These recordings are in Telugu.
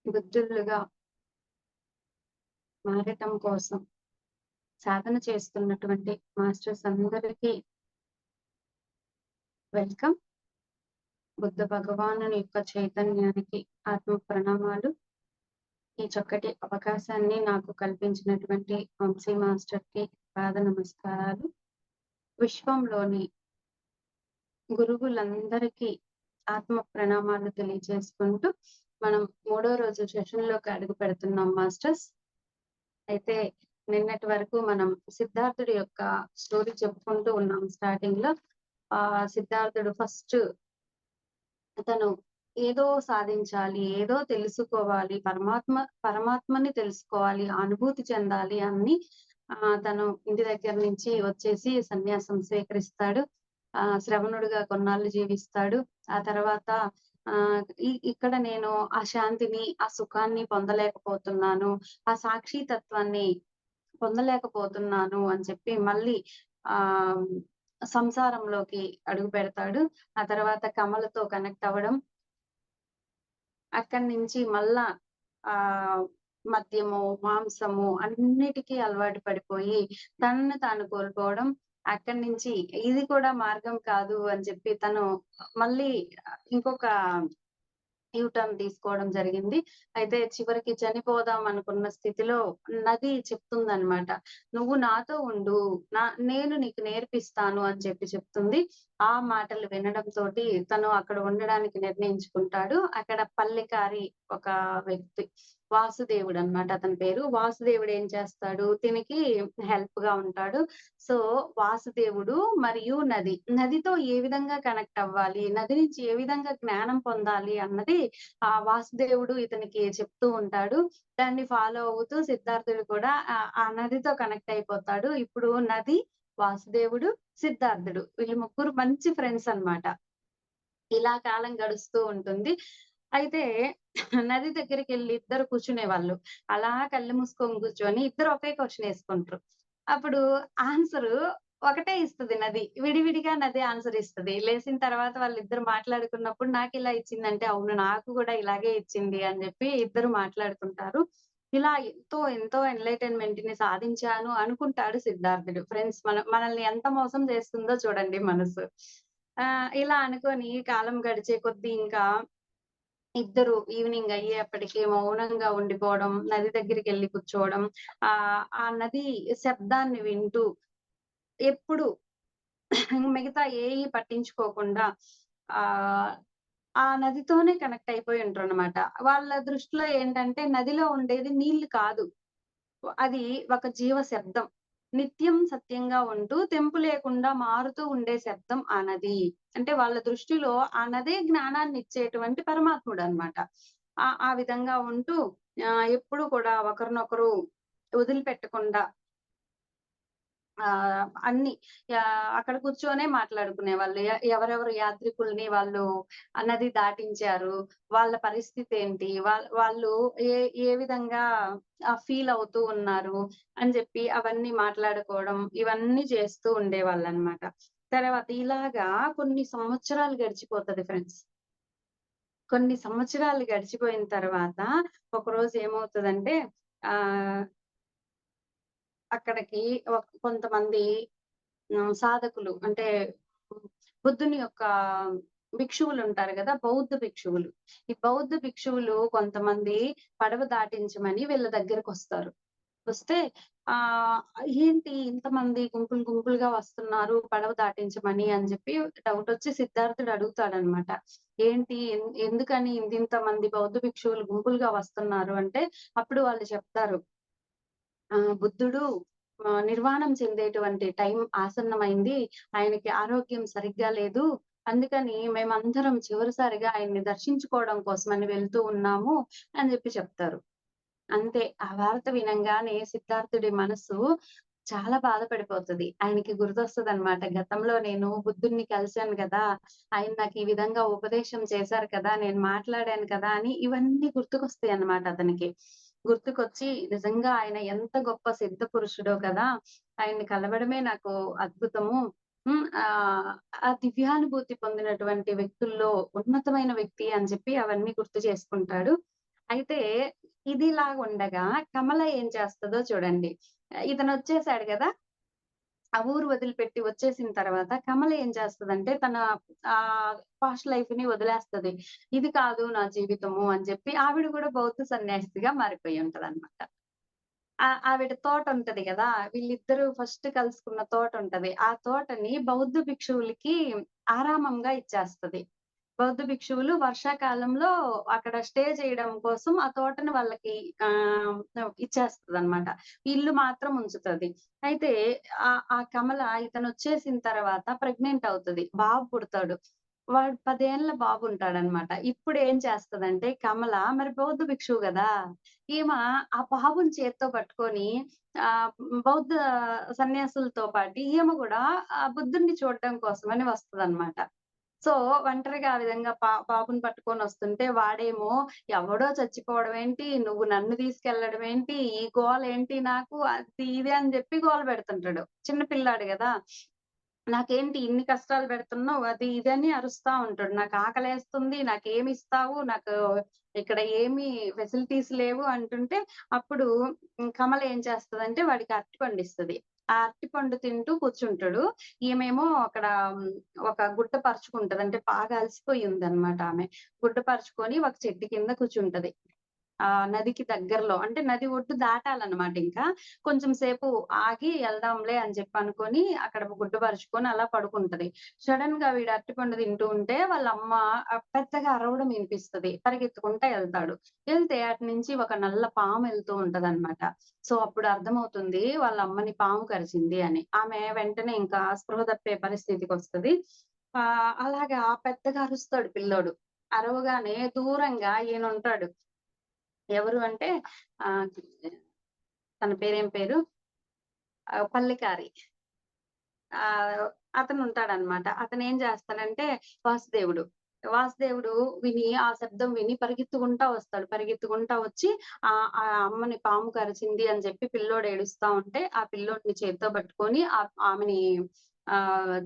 బుద్ధులుగా మారటం కోసం సాధన చేస్తున్నటువంటి మాస్టర్స్ అందరికీ వెల్కమ్. బుద్ధ భగవానుని యొక్క చైతన్యానికి ఆత్మ ప్రణామాలు. ఈ చక్కటి అవకాశాన్ని నాకు కల్పించినటువంటి వంశీ మాస్టర్‌కి పాద నమస్కారాలు. విశ్వంలోని గురువులందరికీ ఆత్మ ప్రణామాలు తెలియజేసుకుంటూ మనం 3వ రోజు సెషన్‌లోకి అడుగు పెడుతున్నాం మాస్టర్స్. అయితే నిన్నటి వరకు మనం సిద్ధార్థుడి యొక్క స్టోరీ చెప్పుకుంటూ ఉన్నాం స్టార్టింగ్‌లో. సిద్ధార్థుడు ఫస్ట్ తను ఏదో సాధించాలి, ఏదో తెలుసుకోవాలి, పరమాత్మని తెలుసుకోవాలి, అనుభూతి చెందాలి అని తను ఇంటి దగ్గర నుంచి వచ్చేసి సన్యాసం స్వీకరిస్తాడు. శ్రవణుడిగా కొన్నాళ్ళు జీవిస్తాడు. ఆ తర్వాత ఇక్కడ నేను ఆ శాంతిని, ఆ సుఖాన్ని పొందలేకపోతున్నాను, ఆ సాక్షి తత్వాన్ని పొందలేకపోతున్నాను అని చెప్పి మళ్ళీ ఆహ్, సంసారంలోకి అడుగు పెడతాడు. ఆ తర్వాత కమలతో కనెక్ట్ అవ్వడం. అక్కడి నుంచి మళ్ళా ఆహ్, మద్యము, మాంసము అన్నిటికి అలవాటు పడిపోయి తనని తాను కోల్పోవడం. అక్కడి నుంచి ఇది కూడా మార్గం కాదు అని చెప్పి తను మళ్ళీ ఇంకొక యూటర్న్ తీసుకోవడం జరిగింది. అయితే చివరికి చనిపోదాం అనుకున్న స్థితిలో నది చెప్తుందనమాట. "నువ్వు నాతో ఉండు. నేను నీకు నేర్పిస్తాను" అని చెప్తుంది. ఆ మాటలు వినడంతోటి తను అక్కడ ఉండడానికి నిర్ణయించుకుంటాడు. అక్కడ పల్లెకారి ఒక వ్యక్తి వాసుదేవుడనమాట అతని పేరు. వాసుదేవుడు ఏం చేస్తాడు, తినికి హెల్ప్‌గా ఉంటాడు. సో, వాసుదేవుడు మరియు నది. నదితో ఏ విధంగా కనెక్ట్ అవ్వాలి, నది నుంచి ఏ విధంగా జ్ఞానం పొందాలి అన్నది వాసుదేవుడు ఇతనికి చెప్తూ ఉంటాడు. దాన్ని ఫాలో అవుతూ సిద్ధార్థుడు కూడా ఆ నదితో కనెక్ట్ అయిపోతాడు. ఇప్పుడు నది, వాసుదేవుడు, సిద్ధార్థుడు వీళ్ళు ముగ్గురు మంచి ఫ్రెండ్స్ అన్నమాట. ఇలా కాలం గడుస్తూ ఉంటుంది. అయితే నది దగ్గరికెళ్లి ఇద్దరు కూర్చునేవాళ్ళు. అలా కళ్ళు మూసుకొని కూర్చొని ఇద్దరు ఒకే క్వెషన్ ఏసుకుంటారు. అప్పుడు ఆన్సరు ఒకటే ఇస్తది నది. విడివిడిగా నది ఆన్సర్ ఇస్తది. లేసిన తర్వాత వాళ్ళిద్దరు మాట్లాడుకున్నప్పుడు నాకిలా ఇచ్చిందంటే, అవును నాకు గూడా ఇలాగే ఇచ్చింది అని జెప్పి ఇద్దరు మాట్లాడుకుంటారు. ఇలా ఎంతో ఎన్‌లైటన్‌మెంట్‌ని సాధించాను అనుకుంటాడు సిద్ధార్థుడు. ఫ్రెండ్స్ మనల్ని ఎంత మోసం చేస్తుందో చూడండి మనసు. ఇలా అనుకోని కాలం గడిచే కొద్దీ ఇంకా ఇద్దరు ఈవినింగ్ అయ్యేప్పటికి మౌనంగా ఉండిపోవడం, నది దగ్గరికెళ్లి కూర్చోవడం, ఆ నది శబ్దాన్ని వింటూ ఎప్పుడు మిగతా ఏయి పట్టించుకోకుండా ఆహ్, ఆ నదితోనే కనెక్ట్ అయిపోయి ఉంటారనమాట. వాళ్ళ దృష్టిలో ఏంటంటే నదిలో ఉండేది నీళ్లు కాదు. అది ఒక జీవ శబ్దం. నిత్యం సత్యంగా ఉంటూ తెంపు లేకుండా మారుతూ ఉండే శబ్దం ఆ నది. అంటే వాళ్ళ దృష్టిలో ఆ నదే జ్ఞానాన్నిచ్చేటువంటి పరమాత్ముడనమాట. ఆ విధంగా ఉంటూ ఎప్పుడు కూడా ఒకరినొకరు వదిలిపెట్టకుండా అన్ని అక్కడ కూర్చొనే మాట్లాడుకునేవాళ్ళు. ఎవరెవరు యాత్రికుల్ని వాళ్ళు నది దాటించారు, వాళ్ళ పరిస్థితేంటి, వాళ్ళు ఏ ఏ విధంగా ఫీల్ అవుతూ ఉన్నారు అని జెప్పి అవన్నీ మాట్లాడుకోవడం, ఇవన్నీ చేస్తూ ఉండేవాళ్ళనమాట. తర్వాత ఇలాగా కొన్ని సంవత్సరాలు గడిచిపోతది ఫ్రెండ్స్. కొన్ని సంవత్సరాలు గడిచిపోయిన తర్వాత ఒకరోజు ఏమవుతదంటే ఆహ్, అక్కడికి కొంతమంది సాధకులు అంటే హ్మ్, బుద్ధుని యొక్క భిక్షువులుంటారు గదా! బౌద్ధ భిక్షువులు. ఈ బౌద్ధ భిక్షువులు కొంతమంది పడవ దాటించమని వీళ్ళ దగ్గరకొస్తారు. వస్తే ఆహ్, ఏంటి ఇంతమంది గుంపులుగా వస్తున్నారు పడవ దాటించమని అని జెప్పి డౌటొచ్చి సిద్ధార్థుడు అడుగుతాడనమాట. ఏంటి ఎందుకని ఇంతింతమంది బౌద్ధ భిక్షువులు గుంపులుగా వస్తున్నారు అంటే, అప్పుడు వాళ్ళు చెప్తారు. బుద్ధుడు నిర్వాణం చెందేటువంటి టైం ఆసన్నమైంది. ఆయనకి ఆరోగ్యం సరిగ్గా లేదు. అందుకని మేమందరం చివరిసారిగా ఆయన్ని దర్శించుకోవడం కోసమని వెళ్తూ ఉన్నాము అని జెప్పి చెప్తారు. అంతే. ఆ వార్త వినంగానే సిద్ధార్థుడి మనసు చాలా బాధపడిపోతది. ఆయనకి గుర్తొస్తదనమాట. గతంలో నేను బుద్ధుడిని కలిసాను గదా! ఆయన నాకు ఈ విధంగా ఉపదేశం చేశారు కదా! నేను మాట్లాడాను కదా! అని ఇవన్నీ గుర్తుకొస్తాయన్నమాట అతనికి. గుర్తుకొచ్చి నిజంగా ఆయన ఎంత గొప్ప సిద్ధ పురుషుడో కదా! ఆయన్ని కలవడమే నాకు అద్భుతము. ఆ దివ్యానుభూతి పొందినటువంటి వ్యక్తుల్లో ఉన్నతమైన వ్యక్తి అని చెప్పి అవన్నీ గుర్తు చేసుకుంటాడు. అయితే ఇదిలాగుండగా కమల ఏం చేస్తదో చూడండి. ఇతనొచ్చేసాడు గదా! ఆ ఊరు వదిలిపెట్టి వచ్చేసిన తర్వాత కమల ఏం చేస్తదంటే తన పాస్ట్ లైఫ్‌ని వదిలేస్తది. ఇది కాదు నా జీవితము అని చెప్పి ఆవిడ కూడా బౌద్ధ సన్యాసిగా మారిపోయి ఉంటదన్నమాట. ఆవిడ తోటుంటది గదా! వీళ్ళిద్దరూ ఫస్ట్ కలుసుకున్న తోటుంటది. ఆ తోటని బౌద్ధ భిక్షువులకి ఆరామంగా ఇచ్చేస్తది. బౌద్ధ భిక్షువులు వర్షాకాలంలో అక్కడ స్టే చేయడం కోసం ఆ తోటని వాళ్ళకి ఇచ్చేస్తదనమాట. ఇల్లు మాత్రం ఉంచుతది. అయితే ఆ కమల ఇతనొచ్చేసిన తర్వాత ప్రెగ్నెంట్ అవుతది. బాబు పుడతాడు. వాడు 10 ఏళ్ల బాబుంటాడనమాట. ఇప్పుడేం చేస్తదంటే కమల మరి బౌద్ధ భిక్షువు గదా! ఈమ ఆ బాబుని చేత్తో పట్టుకొని బౌద్ధ సన్యాసులతో పాటు ఈమె గూడా బుద్ధుడిని చూడడం కోసమని వస్తదనమాట. సో, ఒంటరిగా ఆ విధంగా బాబుని పట్టుకొనొస్తుంటే వాడేమో ఎవడో చచ్చిపోవడం ఏంటి, నువ్వు నన్ను తీసుకెళ్లడం ఏంటి, ఈ గోలేంటి నాకు అది ఇది అని జెప్పి గోల పెడుతుంటాడు. చిన్న పిల్లాడు గదా! నాకేంటి ఇన్ని కష్టాలు పెడుతున్నావు అది ఇది అని అరుస్తా ఉంటాడు. నాకు ఆకలేస్తుంది, నాకేమిస్తావు, నాకు ఇక్కడ ఏమి ఫెసిలిటీస్ లేవు అంటుంటే అప్పుడు కమల ఏం చేస్తదంటే వాడికి అరటిపండు ఇస్తది. ఆ అరటిపండు తింటూ కూర్చుంటాడు. ఈమేమో అక్కడ ఒక గుడ్డ పరుచుకుంటది. అంటే బాగా అలసిపోయి ఉందన్నమాట ఆమె. గుడ్డ పరుచుకొని ఒక చెట్టు కింద కూర్చుంటది. నదికి దగ్గరలో. అంటే నది ఒడ్డు దాటాలన్నమాట ఇంకా. కొంచెం సేపు ఆగి ఎళ్దాంలే అని చెప్పనుకోని అక్కడ గుడ్డ పరుచుకొని అలా పడుకుంటది. సడెన్‌గా వీడు అరటిపండు తింటూ ఉంటే వాళ్ళమ్మ పెద్దగా అరవడం ఇనిపిస్తది. పరిగెత్తుకుంటా ఎళ్తాడు. ఎళ్తే అటునుంచి ఒక నల్ల పాము ఎళ్తూ ఉంటదన్నమాట. సో, అప్పుడు అర్థమవుతుంది వాళ్ళ అమ్మని పాము కరిచింది అని. ఆమె వెంటనే ఇంకా స్పృహ తప్పే పరిస్థితికొస్తది. అలాగా పెద్దగా అరుస్తాడు పిల్లోడు. అరవగానే దూరంగా ఈయనుంటాడు. ఎవరు అంటే ఆహ్, తన పేరేం పేరు? పల్లెకారి. ఆహ్, అతనుంటాడనమాట. అతనేం చేస్తాడంటే వాసుదేవుడు. వాసుదేవుడు ఆ శబ్దం విని పరిగెత్తుకుంటా వస్తాడు. పరిగెత్తుకుంటా వచ్చి ఆ అమ్మని పాము కరిచింది అని చెప్పి పిల్లోడు ఏడుస్తా ఉంటే, ఆ పిల్లోడిని చేత్తో పట్టుకొని ఆమెని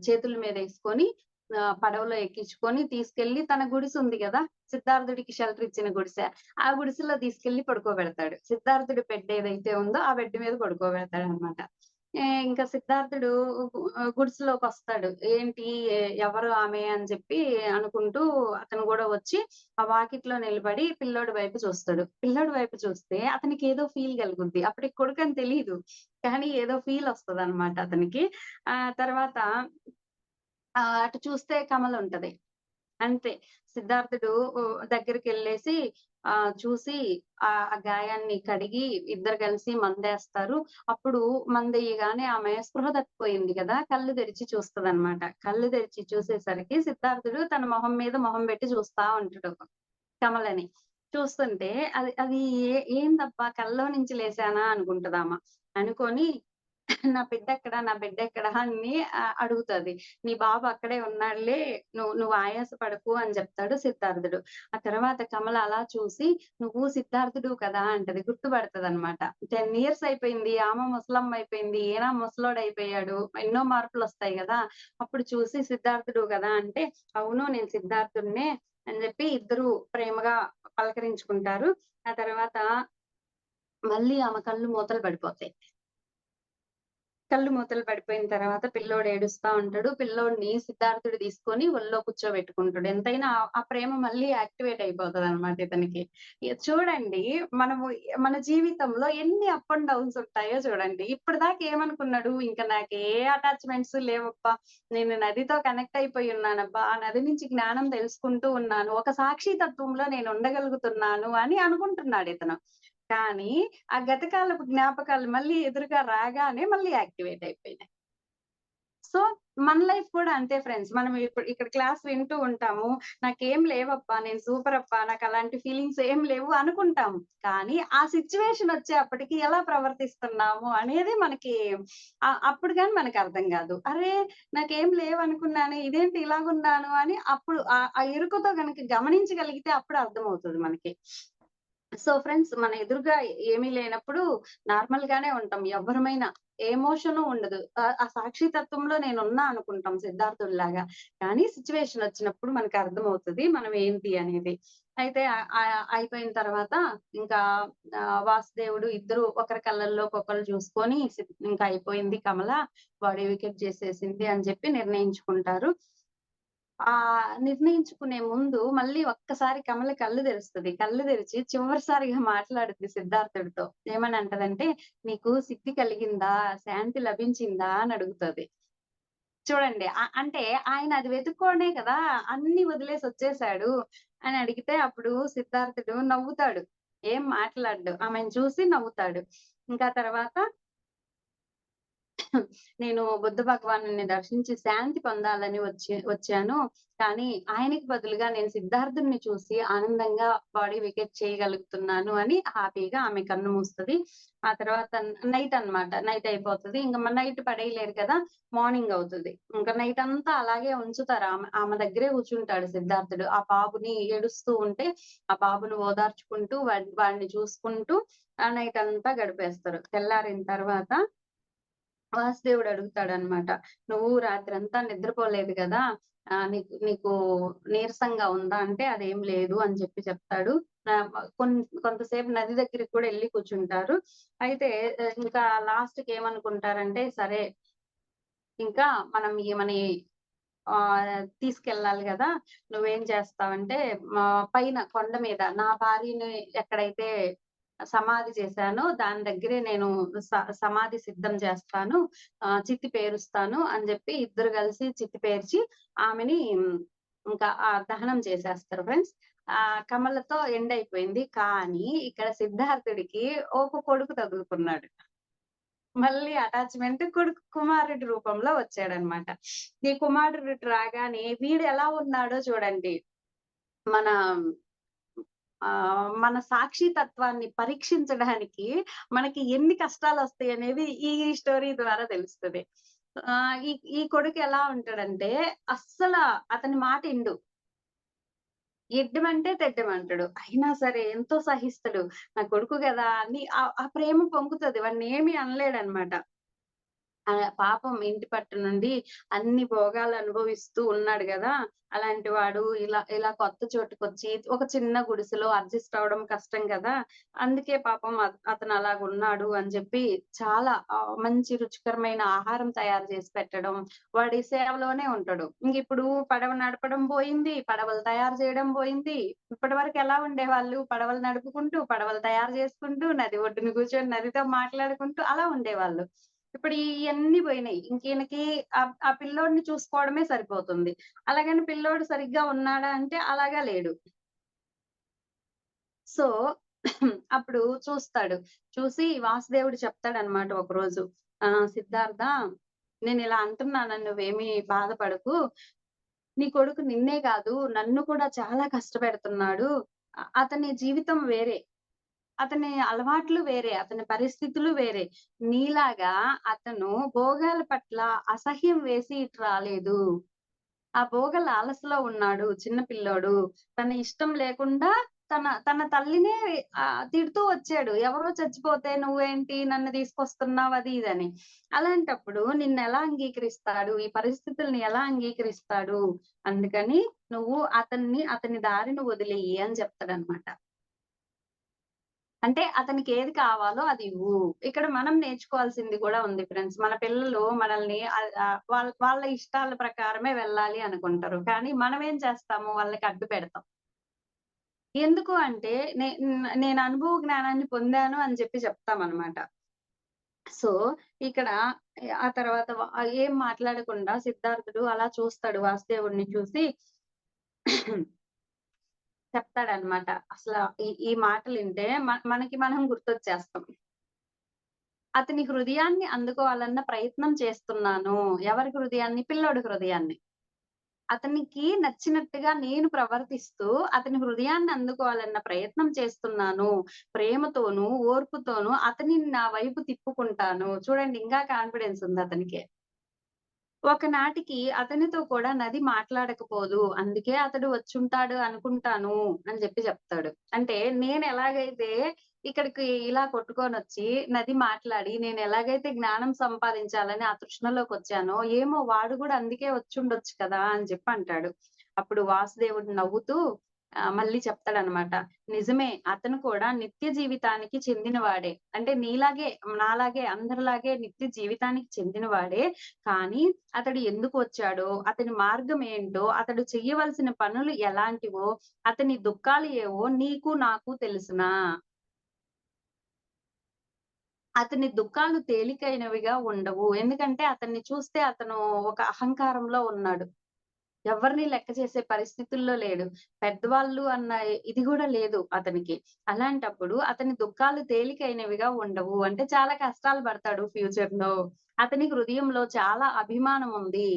చేతుల మీదేసుకొని పడవలో ఎక్కించుకొని తీసుకెళ్ళి తన గుడిసుంది గదా! సిద్ధార్థుడికి షెల్టర్ ఇచ్చిన గుడిసె. ఆ గుడిసెలో తీసుకెళ్ళి పడుకోబెడతాడు. సిద్ధార్థుడి బెడ్ ఏదైతే ఉందో ఆ బెడ్ మీద పడుకోబెడతాడనమాట. ఇంకా సిద్ధార్థుడు గుడిసెలోకొస్తాడు. ఏంటి ఎవరు ఆమె అని చెప్పి అనుకుంటూ అతను గూడా వచ్చి ఆ వాకిట్లో నిలబడి పిల్లోడి వైపు చూస్తాడు. పిల్లోడి వైపు చూస్తే అతనికేదో ఫీల్ కలుగుద్ది. అప్పటికి కొడుకని తెలీదు. కానీ ఏదో ఫీలొస్తదనమాట అతనికి. తర్వాత అటు చూస్తే కమలుంటది. అంతే. సిద్ధార్థుడు దగ్గరికెళ్ళేసి చూసి ఆ గాయాన్ని కడిగి ఇద్దరు కలిసి మందేస్తారు. అప్పుడు మందెయ్యగానే ఆమె స్పృహ తప్పిపోయింది గదా! కళ్ళు తెరిచి చూస్తదనమాట. కళ్ళు తెరిచి చూసేసరికి సిద్ధార్థుడు తన మొహం మీద మొహం పెట్టి చూస్తా ఉంటాడు కమలని. చూస్తుంటే అది అది ఏందబ్బా! కల్లో నుంచి లేసానా అనుకుంటదామ. అనుకోని నా బిడ్డెక్కడ? నా బిడ్డెక్కడ? అని అడుగుతది. నీ బాబు అక్కడే ఉన్నాడులే. నువ్వు ఆయాస పడకు అని జెప్తాడు సిద్ధార్థుడు. ఆ తర్వాత కమల అలా చూసి "నువ్వు సిద్ధార్థుడు కదా!" అంటది. గుర్తుపడతదనమాట. 10 ఇయర్స్ అయిపోయింది. ఆమె ముసలమ్మయిపోయింది. ఈయన ముసలోడయిపోయాడు. ఎన్నో మార్పులొస్తాయి గదా! అప్పుడు చూసి సిద్ధార్థుడు గదా! అంటే "అవును నేను సిద్ధార్థుడినే" అని జెప్పి ఇద్దరు ప్రేమగా పలకరించుకుంటారు. ఆ తర్వాత మళ్ళీ ఆమె కళ్ళు మూతలు పడిపోతాయి. కళ్ళు మూతలు పడిపోయిన తర్వాత పిల్లోడు ఏడుస్తా ఉంటాడు. పిల్లోడిని సిద్ధార్థుడు తీసుకొని ఒళ్ళో కూర్చోబెట్టుకుంటాడు. ఎంతైనా ఆ ప్రేమ మళ్ళీ యాక్టివేట్ అయిపోతదనమాట ఇతనికి. చూడండి మనము మన జీవితంలో ఎన్ని అప్ అండ్ డౌన్స్ ఉంటాయో చూడండి. ఇప్పటిదాకా ఏమనుకున్నాడు, ఇంక నాకు ఏ అటాచ్‌మెంట్స్ లేవబ్బా! నేను నదితో కనెక్ట్ అయిపోయి ఉన్నానబ్బా! ఆ నది నుంచి జ్ఞానం తెలుసుకుంటూ ఉన్నాను. ఒక సాక్షి తత్వంలో నేను ఉండగలుగుతున్నాను అని అనుకుంటున్నాడితను. కానీ, ఆ గతకాలపు జ్ఞాపకాలు మళ్ళీ ఎదురుగా రాగానే మళ్ళీ యాక్టివేట్ అయిపోయినాయి. సో, మన లైఫ్ కూడా అంతే ఫ్రెండ్స్. మనం ఇప్పుడు ఇక్కడ క్లాస్ వింటూ ఉంటాము. నాకేం లేవబ్బా! నేను సూపరబ్బా! నాకలాంటి ఫీలింగ్స్ ఏం లేవు అనుకుంటాము. కానీ, ఆ సిట్యుయేషన్ వచ్చేప్పటికి ఎలా ప్రవర్తిస్తున్నాము అనేది మనకి అప్పుడు గాని మనకర్థం గాదు. అరే! నాకేం లేవనుకున్నాను. ఇదేంటి ఇలాగున్నాను అని అప్పుడు ఆ ఇరుకుతో గనక గమనించగలిగితే అప్పుడు అర్థమవుతది మనకి. సో ఫ్రెండ్స్ మన ఎదురుగా ఏమీ లేనప్పుడు నార్మల్ గానే ఉంటాం. ఎవ్వరమైనా ఎమోషను ఉండదు. ఆ సాక్షి తత్వంలో నేనున్నా అనుకుంటాం సిద్ధార్థుడిలాగా. కానీ సిట్యుయేషన్ వచ్చినప్పుడు మనకర్థమవుతది మనం ఏంటి అనేది. అయితే అయిపోయిన తర్వాత ఇంకా వాసుదేవుడు ఇద్దరు ఒకరి కళ్ళల్లోకి ఒకళ్ళు చూసుకొని ఇంకా అయిపోయింది కమల, బాడీ వికెట్ చేసేసింది అని చెప్పి నిర్ణయించుకుంటారు. నిర్ణయించుకునే ముందు మళ్ళీ ఒక్కసారి కమల కళ్ళు తెరుస్తది. కళ్ళు తెరిచి చివరిసారిగా మాట్లాడుద్ది సిద్ధార్థుడితో. ఏమని అంటదంటే, "నీకు సిద్ధి కలిగిందా? శాంతి లభించిందా?" అని అడుగుతది. చూడండి. అంటే ఆయన అది వెతుక్కోనే కదా! అన్నీ వదిలేసొచ్చేసాడు అని అడిగితే అప్పుడు సిద్ధార్థుడు నవ్వుతాడు. ఏం మాట్లాడడు. ఆమెను చూసి నవ్వుతాడు. ఇంకా తర్వాత నేను బుద్ధ భగవానుడిని దర్శించి శాంతి పొందాలని వచ్చాను. కానీ ఆయనకి బదులుగా నేను సిద్ధార్థుడిని చూసి ఆనందంగా బాడీ వికెట్ చేయగలుగుతున్నాను అని హ్యాపీగా ఆమె కన్ను మూస్తది. ఆ తర్వాత నైట్ అన్నమాట. నైట్ అయిపోతది. ఇంక నైట్ పడేయలేరు కదా! మార్నింగ్ అవుతది. ఇంక నైట్ అంతా అలాగే ఉంచుతారు. ఆమె దగ్గరే కూర్చుంటాడు సిద్ధార్థుడు. ఆ బాబుని ఏడుస్తూ ఉంటే, ఆ బాబుని ఓదార్చుకుంటూ వాడిని చూసుకుంటూ ఆ నైట్ అంతా గడిపేస్తారు. తెల్లారిన తర్వాత వాసుదేవుడు అడుగుతాడనమాట. "నువ్వు రాత్రంతా నిద్రపోలేదు గదా! నీకు నీకు నీరసంగా ఉందా?" అంటే, "అదేం లేదు" అని చెప్తాడు. ఆహ్, కొన్ కొంతసేపు నది దగ్గరికి కూడా ఎళ్లి కూర్చుంటారు. అయితే ఇంకా లాస్ట్‌కి ఏమనుకుంటారంటే, సరే ఇంకా మనం ఈమెని తీసుకెళ్ళాలి గదా! నువ్వేం చేస్తావంటే, పైన కొండ మీద నా భార్యని ఎక్కడైతే సమాధి చేశానో దాని దగ్గరే నేను స సమాధి సిద్ధం చేస్తాను. చితి పేరుస్తాను అని జెప్పి ఇద్దరు కలిసి చితి పేర్చి ఆమెని ఇంకా దహనం చేసేస్తారు ఫ్రెండ్స్. కమలతో ఎండ్ అయిపోయింది. కానీ ఇక్కడ సిద్ధార్థుడికి ఒక కొడుకు తగులుకున్నాడు. మళ్ళీ అటాచ్‌మెంట్ కుమారుడి రూపంలో వచ్చాడన్నమాట. ఈ కుమారుడు రాగానే వీడు ఎలా ఉన్నాడో చూడండి. మన మన సాక్షి తత్వాన్ని పరీక్షించడానికి మనకి ఎన్ని కష్టాలొస్తాయనేది ఈ స్టోరీ ద్వారా తెలుస్తది. ఈ ఈ కొడుకు ఎలా ఉంటాడంటే అస్సల అతని మాట ఇనడు. ఎడ్డమంటే తెడ్డమంటడు. అయినా సరే ఎంతో సహిస్తడు. నా కొడుకు గదా! అని ఆ ప్రేమ పొంగుతది. వాడినేమి అనలేడనమాట. పాపం ఇంటి పట్టు నుండి అన్ని భోగాలు అనుభవిస్తూ ఉన్నాడు గదా! అలాంటి వాడు ఇలా ఇలా కొత్త చోటుకొచ్చి ఒక చిన్న గుడిసెలో అడ్జస్ట్ అవ్వడం కష్టం గదా! అందుకే పాపం అతను అలాగున్నాడు అని జెప్పి చాలా మంచి రుచికరమైన ఆహారం తయారు చేసి పెట్టడం, వాడి సేవలోనే ఉంటాడు. ఇంగిప్పుడు పడవ నడపడం బోయింది, పడవలు తయారు చేయడం బోయింది. ఇప్పటివరకు ఎలా ఉండేవాళ్ళు? పడవలు నడుపుకుంటూ, పడవలు తయారు చేసుకుంటూ, నది ఒడ్డున కూర్చొని నదితో మాట్లాడుకుంటూ అలా ఉండేవాళ్ళు. ఇప్పుడు ఇయన్నీ పోయినాయి. ఇంకీయనకి ఆ పిల్లోడిని చూసుకోవడమే సరిపోతుంది. అలాగని పిల్లోడు సరిగ్గా ఉన్నాడా అంటే అలాగా లేడు. సో, అప్పుడు చూస్తాడు. చూసి వాసుదేవుడు చెప్తాడన్నమాట ఒకరోజు. సిద్ధార్థ నేనిలా అంటున్నానని నువ్వేమి బాధపడకు. నీ కొడుకు నిన్నే కాదు నన్ను కూడా చాలా కష్టపెడుతున్నాడు. అతని జీవితం వేరే. అతని అలవాట్లు వేరే. అతని పరిస్థితులు వేరే. నీలాగా అతను భోగాల పట్ల అసహ్యం వేసి ఇటు రాలేదు. ఆ భోగ లాలసలో ఉన్నాడు చిన్న పిల్లోడు. తన ఇష్టం లేకుండా తన తల్లినే తిడుతూ వచ్చాడు. ఎవరో చచ్చిపోతే నువ్వేంటి నన్ను తీసుకొస్తున్నావు అది ఇదని. అలాంటప్పుడు నిన్నెలా అంగీకరిస్తాడు? ఈ పరిస్థితుల్ని ఎలా అంగీకరిస్తాడు? అందుకని నువ్వు అతని దారిన వదిలెయ్యి అని చెప్తాడన్నమాట. అంటే అతనికేది కావాలో అది ఇవ్వు. ఇక్కడ మనం నేర్చుకోవాల్సింది గూడా ఉంది ఫ్రెండ్స్. మన పిల్లలు మనల్ని వాళ్ళ ఇష్టాల ప్రకారమే వెళ్ళాలి అనుకుంటారు. కానీ మనమేం చేస్తాము వాళ్ళకి అడ్డు పెడతాం. ఎందుకు అంటే నేను అనుభవ జ్ఞానాన్ని పొందాను అని చెప్తామనమాట. సో, ఇక్కడ ఆ తర్వాత ఏం మాట్లాడకుండా సిద్ధార్థుడు అలా చూస్తాడు వాసుదేవుడిని చూసి చెప్తాడన్నమాట. అసల ఈ మాటలింటే మనకి మనం గుర్తొచ్చేస్తాం. అతని హృదయాన్ని అందుకోవాలన్న ప్రయత్నం చేస్తున్నాను. ఎవరి హృదయాన్ని? పిల్లోడి హృదయాన్ని. అతనికి నచ్చినట్టుగా నేను ప్రవర్తిస్తూ, అతని హృదయాన్ని అందుకోవాలన్న ప్రయత్నం చేస్తున్నాను. ప్రేమతోనూ, ఓర్పుతోనూ అతనిని నా వైపు తిప్పుకుంటాను. చూడండి ఇంకా కాన్ఫిడెన్స్ ఉంది అతనికి. ఒకనాటికి అతనితో కూడా నది మాట్లాడకపోదు. అందుకే అతడు వచ్చుంటాడు అనుకుంటాను అని చెప్తాడు. అంటే నేనెలాగైతే ఇక్కడికి ఇలా కొట్టుకొనొచ్చి నది మాట్లాడి నేనెలాగైతే జ్ఞానం సంపాదించాలని ఆ తృష్ణలోకొచ్చానో, ఏమో వాడు గూడా అందుకే వచ్చుండొచ్చు కదా! అని అంటాడు. అప్పుడు వాసుదేవుడు నవ్వుతూ మళ్ళీ చెప్తాడనమాట. నిజమే, అతను కూడా నిత్య జీవితానికి చెందినవాడే. అంటే నీలాగే, నాలాగే, అందరిలాగే నిత్య జీవితానికి చెందినవాడే. కానీ అతడు ఎందుకు వచ్చాడో, అతని మార్గం ఏంటో, అతడు చెయ్యవలసిన పనులు ఎలాంటివో, అతని దుఃఖాలు ఏవో నీకు నాకు తెలుసునా? అతని దుఃఖాలు తేలికైనవిగా ఉండవు. ఎందుకంటే అతన్ని చూస్తే అతను ఒక అహంకారంలో ఉన్నాడు. ఎవరిని లెక్క చేసే పరిస్థితుల్లో లేడు. పెద్దవాళ్ళు అన్న ఇది గూడా లేదు అతనికి. అలాంటప్పుడు అతని దుఃఖాలు తేలికైనవిగా ఉండవు. అంటే చాలా కష్టాలు పడతాడు ఫ్యూచర్‌లో. అతని హృదయంలో చాలా అభిమానం ఉంది.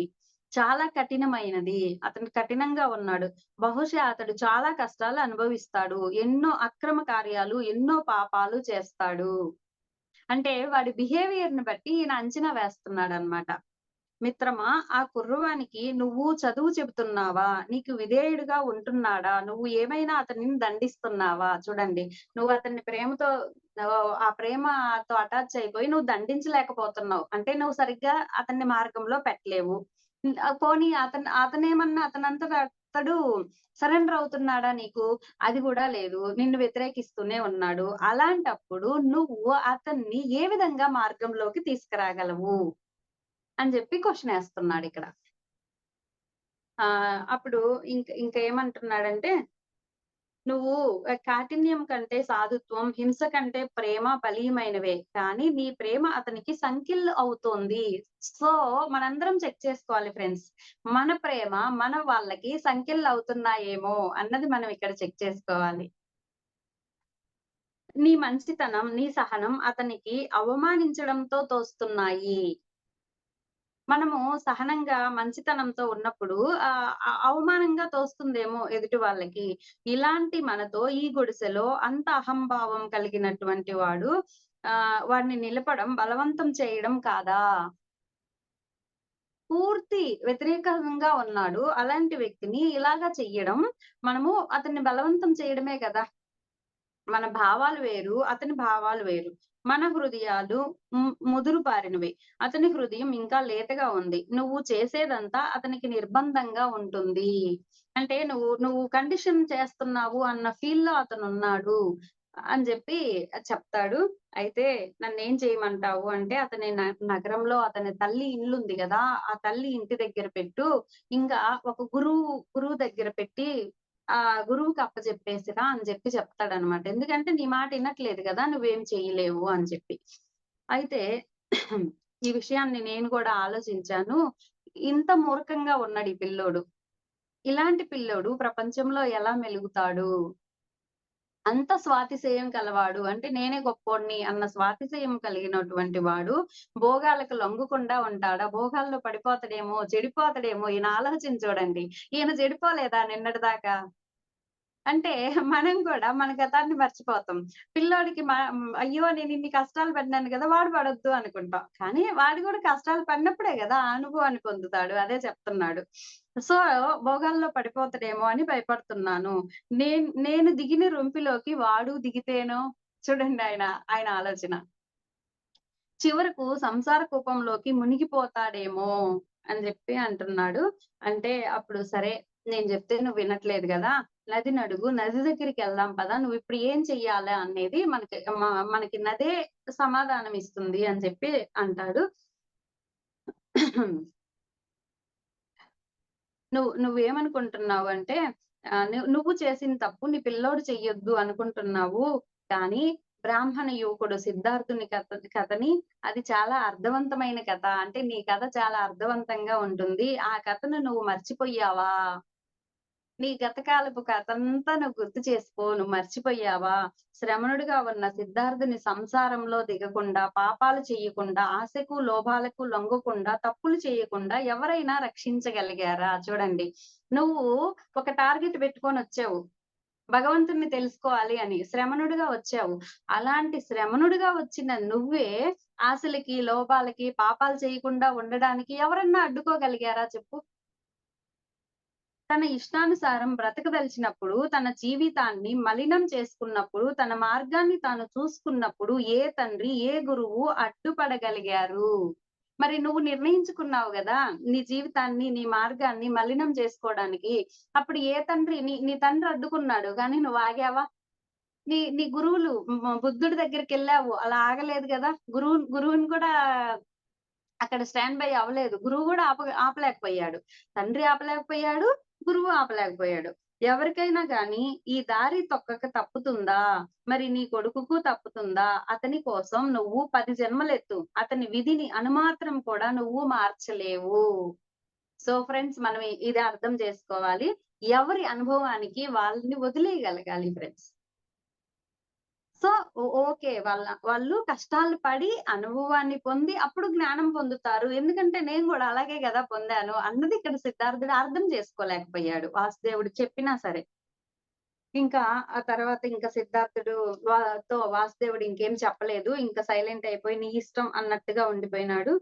చాలా కఠినమైనది. అతను కఠినంగా ఉన్నాడు. బహుశా అతడు చాలా కష్టాలు అనుభవిస్తాడు. ఎన్నో అక్రమ కార్యాలు, ఎన్నో పాపాలు చేస్తాడు. అంటే వాడి బిహేవియర్‌ని బట్టి ఈయన అంచనా వేస్తున్నాడన్నమాట. మిత్రమా, ఆ కుర్రవానికి నువ్వు చదువు చెబుతున్నావా? నీకు విధేయుడుగా ఉంటున్నాడా? నువ్వు ఏమైనా అతనిని దండిస్తున్నావా? చూడండి. నువ్వు అతన్ని ప్రేమతో ఆ ప్రేమతో అటాచ్ అయిపోయి నువ్వు దండించలేకపోతున్నావు. అంటే నువ్వు సరిగ్గా అతన్ని మార్గంలో పెట్టలేవు. పోనీ అతనేమన్నా అతనంతట అతడు సరెండర్ అవుతున్నాడా నీకు? అది గూడా లేదు. నిన్ను వ్యతిరేకిస్తూనే ఉన్నాడు. అలాంటప్పుడు నువ్వు అతన్ని ఏ విధంగా మార్గంలోకి తీసుకురాగలవు? అని జెప్పి క్వెషనేస్తున్నాడిక్కడ. అప్పుడు ఇంకేమంటున్నాడంటే, "నువ్వు కాఠిన్యం కంటే సాధుత్వం, హింస కంటే ప్రేమ బలీయమైనవే. కానీ నీ ప్రేమ అతనికి సంకెళ్ళు అవుతోంది." సో, మనందరం చెక్ చేసుకోవాలి ఫ్రెండ్స్. మన ప్రేమ మన వాళ్ళకి సంకెళ్ళవుతున్నాయేమో అన్నది మనం ఇక్కడ చెక్ చేసుకోవాలి. నీ మంచితనం, నీ సహనం అతనికి అవమానించడంతో తోస్తున్నాయి. మనము సహనంగా, మంచితనంతో ఉన్నప్పుడు అవమానంగా తోస్తుందేమో ఎదుటి వాళ్ళకి. ఇలాంటి మనతో ఈ గుడిసెలో అంత అహంభావం కలిగినటువంటి వాడిని నిలపడం, బలవంతం చేయడం కాదా? పూర్తి వ్యతిరేకంగా ఉన్నాడు. అలాంటి వ్యక్తిని ఇలాగ చెయ్యడం, మనము అతన్ని బలవంతం చేయడమే గదా! మన భావాలు వేరు. అతని భావాలు వేరు. మన హృదయాలు ముదురు పారినవి. అతని హృదయం ఇంకా లేతగా ఉంది. నువ్వు చేసేదంతా అతనికి నిర్బంధంగా ఉంటుంది. అంటే నువ్వు కండిషన్ చేస్తున్నావు అన్న ఫీల్‌లో అతనున్నాడు అని జెప్పి చెప్తాడు. అయితే నన్నేం చేయమంటావు అంటే, అతని నగరంలో అతని తల్లి ఇల్లుంది గదా! ఆ తల్లి ఇంటి దగ్గర పెట్టు. ఇంకా ఒక గురువు దగ్గర పెట్టి గురువుకి అప్పజెప్పేసిరా అని చెప్తాడనమాట. ఎందుకంటే నీ మాట ఇనట్లేదు గదా! నువ్వేం చెయ్యలేవు అని చెప్పి. అయితే ఈ విషయాన్ని నేను గూడా ఆలోచించాను. ఇంత మూర్ఖంగా ఉన్నాడు ఈ పిల్లోడు. ఇలాంటి పిల్లోడు ప్రపంచంలో ఎలా మెలుగుతాడు? అంత స్వాతిశయం కలవాడు. అంటే నేనే గొప్పోడిని అన్న స్వాతిశయం కలిగినటువంటి వాడు భోగాలకు లొంగకుండా ఉంటాడా? భోగాల్లో పడిపోతాడేమో, చెడిపోతాడేమో ఈయన ఆలోచన చూడండి. ఈయన చెడిపోలేదా నిన్నటిదాకా? అంటే మనం కూడా మన గతాన్ని మర్చిపోతాం. పిల్లోడికి అయ్యో! నేనిన్ని కష్టాలు పడినాను గదా! వాడు పడొద్దు అనుకుంటాం. కానీ వాడు గూడా కష్టాలు పడినప్పుడే గదా! ఆ అనుభవాన్ని పొందుతాడు. అదే చెప్తున్నాడు. సో, భోగాల్లో పడిపోతాడేమో అని భయపడుతున్నాను. నేను దిగిన రొంపిలోకి వాడు దిగితేనో చూడండి ఆయన ఆలోచన. చివరకు సంసార కూపంలోకి మునిగిపోతాడేమో అని జెప్పి అంటున్నాడు. అంటే అప్పుడు సరే, నేను జెప్తే నువ్వు వినట్లేదు గదా! నదినడుగు, నది దగ్గరికెళ్దాం పదా! నువ్విప్పుడు ఏం చెయ్యాలా అనేది మనకి నదే సమాధానం ఇస్తుంది అని చెప్పి అంటాడు. నువ్వేమనుకుంటున్నావంటే నువ్వు చేసిన తప్పు నీ పిల్లోడు చెయ్యొద్దు అనుకుంటున్నావు. కానీ బ్రాహ్మణ యువకుడు సిద్ధార్థుని కథని అది చాలా అర్థవంతమైన కథ. అంటే నీ కథ చాలా అర్థవంతంగా ఉంటుంది. ఆ కథను నువ్వు మర్చిపోయావా? నీ గతకాలపు కథంతా నువ్వు గుర్తు చేసుకో. నువ్వు మర్చిపోయావా? శ్రమణుడిగా ఉన్న సిద్ధార్థుని సంసారంలో దిగకుండా, పాపాలు చెయ్యకుండా, ఆశకు, లోభాలకు లొంగకుండా, తప్పులు చేయకుండా ఎవరైనా రక్షించగలిగారా? చూడండి. నువ్వు ఒక టార్గెట్ పెట్టుకొనొచ్చావు. భగవంతుడిని తెలుసుకోవాలి అని. శ్రమణుడిగా వచ్చావు. అలాంటి శ్రమణుడిగా వచ్చిన నువ్వే ఆశలకి, లోభాలకి, పాపాలు చేయకుండా ఉండడానికి ఎవరన్నా అడ్డుకోగలిగారా చెప్పు? తన ఇష్టానుసారం బ్రతకదలిచినప్పుడు, తన జీవితాన్ని మలినం చేసుకున్నప్పుడు, తన మార్గాన్ని తాను చూసుకున్నప్పుడు ఏ తండ్రి, ఏ గురువు అడ్డుపడగలిగారు? మరి నువ్వు నిర్ణయించుకున్నావు గదా! నీ జీవితాన్ని, నీ మార్గాన్ని మలినం చేసుకోవడానికి. అప్పుడు ఏ తండ్రి నీ తండ్రి అడ్డుకున్నాడు. గానీ నువ్వు ఆగావా? నీ నీ గురువులు బుద్ధుడి దగ్గరికెళ్ళావు. అలా ఆగలేదు గదా! గురువుని కూడా అక్కడ స్టాండ్ బై అవ్వలేదు. గురువు గూడా ఆపలేకపోయాడు. తండ్రి ఆపలేకపోయాడు. గురువు ఆపలేకపోయాడు. ఎవరికైనా గాని ఈ దారి తొక్కక తప్పుతుందా? మరి నీ కొడుకుకు తప్పుతుందా? అతని కోసం నువ్వు 10 జన్మలెత్తు. అతని విధిని అనుమాత్రం కూడా నువ్వు మార్చలేవు. సో ఫ్రెండ్స్ మనం ఇది అర్థం చేసుకోవాలి. ఎవరి అనుభవానికి వాళ్ళని వదిలేయగలగాలి ఫ్రెండ్స్. So, okay. వాళ్ళు కష్టాలు పడి, అనుభవాన్ని పొంది, అప్పుడు జ్ఞానం పొందుతారు. ఎందుకంటే నేను గూడా అలాగే గదా పొందాను అన్నది ఇక్కడ సిద్ధార్థుడు అర్థం చేసుకోలేకపోయాడు. వాసుదేవుడు చెప్పినా సరే. ఇంకా ఆ తర్వాత ఇంకా సిద్ధార్థుడు వాసుదేవుడు ఇంకేం చెప్పలేదు. ఇంకా సైలెంట్ అయిపోయి నీ ఇష్టం అన్నట్టుగా ఉండిపోయినాడు.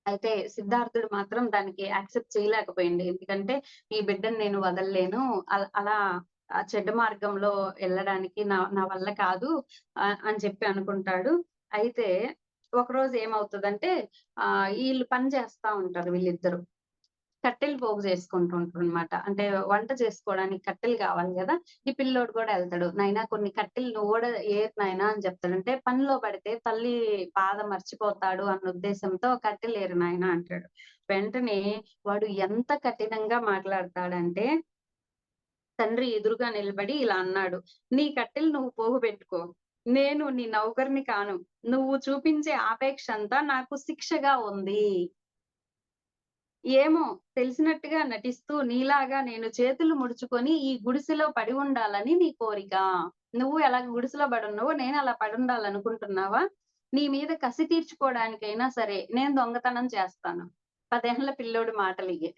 అయితే సిద్ధార్థుడు మాత్రం దానికి యాక్సెప్ట్ చేయలేకపోయిండు. ఎందుకంటే ఈ బిడ్డని నేను వదలలేను. అలా చెడ్డ మార్గంలో ఎళ్ళడానికి నా నా వల్ల కాదు అని చెప్పి అనుకుంటాడు. అయితే ఒకరోజు ఏమవుతదంటే ఈళ్ళు పని చేస్తా ఉంటారు వీళ్ళిద్దరు. కట్టెలు పోగు చేసుకుంటూ ఉంటారనమాట. అంటే వంట చేసుకోవడానికి కట్టెలు కావాలి గదా! ఈ పిల్లోడు గూడా ఎళ్తాడు. నాయనా కొన్ని కట్టెలు నువ్వు గూడా ఏరు నాయనా అని చెప్తాడు. అంటే పనిలో పడితే తల్లి బాధ మర్చిపోతాడు అన్న ఉద్దేశంతో కట్టెలేరు నాయనా అంటాడు. వెంటనే వాడు ఎంత కఠినంగా మాట్లాడతాడంటే తండ్రి ఎదురుగా నిలబడి ఇలా అన్నాడు. "నీ కట్టెలు నువ్వు పోగుబెట్టుకో. నేను నీ నౌకర్‌ని కాను. నువ్వు చూపించే ఆపేక్షంతా నాకు శిక్షగా ఉంది." ఏమో తెలిసినట్టుగా నటిస్తూ నీలాగా నేను చేతులు ముడుచుకొని ఈ గుడిసెలో పడి ఉండాలని నీ కోరిక. నువ్వు ఎలాగ గుడిసెలో పడున్నావో నేను అలా పడుండాలనుకుంటున్నావా? నీ మీద కసి తీర్చుకోవడానికైనా సరే నేను దొంగతనం చేస్తాను. 10 ఏళ్ల పిల్లోడి మాటలియ్యి.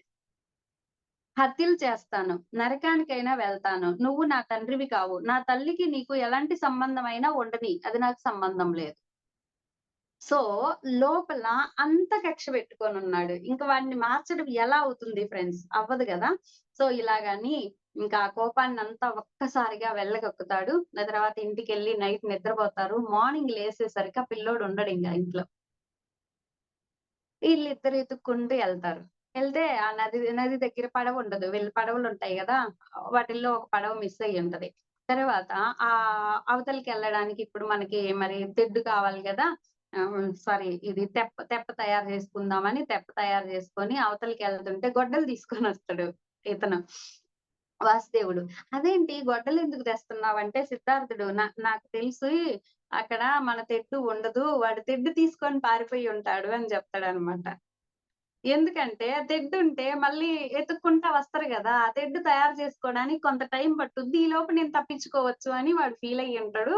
హత్యలు చేస్తాను. నరకానికైనా వెళ్తాను. నువ్వు నా తండ్రివి కావు. నా తల్లికి నీకు ఎలాంటి సంబంధమైనా ఉండని. అది నాకు సంబంధం లేదు. సో, లోపల అంత కక్ష పెట్టుకొనున్నాడు. ఇంక వాడిని మార్చడం ఎలా అవుతుంది ఫ్రెండ్స్? అవ్వదు గదా! సో, ఇలాగని ఇంకా ఆ కోపాన్నంతా ఒక్కసారిగా వెళ్ళగక్కుతాడు. ఆ తర్వాత ఇంటికెళ్ళి నైట్ నిద్రపోతారు. మార్నింగ్ లేసేసరికి ఆ పిల్లోడు ఉండడింక ఇంట్లో. ఈళ్ళిద్దరు ఎతుక్కుంటూ ఎళ్తారు. ఎళ్తే ఆ నది దగ్గర పడవుండదు. పడవలుంటాయి గదా! వాటిల్లో ఒక పడవ మిస్ అయ్యుంటది. తర్వాత అవతలికెళ్ళడానికి ఇప్పుడు మనకి మరి తెడ్డు కావాలి గదా! సారీ ఇది తెప్ప తయారు జేసుకుందామని తెప్ప తయారు జేసుకొని అవతలికెళ్తుంటే గొడ్డలు తీసుకొనొస్తాడు ఇతను. వాసుదేవుడు. "అదేంటి గొడ్డలెందుకు తెస్తున్నావంటే" సిద్ధార్థుడు నాకు తెలిసి అక్కడ మన తెడ్డు ఉండదు. వాడు తెడ్డు తీసుకొని పారిపోయి ఉంటాడు అని జెప్తాడనమాట. ఎందుకంటే తెడ్డుంటే మళ్ళీ ఎతుక్కుంటా వస్తారు గదా! ఆ తెడ్డు తయారు చేసుకోవడానికి కొంత టైం పట్టుద్ది. ఈలోపు నేను తప్పించుకోవచ్చు అని వాడు ఫీల్ అయ్యుంటాడు.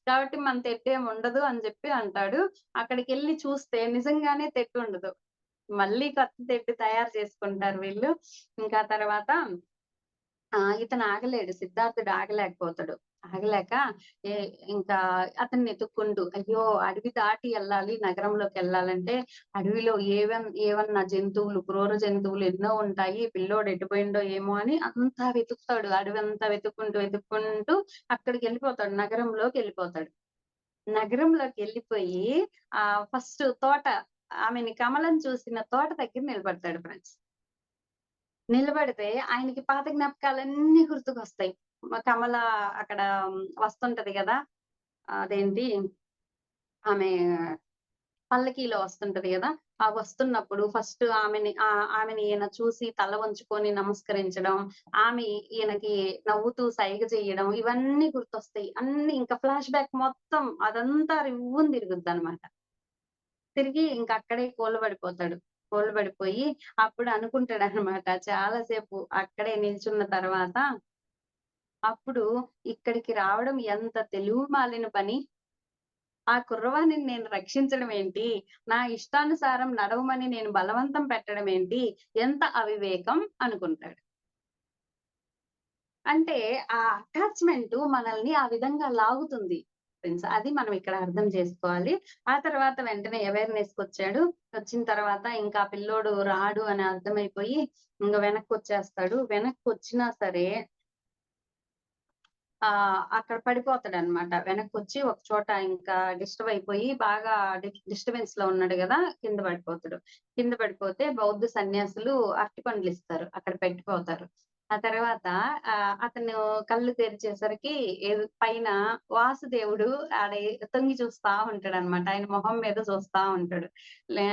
కాబట్టి మన తెడ్డేం ఉండదు అని జెప్పి అంటాడు. అక్కడికెళ్లి చూస్తే నిజంగానే తెడ్డుండదు. మళ్ళీ కొత్త తెడ్డు తయారు చేసుకుంటారు వీళ్ళు. ఇంకా తర్వాత ఇతను ఆగలేడు. సిద్ధార్థుడు ఆగలేకపోతాడు. ఆగలేక ఏ ఇంకా అతన్ని ఎతుక్కుంటూ అయ్యో! అడవి దాటి ఎళ్ళాలి నగరంలోకెళ్ళాలంటే అడవిలో ఏవన్నా జంతువులు, క్రూర జంతువులు ఎన్నో ఉంటాయి. పిల్లోడు ఎటుపోయిండో ఏమో అని అంతా వెతుకుతాడు. అడవంతా వెతుక్కుంటూ అక్కడికెళ్ళిపోతాడు. నగరంలోకెళ్ళిపోతాడు. నగరంలోకెళ్ళిపోయి ఫస్ట్ తోట ఆమెని కమలం చూసిన తోట దగ్గర నిలబడతాడు ఫ్రెండ్స్. నిలబడితే ఆయనకి పాత జ్ఞాపకాలన్నీ గుర్తుకొస్తాయి. కమల అక్కడ వస్తుంటది గదా! అదేంటి ఆమె పల్లకీలో వస్తుంటది గదా! ఆ వస్తున్నప్పుడు ఫస్ట్ ఆమెని ఈయన చూసి తల వంచుకొని నమస్కరించడం, ఆమె ఈయనకి నవ్వుతూ సైగ చేయడం ఇవన్నీ గుర్తొస్తాయి. అన్నీ ఇంకా ఫ్లాష్ బ్యాక్ మొత్తం అదంతా రివ్వున తిరుగుద్దనమాట. తిరిగి ఇంక అక్కడే కూలబడిపోతాడు. కూలబడిపోయి అప్పుడు అనుకుంటాడనమాట చాలా సేపు అక్కడే నిల్చున్న తర్వాత, అప్పుడు ఇక్కడికి రావడం ఎంత తెలివి మాలిన పని. ఆ కుర్రవాడిని నేను రక్షించడం ఏంటి? నా ఇష్టానుసారం నడవమని నేను బలవంతం పెట్టడం ఏంటి? ఎంత అవివేకం అనుకుంటాడు. అంటే ఆ అటాచ్‌మెంటు మనల్ని ఆ విధంగా లాగుతుంది ఫ్రెండ్స్. అది మనం ఇక్కడ అర్థం చేసుకోవాలి. ఆ తర్వాత వెంటనే అవేర్‌నెస్‌కొచ్చాడు. వచ్చిన తర్వాత ఇంకా పిల్లోడు రాడు అని అర్థమైపోయి ఇంగ వెనక్కొచ్చేస్తాడు. వెనక్కొచ్చినా సరే అక్కడ పడిపోతాడనమాట. వెనక్కొచ్చి ఒక చోట ఇంకా డిస్టర్బ్ అయిపోయి బాగా డిస్టర్బెన్స్‌లో ఉన్నాడు గదా! కింద పడిపోతాడు. కింద పడిపోతే బౌద్ధ సన్యాసులు అరటిపండ్లిస్తారు. అక్కడ పెట్టిపోతారు. ఆ తర్వాత అతను కళ్ళు తెరిచేసరికి పైన వాసుదేవుడు ఆడ తొంగి చూస్తా ఉంటాడనమాట. ఆయన మొహం మీద చూస్తా ఉంటాడు. లే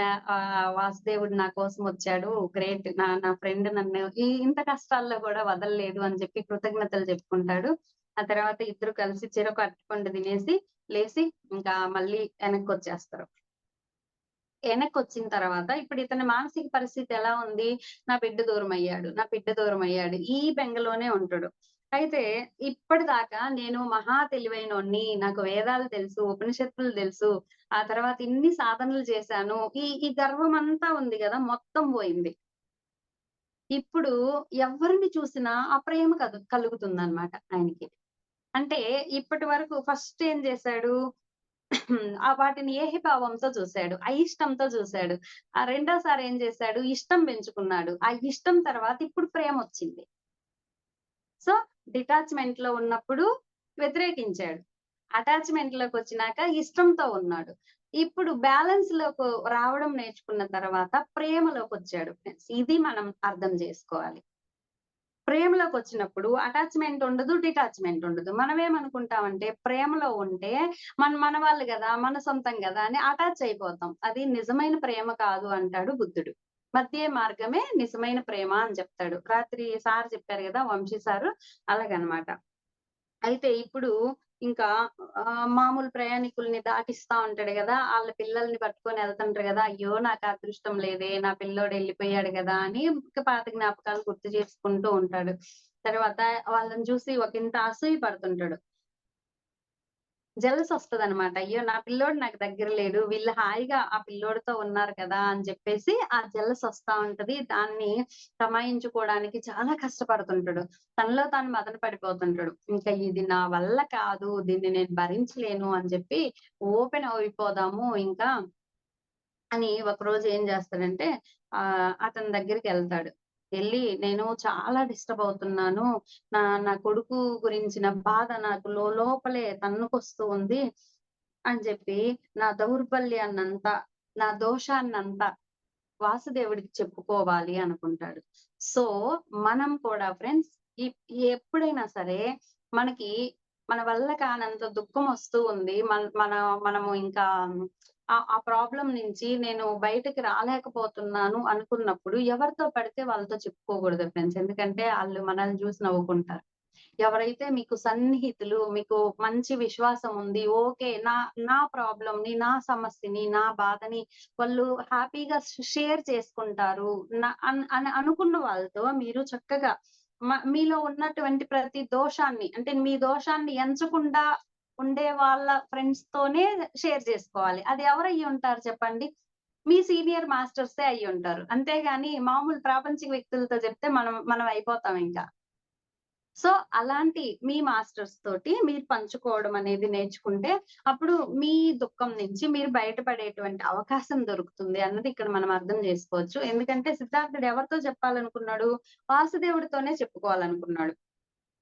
వాసుదేవుడు నా కోసం వచ్చాడు. గ్రేట్. నా ఫ్రెండ్ నన్ను ఇంత కష్టాల్లో గూడా వదలలేదు అని చెప్పి కృతజ్ఞతలు చెప్పుకుంటాడు. ఆ తర్వాత ఇద్దరు కలిసి చెరొక అరటిపండు తినేసి, లేసి ఇంకా మళ్ళీ ఎనక్కొచ్చేస్తారు. ఎనక్కొచ్చిన తర్వాత ఇప్పుడు ఇతని మానసిక పరిస్థితి ఎలా ఉంది? నా బిడ్డ దూరమయ్యాడు. నా బిడ్డ దూరమయ్యాడు. ఈ బెంగలోనే ఉంటాడు. అయితే ఇప్పటిదాకా నేను మహా తెలివైనోడిని. నాకు వేదాలు తెలుసు, ఉపనిషత్తులు తెలుసు. ఆ తర్వాత ఇన్ని సాధనలు చేశాను. ఈ గర్వమంతా ఉంది గదా! మొత్తం పోయింది. ఇప్పుడు ఎవ్వరిని చూసినా అప్రేమ కలుగుతుందన్నమాట ఆయనకి. అంటే ఇప్పటి వరకు ఫస్ట్ ఏం చేశాడు? వాటిని ఏహిభావంతో చూసాడు. అయిష్టంతో చూసాడు. రెండోసారి ఏం చేశాడు? ఇష్టం పెంచుకున్నాడు. ఆ ఇష్టం తర్వాత ఇప్పుడు ప్రేమొచ్చింది. సో, డిటాచ్‌మెంట్‌లో ఉన్నప్పుడు వ్యతిరేకించాడు. అటాచ్‌మెంట్‌లోకొచ్చినాక ఇష్టంతో ఉన్నాడు. ఇప్పుడు బ్యాలెన్స్‌లోకి రావడం నేర్చుకున్న తర్వాత ప్రేమలోకొచ్చాడు ఫ్రెండ్స్. ఇది మనం అర్థం జేసుకోవాలి. ప్రేమలోకొచ్చినప్పుడు అటాచ్‌మెంట్ ఉండదు, డిటాచ్‌మెంట్ ఉండదు. మనమేమనుకుంటామంటే ప్రేమలో ఉంటే మన వాళ్ళు గదా! మన సొంతం గదా! అని అటాచ్ అయిపోతాం. అది నిజమైన ప్రేమ కాదు అంటాడు బుద్ధుడు. మధ్య మార్గమే నిజమైన ప్రేమ అని చెప్తాడు. రాత్రి సార్ చెప్పారు గదా! వంశీ సారు అలాగనమాట. అయితే ఇప్పుడు ఇంకా మామూలు ప్రయాణికుల్ని దాటిస్తా ఉంటాడు గదా! ఆళ్ళ పిల్లల్ని పట్టుకొని ఎళ్తుంటారు గదా! అయ్యో! నాకు అదృష్టం లేదే, నా పిల్లోడు ఎళ్ళిపోయాడు గదా! అని పాత జ్ఞాపకాలు గుర్తు చేసుకుంటూ ఉంటాడు. తర్వాత వాళ్ళని చూసి ఒకంత అసూయ పడుతుంటాడు. జెలసొస్తదనమాట. అయ్యో! నా పిల్లోడు నాకు దగ్గర లేడు. వీళ్ళు హాయిగా ఆ పిల్లోడితో ఉన్నారు కదా! అని చెప్పేసి ఆ జెలసొస్తా ఉంటది. దాన్ని తమాయించుకోవడానికి చాలా కష్టపడుతుంటాడు. తనలో తాను మదన పడిపోతుంటాడు. ఇంకా ఇది నా వల్ల కాదు. దీన్ని నేను భరించలేను అని చెప్పి ఓపెన్ అయిపోదాము ఇంకా అని ఒకరోజు ఏం జేస్తాడంటే అతని దగ్గరికెళ్తాడు. ఎళ్లి నేను చాలా డిస్టర్బ్ అవుతున్నాను. నా కొడుకు గురించిన బాధ నాకు లోపలే తన్నుకొస్తూ ఉంది అని చెప్పి నా దౌర్బల్యాన్నంతా, నా దోషాన్నంతా వాసుదేవుడికి చెప్పుకోవాలి అనుకుంటాడు. సో, మనం కూడా ఫ్రెండ్స్ ఇ ఎప్పుడైనా సరే మనకి మన వల్ల కానంత దుఃఖమొస్తూ ఉంది. మనము ఇంకా ఆ ప్రాబ్లమ్ నుంచి నేను బయటకి రాలేకపోతున్నాను అనుకున్నప్పుడు ఎవరితో పడితే వాళ్ళతో చెప్పుకోకూడదు ఫ్రెండ్స్. ఎందుకంటే ఆళ్ళు మనల్ని జూసి నవ్వుకుంటారు. ఎవరైతే మీకు సన్నిహితులు, మీకు మంచి విశ్వాసం ఉంది. ఓకే. నా నా ప్రాబ్లమ్‌ని, నా సమస్యని, నా బాధని వాళ్ళు హ్యాపీగా షేర్ చేసుకుంటారు. అని అనుకున్న వాళ్ళతో మీరు చక్కగా మీలో ఉన్నటువంటి ప్రతి దోషాన్ని అంటే మీ దోషాన్ని ఎంచకుండా ఉండే వాళ్ళ ఫ్రెండ్స్‌తోనే షేర్ చేసుకోవాలి. అది ఎవరయ్యుంటారు చెప్పండి? మీ సీనియర్ మాస్టర్సే అయ్యుంటారు. అంతేగాని మామూలు ప్రాపంచిక వ్యక్తులతో చెప్తే మనం అయిపోతాం ఇంకా. సో, అలాంటి మీ మాస్టర్స్ తోటి మీరు పంచుకోవడం అనేది నేర్చుకుంటే, అప్పుడు మీ దుఃఖం నుంచి మీరు బయటపడేటువంటి అవకాశం దొరుకుతుంది అన్నది ఇక్కడ మనం అర్థం జేసుకోవచ్చు. ఎందుకంటే సిద్ధార్థుడు ఎవరితో చెప్పాలనుకున్నాడు? వాసుదేవుడితోనే చెప్పుకోవాలనుకున్నాడు.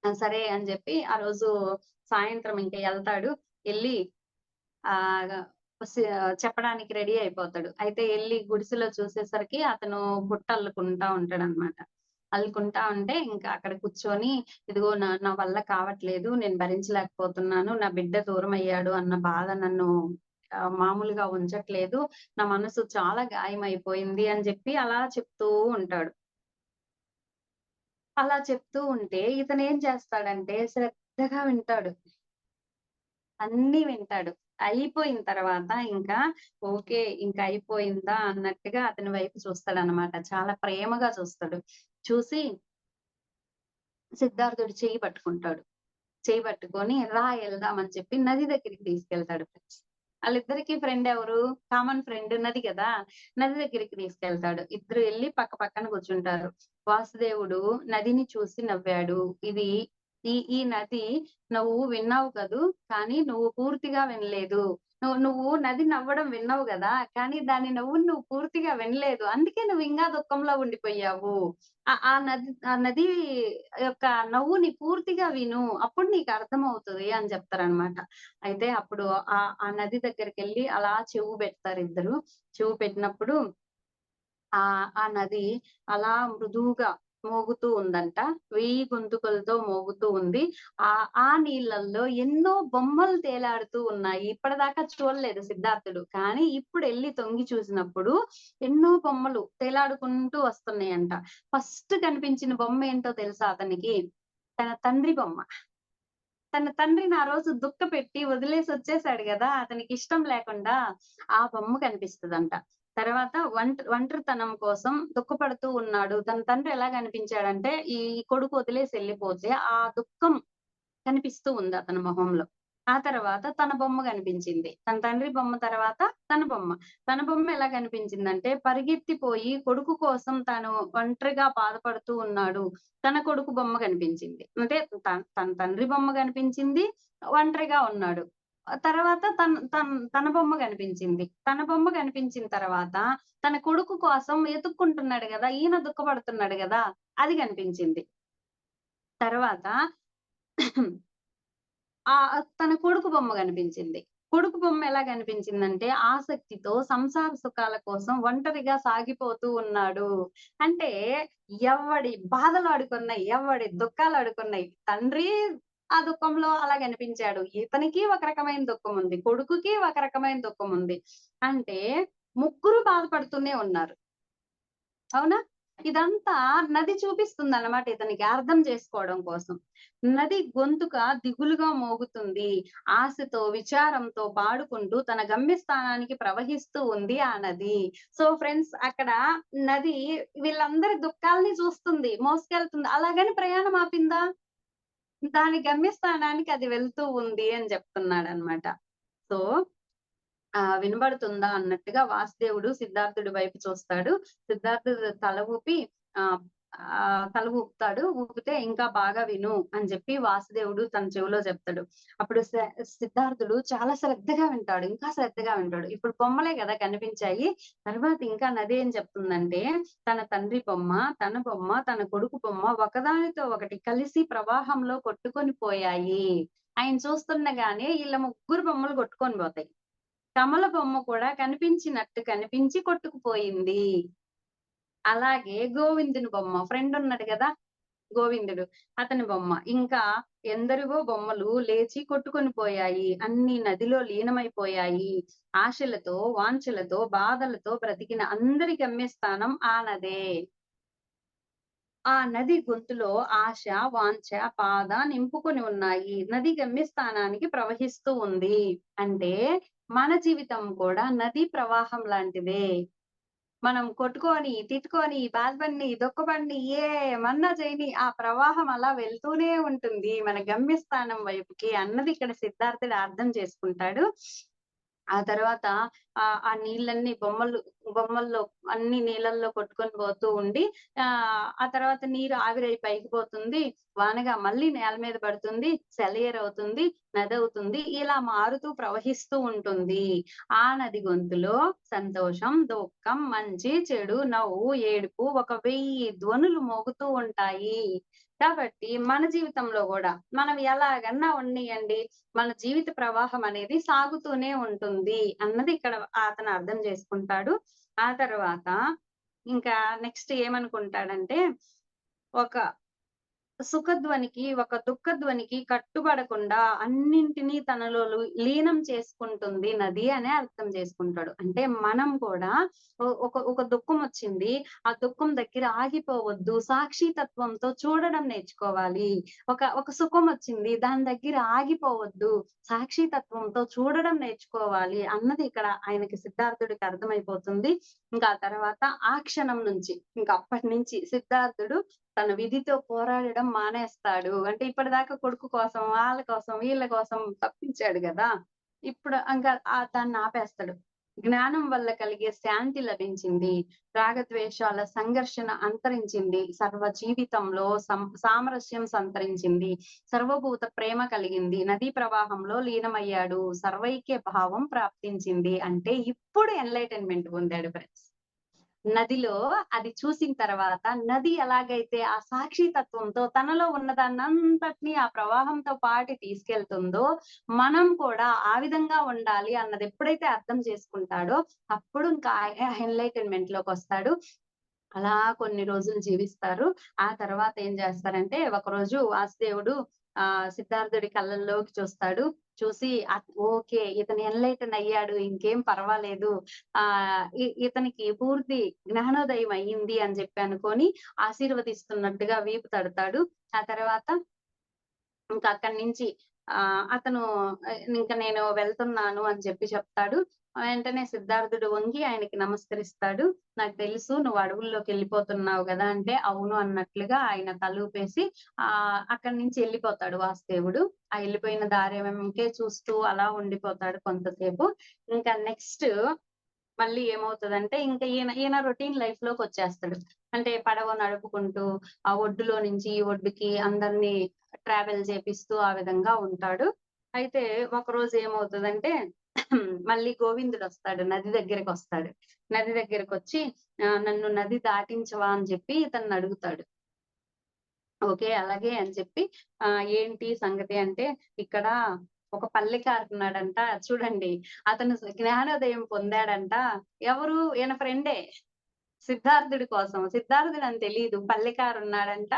సరే అని జెప్పి ఆ రోజు సాయంత్రం ఇంక ఎళ్తాడు. ఎళ్లి ఆహ్, సి చెప్పడానికి రెడీ అయిపోతాడు. అయితే ఎళ్లి గుడిసెలో చూసేసరికి అతను బుట్ట అల్లుకుంటా ఉంటాడనమాట. అల్లుకుంటా ఉంటే ఇంకా అక్కడ కూర్చొని ఇదిగో నా వల్ల కావట్లేదు. నేను భరించలేకపోతున్నాను. నా బిడ్డ దూరమయ్యాడు అన్న బాధ నన్ను మామూలుగా ఉంచట్లేదు. నా మనసు చాలా గాయమైపోయింది అని జెప్పి అలా చెప్తూ ఉంటాడు. అలా చెప్తూ ఉంటే ఇతనేం చేస్తాడంటే శ్రద్ధగా వింటాడు. అన్నీ వింటాడు. అయిపోయిన తర్వాత ఇంకా ఓకే. ఇంక అయిపోయిందా అన్నట్టుగా అతని వైపు చూస్తాడనమాట. చాలా ప్రేమగా చూస్తాడు. చూసి సిద్ధార్థుడి చెయ్యి పట్టుకుంటాడు. చెయ్యి పట్టుకొని రా ఎళ్దాం అని చెప్పి నది దగ్గరికి తీసుకెళ్తాడు ఫ్రెండ్స్. ఆళ్ళిద్దరికీ ఫ్రెండ్ ఎవరు? కామన్ ఫ్రెండ్ నది గదా! నది దగ్గరికి తీసుకెళ్తాడు. ఇద్దరు ఎళ్లి పక్క పక్కన కూర్చుంటారు. వాసుదేవుడు నదిని చూసి నవ్వాడు. ఇది ఈ ఈ నది నువ్వు విన్నావు కదూ! కానీ నువ్వు పూర్తిగా వినలేదు. నువ్వు నది నవ్వడం విన్నావు గదా! కానీ దాని నవ్వుని నువ్వు పూర్తిగా వినలేదు. అందుకే నువ్వు ఇంగా దుఃఖంలో ఉండిపోయావు. ఆ నది యొక్క నవ్వుని పూర్తిగా విను. అప్పుడు నీకు అర్థమవుతది అని చెప్తారనమాట. అయితే అప్పుడు ఆ నది దగ్గరికెళ్ళి అలా చెవు పెడతారిద్దరు. చెవు పెట్టినప్పుడు ఆ నది అలా మృదువుగా మోగుతూ ఉందంట. 1000 గొంతుకలతో మోగుతూ ఉంది. ఆ నీళ్ళల్లో ఎన్నో బొమ్మలు తేలాడుతూ ఉన్నాయి. ఇప్పటిదాకా చూడలేదు సిద్ధార్థుడు. కానీ ఇప్పుడెళ్లి తొంగి చూసినప్పుడు ఎన్నో బొమ్మలు తేలాడుకుంటూ వస్తున్నాయంట. ఫస్ట్ కనిపించిన బొమ్మేంటో తెలుసా అతనికి? తన తండ్రి బొమ్మ. తన తండ్రిని ఆ రోజు దుఃఖపెట్టి వదిలేసొచ్చేసాడు గదా! అతనికిష్టం లేకుండా ఆ బొమ్మ కనిపిస్తదంట. తర్వాత ఒంటరితనం కోసం దుఃఖపడుతూ ఉన్నాడు. తన తండ్రి ఎలా కనిపించాడంటే, ఈ కొడుకు వదిలేసెళ్ళిపోతే ఆ దుఃఖం కనిపిస్తూ ఉంది అతని మొహంలో. ఆ తర్వాత తన బొమ్మ కనిపించింది. తన తండ్రి బొమ్మ తర్వాత తన బొమ్మ. తన బొమ్మ ఎలా కనిపించిందంటే పరిగెత్తిపోయి కొడుకు కోసం తను ఒంటరిగా బాధపడుతూ ఉన్నాడు. తన కొడుకు బొమ్మ కనిపించింది. అంటే తన తండ్రి బొమ్మ కనిపించింది. ఒంటరిగా ఉన్నాడు. తర్వాత తన బొమ్మ కనిపించింది. తన బొమ్మ కనిపించిన తర్వాత తన కొడుకు కోసం ఎతుక్కుంటున్నాడు గదా! ఈయన దుఃఖపడుతున్నాడు గదా! అది కనిపించింది. తర్వాత తన కొడుకు బొమ్మ కనిపించింది. కొడుకు బొమ్మ ఎలా కనిపించిందంటే, ఆసక్తితో సంసార సుఖాల కోసం ఒంటరిగా సాగిపోతూ ఉన్నాడు. అంటే ఎవ్వడి బాధలు ఆడుకున్నాయి, ఎవ్వడి దుఃఖాలు ఆడుకున్నాయి. తండ్రి ఆ దుఃఖంలో అలా కనిపించాడు. ఇతనికి ఒక రకమైన దుఃఖముంది. కొడుకుకి ఒక రకమైన దుఃఖముంది. అంటే ముగ్గురు బాధపడుతూనే ఉన్నారు. అవునా? ఇదంతా నది చూపిస్తుందన్నమాట ఇతనికి అర్థం చేసుకోవడం కోసం. నది గొంతుక దిగులుగా మోగుతుంది. ఆశతో, విచారంతో పాడుకుంటూ తన గమ్యస్థానానికి ప్రవహిస్తూ ఉంది ఆ నది. సో ఫ్రెండ్స్ అక్కడ నది వీళ్ళందరి దుఃఖాల్ని చూస్తుంది, మోసుకెళ్తుంది. అలాగని ప్రయాణం ఆపిందా? దాని గమ్యస్థానానికి అది వెళ్తూ ఉంది అని చెప్తున్నాడన్నమాట. సో వినబడుతుందా అన్నట్టుగా వాసుదేవుడు సిద్ధార్థుడి వైపు చూస్తాడు. సిద్ధార్థుడు తల ఊపి ఆహ్, తల ఊపుతాడు. ఊపితే ఇంకా బాగా విను అని చెప్పి వాసుదేవుడు తన చెవిలో చెప్తాడు. అప్పుడు సిద్ధార్థుడు చాలా శ్రద్ధగా వింటాడు. ఇంకా శ్రద్ధగా వింటాడు. ఇప్పుడు బొమ్మలే గదా కనిపించాయి. తర్వాత ఇంకా నది ఏం చెప్తుందంటే, తన తండ్రి బొమ్మ, తన బొమ్మ, తన కొడుకు బొమ్మ ఒకదానితో ఒకటి కలిసి ప్రవాహంలో కొట్టుకొని పోయాయి. ఆయన చూస్తుండగానే ఈళ్ళ ముగ్గురు బొమ్మలు కొట్టుకొని పోతాయి. కమల బొమ్మ కూడా కనిపించినట్టు కనిపించి కొట్టుకుపోయింది. అలాగే గోవిందుని బొమ్మ ఫ్రెండున్నాడు గదా! గోవిందుడు. అతని బొమ్మ. ఇంకా ఎందరివో బొమ్మలు లేచి కొట్టుకొని పోయాయి. అన్నీ నదిలో లీనమైపోయాయి. ఆశలతో, వాంఛలతో, బాధలతో బ్రతికిన అందరి గమ్యస్థానం ఆ నదే. ఆ నది గొంతులో ఆశ, వాంఛ, బాధ నింపుకొని ఉన్నాయి. నది గమ్యస్థానానికి ప్రవహిస్తూ ఉంది. అంటే మన జీవితం కూడా నదీ ప్రవాహం లాంటిదే. మనం కొట్టుకొని, తిట్టుకొని, బాధపడిని, దుఃఖపడిని ఏమన్నా చేయని ఆ ప్రవాహం అలా వెళ్తూనే ఉంటుంది. మన గమ్యస్థానం వైపుకి అన్నది ఇక్కడ సిద్ధార్థుడు అర్థం చేసుకుంటాడు. ఆ తర్వాత ఆ నీళ్ళన్నీ బొమ్మల్లో అన్ని నీళ్ళల్లో కొట్టుకొని పోతూ ఉండి ఆ తర్వాత నీరు ఆవిరై పైకి పోతుంది. వానగా మళ్ళీ నేల మీద పడుతుంది. సెలయేరవుతుంది. నదవుతుంది. ఇలా మారుతూ ప్రవహిస్తూ ఉంటుంది. ఆ నది గొంతులో సంతోషం, దుఃఖం, మంచి, చెడు, నవ్వు, ఏడుపు ఒక 1000 ధ్వనులు మోగుతూ ఉంటాయి. కాబట్టి మన జీవితంలో గూడా మనం ఎలాగన్నా ఉన్నియండి. మన జీవిత ప్రవాహం అనేది సాగుతూనే ఉంటుంది అన్నది ఇక్కడ అతను అర్థం చేసుకుంటాడు. ఆ తర్వాత ఇంకా నెక్స్ట్ ఏమనుకుంటాడంటే, ఒక సుఖధ్వనికి, ఒక దుఃఖధ్వనికి కట్టుబడకుండా అన్నింటిని తనలో లీనం చేసుకుంటుంది నది అనే అర్థం చేసుకుంటాడు. అంటే మనం కూడా ఒక దుఃఖమొచ్చింది. ఆ దుఃఖం దగ్గర ఆగిపోవద్దు. సాక్షితత్వంతో చూడడం నేర్చుకోవాలి. ఒక సుఖమొచ్చింది. దాని దగ్గర ఆగిపోవద్దు. సాక్షితత్వంతో చూడడం నేర్చుకోవాలి అన్నది ఇక్కడ ఆయనకి సిద్ధార్థుడికి అర్థమైపోతుంది. ఇంకా ఆ తర్వాత ఆ క్షణం నుంచి ఇంక అప్పటినుంచి సిద్ధార్థుడు తన విధితో పోరాడడం మానేస్తాడు. అంటే ఇప్పటిదాకా కొడుకు కోసం, వాళ్ళ కోసం, వీళ్ళ కోసం తప్పించాడు గదా! ఇప్పుడు ఇంక దాన్ని ఆపేస్తాడు. జ్ఞానం వల్ల కలిగే శాంతి లభించింది. రాగద్వేషాల సంఘర్షణ అంతరించింది. సర్వ జీవితంలో సామరస్యం సంతరించింది. సర్వభూత ప్రేమ కలిగింది. నదీ ప్రవాహంలో లీనమయ్యాడు. సర్వైక్య భావం ప్రాప్తించింది. అంటే ఇప్పుడు ఎన్‌లైటన్‌మెంట్ పొందాడు ఫ్రెండ్స్. నదిలో అది చూసిన తర్వాత నది ఎలాగైతే ఆ సాక్షి తత్వంతో తనలో ఉన్నదాన్నంతటిని ఆ ప్రవాహంతో పాటి తీసుకెళ్తుందో, మనం కూడా ఆ విధంగా ఉండాలి అన్నది ఎప్పుడైతే అర్థం చేసుకుంటాడో, అప్పుడు ఇంకా ఎన్‌లైటన్‌మెంట్‌లోకొస్తాడు. అలా కొన్ని రోజులు జీవిస్తారు. ఆ తర్వాత ఏం చేస్తారంటే, ఒకరోజు వాసుదేవుడు సిద్ధార్థుడి కళ్ళల్లోకి చూస్తాడు. చూసి ఓకే. ఇతను ఎన్‌లైటన్ అయ్యాడు. ఇంకేం పర్వాలేదు. ఇతనికి పూర్తి జ్ఞానోదయం అయ్యింది అని చెప్పి అనుకోని ఆశీర్వదిస్తున్నట్టుగా వీపు తడతాడు. ఆ తర్వాత ఇంకా అక్కడి నుంచి అతను ఇంక నేను వెళ్తున్నాను అని చెప్పి చెప్తాడు. వెంటనే సిద్ధార్థుడు వంగి ఆయనకి నమస్కరిస్తాడు. నాకు తెలుసు నువ్వు అడవుల్లోకెళ్ళిపోతున్నావు గదా! అంటే అవును అన్నట్లుగా ఆయన తలూపేసి అక్కడి నుంచి ఎళ్ళిపోతాడు వాసుదేవుడు. ఆ ఎళ్ళిపోయిన దారి వెంకే చూస్తూ అలా ఉండిపోతాడు కొంతసేపు. ఇంకా నెక్స్ట్ మళ్ళీ ఏమవుతదంటే ఇంక ఈయన రొటీన్ లైఫ్‌లోకొచ్చేస్తాడు. అంటే పడవ నడుపుకుంటూ ఆ ఒడ్డులో నుంచి ఈ ఒడ్డుకి అందరిని ట్రావెల్ చేపిస్తూ ఆ విధంగా ఉంటాడు. అయితే ఒకరోజు ఏమవుతదంటే మళ్ళీ గోవిందుడొస్తాడు. నది దగ్గరకొస్తాడు. నది దగ్గరకొచ్చి "నన్ను నది దాటించవా?" అని చెప్పి ఇతన్నడుగుతాడు. ఓకే. అలాగే అని చెప్పి ఏంటి సంగతి అంటే, ఇక్కడ ఒక పల్లెకారున్నాడంట చూడండి. అతను జ్ఞానోదయం పొందాడంట. ఎవరు? ఈయన ఫ్రెండే. సిద్ధార్థుడి కోసం. సిద్ధార్థుడని తెలీదు. పల్లెకారున్నాడంట.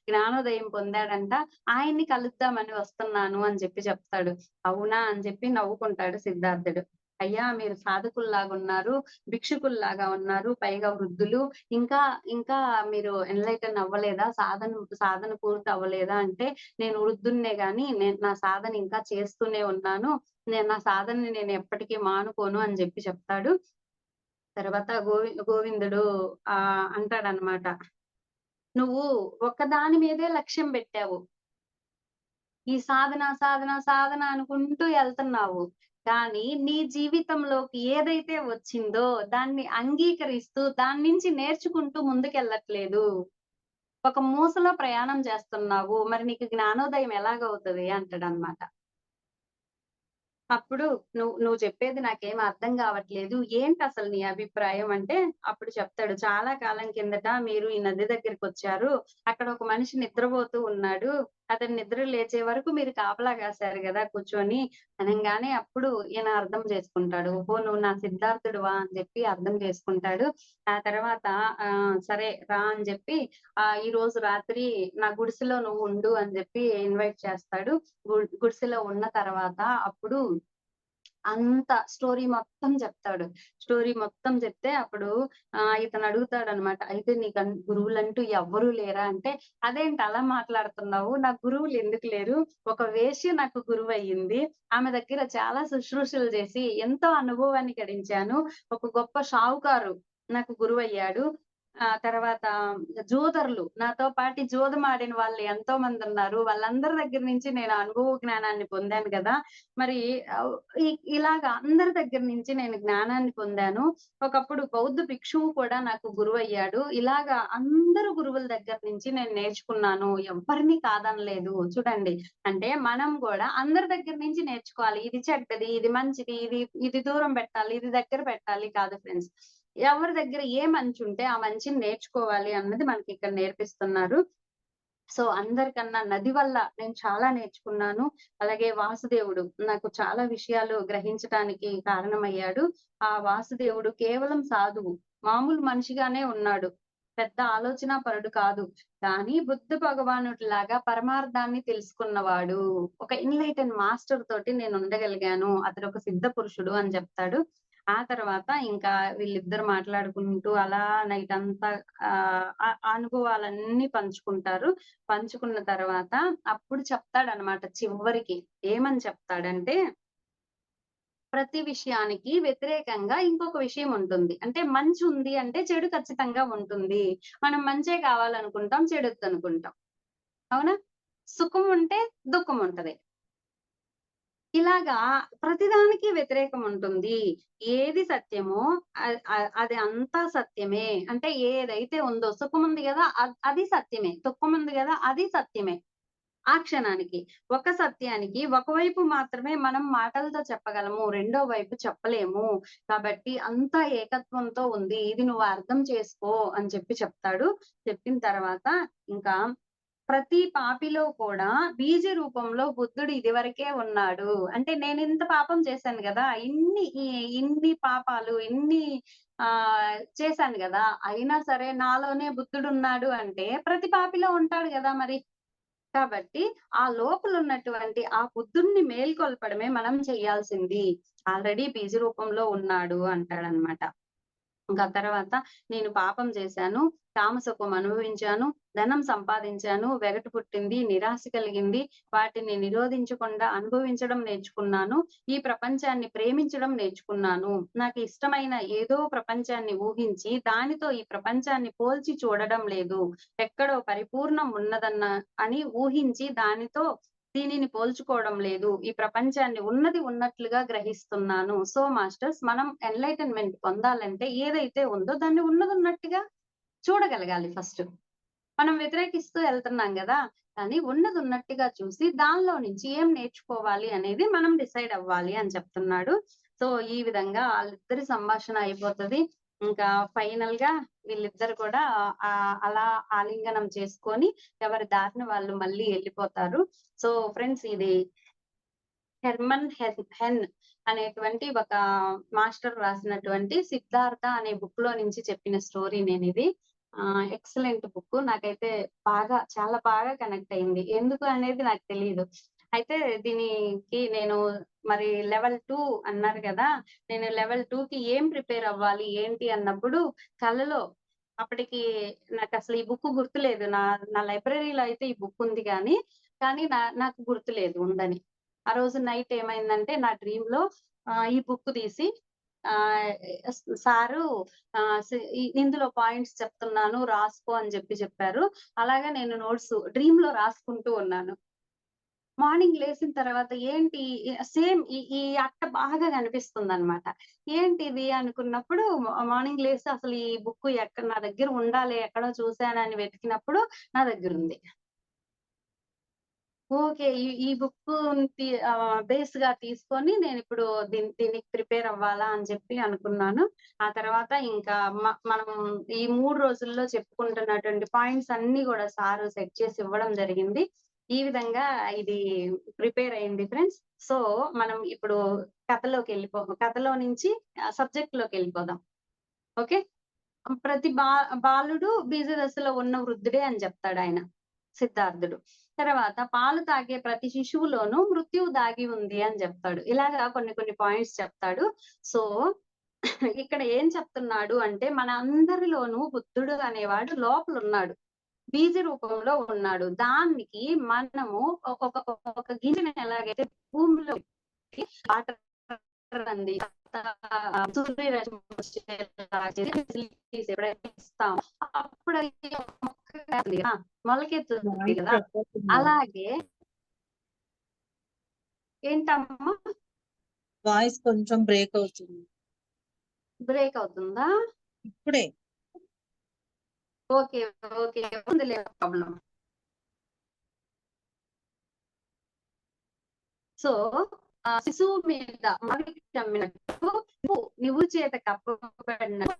జ్ఞానోదయం పొందాడంట. ఆయన్ని కలుద్దామని వస్తున్నాను అని చెప్పి చెప్తాడు. అవునా! అని చెప్పి నవ్వుకుంటాడు సిద్ధార్థుడు. అయ్యా! మీరు సాధకుల్లాగున్నారు. భిక్షుకుల్లాగా ఉన్నారు. పైగా వృద్ధులు. ఇంకా, ఇంకా మీరు ఎన్‌లైటన్ అవ్వలేదా? సాధన పూర్తి అవ్వలేదా? అంటే నేను వృద్ధుడినే గాని నా సాధన ఇంకా చేస్తూనే ఉన్నాను. నా సాధనని నేను ఎప్పటికి మానుకోను అని చెప్పి చెప్తాడు. తర్వాత గోవిందుడు అంటాడనమాట. "నువ్వు ఒక్కదాని మీదే లక్ష్యం బెట్టావు. ఈ సాధన అనుకుంటూ ఎళ్తున్నావు. కానీ నీ జీవితంలోకి ఏదైతే వచ్చిందో దాన్ని అంగీకరిస్తూ దాని నుంచి నేర్చుకుంటూ ముందుకెళ్ళట్లేదు. ఒక మూసలో ప్రయాణం చేస్తున్నావు. మరి నీకు జ్ఞానోదయం ఎలాగవుతది?" అంటాడనమాట. అప్పుడు నువ్వు చెప్పేది నాకేం అర్థం గావట్లేదు. ఏంటసలు నీ అభిప్రాయం అంటే, అప్పుడు చెప్తాడు. చాలా కాలం కిందట మీరు ఈ నది దగ్గరికొచ్చారు. అక్కడ ఒక మనిషి నిద్రబోతూ ఉన్నాడు. అతను నిద్ర లేచే వరకు మీరు కాపలా కాసారు గదా! కూర్చొని అనంగానే అప్పుడు ఈయన అర్థం చేసుకుంటాడు. ఓహో! నువ్వు నా సిద్ధార్థుడివా అని జెప్పి అర్థం చేసుకుంటాడు. ఆ తర్వాత సరే రా అని జెప్పి ఈరోజు రాత్రి నా గుడిసెలో నువ్వు ఉండు అని జెప్పి ఇన్వైట్ చేస్తాడు. గుడిసెలో ఉన్న తర్వాత అప్పుడు స్టోరీ మొత్తం చెప్తాడు. స్టోరీ మొత్తం చెప్తే అప్పుడు ఇతను అడుగుతాడనమాట. "అయితే గురువులంటూ ఎవ్వరు లేరా?" అంటే, "అదేంటి అలా మాట్లాడుతున్నావు? నాకు గురువులు ఎందుకు లేరు? ఒక వేశ్య నాకు గురువయ్యింది. ఆమె దగ్గర చాలా శుశ్రూషలు చేసి ఎంతో అనుభవాన్ని గడించాను. ఒక గొప్ప షావుకారు నాకు గురువయ్యాడు. తర్వాత జూదరులు నాతో పాటి జూదమాడిన వాళ్ళు ఎంతో మందున్నారు. వాళ్ళందరి దగ్గర నుంచి నేను అనుభవ జ్ఞానాన్ని పొందాను గదా! మరి ఆహ్, ఇలాగా అందరి దగ్గర నుంచి నేను జ్ఞానాన్ని పొందాను. ఒకప్పుడు బౌద్ధ భిక్షువు కూడా నాకు గురువయ్యాడు. ఇలాగా అందరు గురువుల దగ్గర నుంచి నేను నేర్చుకున్నాను. ఎవ్వరిని కాదనలేదు. చూడండి. అంటే మనం గూడా అందరి దగ్గర నుంచి నేర్చుకోవాలి. ఇది చెడ్డది, ఇది మంచిది, ఇది దూరం పెట్టాలి, ఇది దగ్గర పెట్టాలి కాదు ఫ్రెండ్స్. ఎవరి దగ్గర ఏ మంచుంటే ఆ మంచిని నేర్చుకోవాలి అన్నది మనకిక్కడ నేర్పిస్తున్నారు. సో, అందరికన్నా నది వల్ల నేను చాలా నేర్చుకున్నాను. అలాగే వాసుదేవుడు నాకు చాలా విషయాలు గ్రహించటానికి కారణమయ్యాడు. ఆ వాసుదేవుడు కేవలం సాధువు. మామూలు మనిషిగానే ఉన్నాడు. పెద్ద ఆలోచనాపరుడు కాదు. కానీ బుద్ధ భగవానుడిలాగా పరమార్థాన్ని తెలుసుకున్నవాడు. ఒక ఎన్‌లైటెన్ మాస్టర్ తోటి నేనుండగలిగాను. అతడొక సిద్ధ పురుషుడు అని చెప్తాడు. ఆ తర్వాత ఇంకా వీళ్ళిద్దరు మాట్లాడుకుంటూ అలా నైటంతా ఆ అనుభవాలన్నీ పంచుకుంటారు. పంచుకున్న తర్వాత అప్పుడు చెప్తాడనమాట చివరికి. ఏమని చెప్తాడంటే, ప్రతి విషయానికి వ్యతిరేకంగా ఇంకొక విషయం ఉంటుంది. అంటే మంచుంది అంటే చెడు ఖచ్చితంగా ఉంటుంది. మనం మంచే కావాలనుకుంటాం, చెడొద్దనుకుంటాం. అవునా? సుఖం ఉంటే దుఃఖం ఉంటది. ఇలాగా ప్రతిదానికి వ్యతిరేకం ఉంటుంది. ఏది సత్యమో అది అంతా సత్యమే. అంటే ఏదైతే ఉందో సుఖముంది గదా! అది సత్యమే. దుఃఖముంది గదా! అది సత్యమే. ఆ క్షణానికి. ఒక సత్యానికి ఒకవైపు మాత్రమే మనం మాటలతో చెప్పగలము. రెండో వైపు చెప్పలేము. కాబట్టి అంతా ఏకత్వంతో ఉంది. ఇది నువ్వు అర్థం చేసుకో అని చెప్తాడు. చెప్పిన తర్వాత ఇంకా ప్రతి పాపిలో కూడా బీజ రూపంలో బుద్ధుడు ఇదివరకే ఉన్నాడు. అంటే నేనింత పాపం చేశాను గదా! ఇన్ని పాపాలు, చేశాను గదా! అయినా సరే నాలోనే బుద్ధుడున్నాడు అంటే ప్రతి పాపిలో ఉంటాడు గదా మరి. కాబట్టి ఆ లోపలున్నటువంటి ఆ బుద్ధుడిని మేల్కొల్పడమే మనం చేయాల్సింది. ఆల్రెడీ బీజ రూపంలో ఉన్నాడు అంటాడనమాట. ఇంకా తర్వాత నేను పాపం చేశాను, కామసుఖం అనుభవించాను, ధనం సంపాదించాను, వెగటు పుట్టింది, నిరాశ కలిగింది. వాటిని నిరోధించకుండా అనుభవించడం నేర్చుకున్నాను. ఈ ప్రపంచాన్ని ప్రేమించడం నేర్చుకున్నాను. నాకు ఇష్టమైన ఏదో ప్రపంచాన్ని ఊహించి, దానితో ఈ ప్రపంచాన్ని పోల్చి చూడడం లేదు. ఎక్కడో పరిపూర్ణం అని ఊహించి దానితో దీనిని పోల్చుకోవడం లేదు. ఈ ప్రపంచాన్ని ఉన్నది ఉన్నట్లుగా గ్రహిస్తున్నాను. సో మాస్టర్స్ మనం ఎన్‌లైటన్‌మెంట్ పొందాలంటే ఏదైతే ఉందో దాన్ని ఉన్నదున్నట్టుగా చూడగలగాలి ఫస్ట్. మనం వ్యతిరేకిస్తూ ఎళ్తున్నాం గదా! కానీ ఉన్నదున్నట్టుగా చూసి దానిలో నుంచి ఏం నేర్చుకోవాలి అనేది మనం డిసైడ్ అవ్వాలి అని చెప్తున్నాడు. సో ఈ విధంగా ఆళ్ళిద్దరి సంభాషణ అయిపోతది. ఇంకా ఫైనల్‌గా వీళ్ళిద్దరు కూడా అలా ఆలింగనం చేసుకొని ఎవరి దారిన వాళ్ళు మళ్ళీ ఎళ్ళిపోతారు. సో ఫ్రెండ్స్ ఇది హెన్ అనేటువంటి ఒక మాస్టర్ రాసినటువంటి 'సిద్ధార్థ' అనే బుక్‌లో నుంచి చెప్పిన స్టోరీ నేనిది. Excellent book. నాకైతే చాలా బాగా కనెక్ట్ అయింది. ఎందుకు అనేది నాకు తెలీదు. అయితే దీనికి నేను మరి లెవెల్ 2 అన్నారు గదా! నేను లెవెల్ 2కి ఏం ప్రిపేర్ అవ్వాలి ఏంటి అన్నప్పుడు కలలో అప్పటికి నాకసలు ఈ బుక్ గుర్తులేదు. నా నా లైబ్రరీలో అయితే ఈ బుక్ ఉంది కానీ నాకు గుర్తులేదు ఉందని. ఆ రోజు నైట్ ఏమైందంటే నా డ్రీమ్‌లో ఈ బుక్ తీసి ఆహ్, సారు ఇందులో పాయింట్స్ చెప్తున్నాను రాసుకో అని చెప్పారు. అలాగా నేను నోట్స్ డ్రీమ్‌లో రాసుకుంటూ ఉన్నాను. మార్నింగ్ లేసిన తర్వాత ఏంటి సేమ్ ఈ అట్ట బాగా కనిపిస్తుందన్నమాట. ఏంటిది అనుకున్నప్పుడు మార్నింగ్ లేసి అసలు ఈ బుక్ ఎక్కడ నా దగ్గర ఉండాలి ఎక్కడో చూసానని వెతికినప్పుడు నా దగ్గరుంది. ఓకే. ఈ బుక్కు బేస్‌గా తీసుకొని నేనిప్పుడు దీనికి ప్రిపేర్ అవ్వాలా అని అనుకున్నాను. ఆ తర్వాత ఇంకా మనం ఈ 3 రోజుల్లో చెప్పుకుంటున్నటువంటి పాయింట్స్ అన్నీ గూడా సారు సెట్ చేసి ఇవ్వడం జరిగింది. ఈ విధంగా ఇది ప్రిపేర్ అయింది ఫ్రెండ్స్. సో, మనం ఇప్పుడు కథలో నుంచి సబ్జెక్ట్‌లోకెళ్ళిపోదాం. ఓకే. ప్రతి బాలుడు బీజ దశలో ఉన్న వృద్ధుడే అని జెప్తాడాయన సిద్ధార్థుడు. తర్వాత పాలు తాగే ప్రతి శిశువులోనూ మృత్యువు దాగి ఉంది అని జెప్తాడు. ఇలాగా కొన్ని పాయింట్స్ చెప్తాడు. సో, ఇక్కడ ఏం చెప్తున్నాడు అంటే మన అందరిలోనూ బుద్ధుడు అనేవాడు లోపలున్నాడు. బీజ రూపంలో ఉన్నాడు. దానికి మనము ఒక ఒక గింజని ఎలాగైతే భూమిలో వాటర్ అంది సూర్యరశ్మి వచ్చేలాగా చేసి ఎప్పుడైతే ఇస్తామో అప్పుడది మొక్కగా మొలకెత్తుతుంది వాయిస్ కదా! స్ట్రక్ అవుతుంది మేడం. అలాగే ఏంటమ్మా? వాయిస్ కొంచెం బ్రేక్ అవుతుంది. బ్రేక్ అవుతుందా? ఇప్పుడే. ఓకే. ఓకే. ఉందిలే ప్రాబ్లమ్. సో, శిశువు మీద మావిడి కమ్మినట్టు నువ్వు చేత కప్పబడినట్టు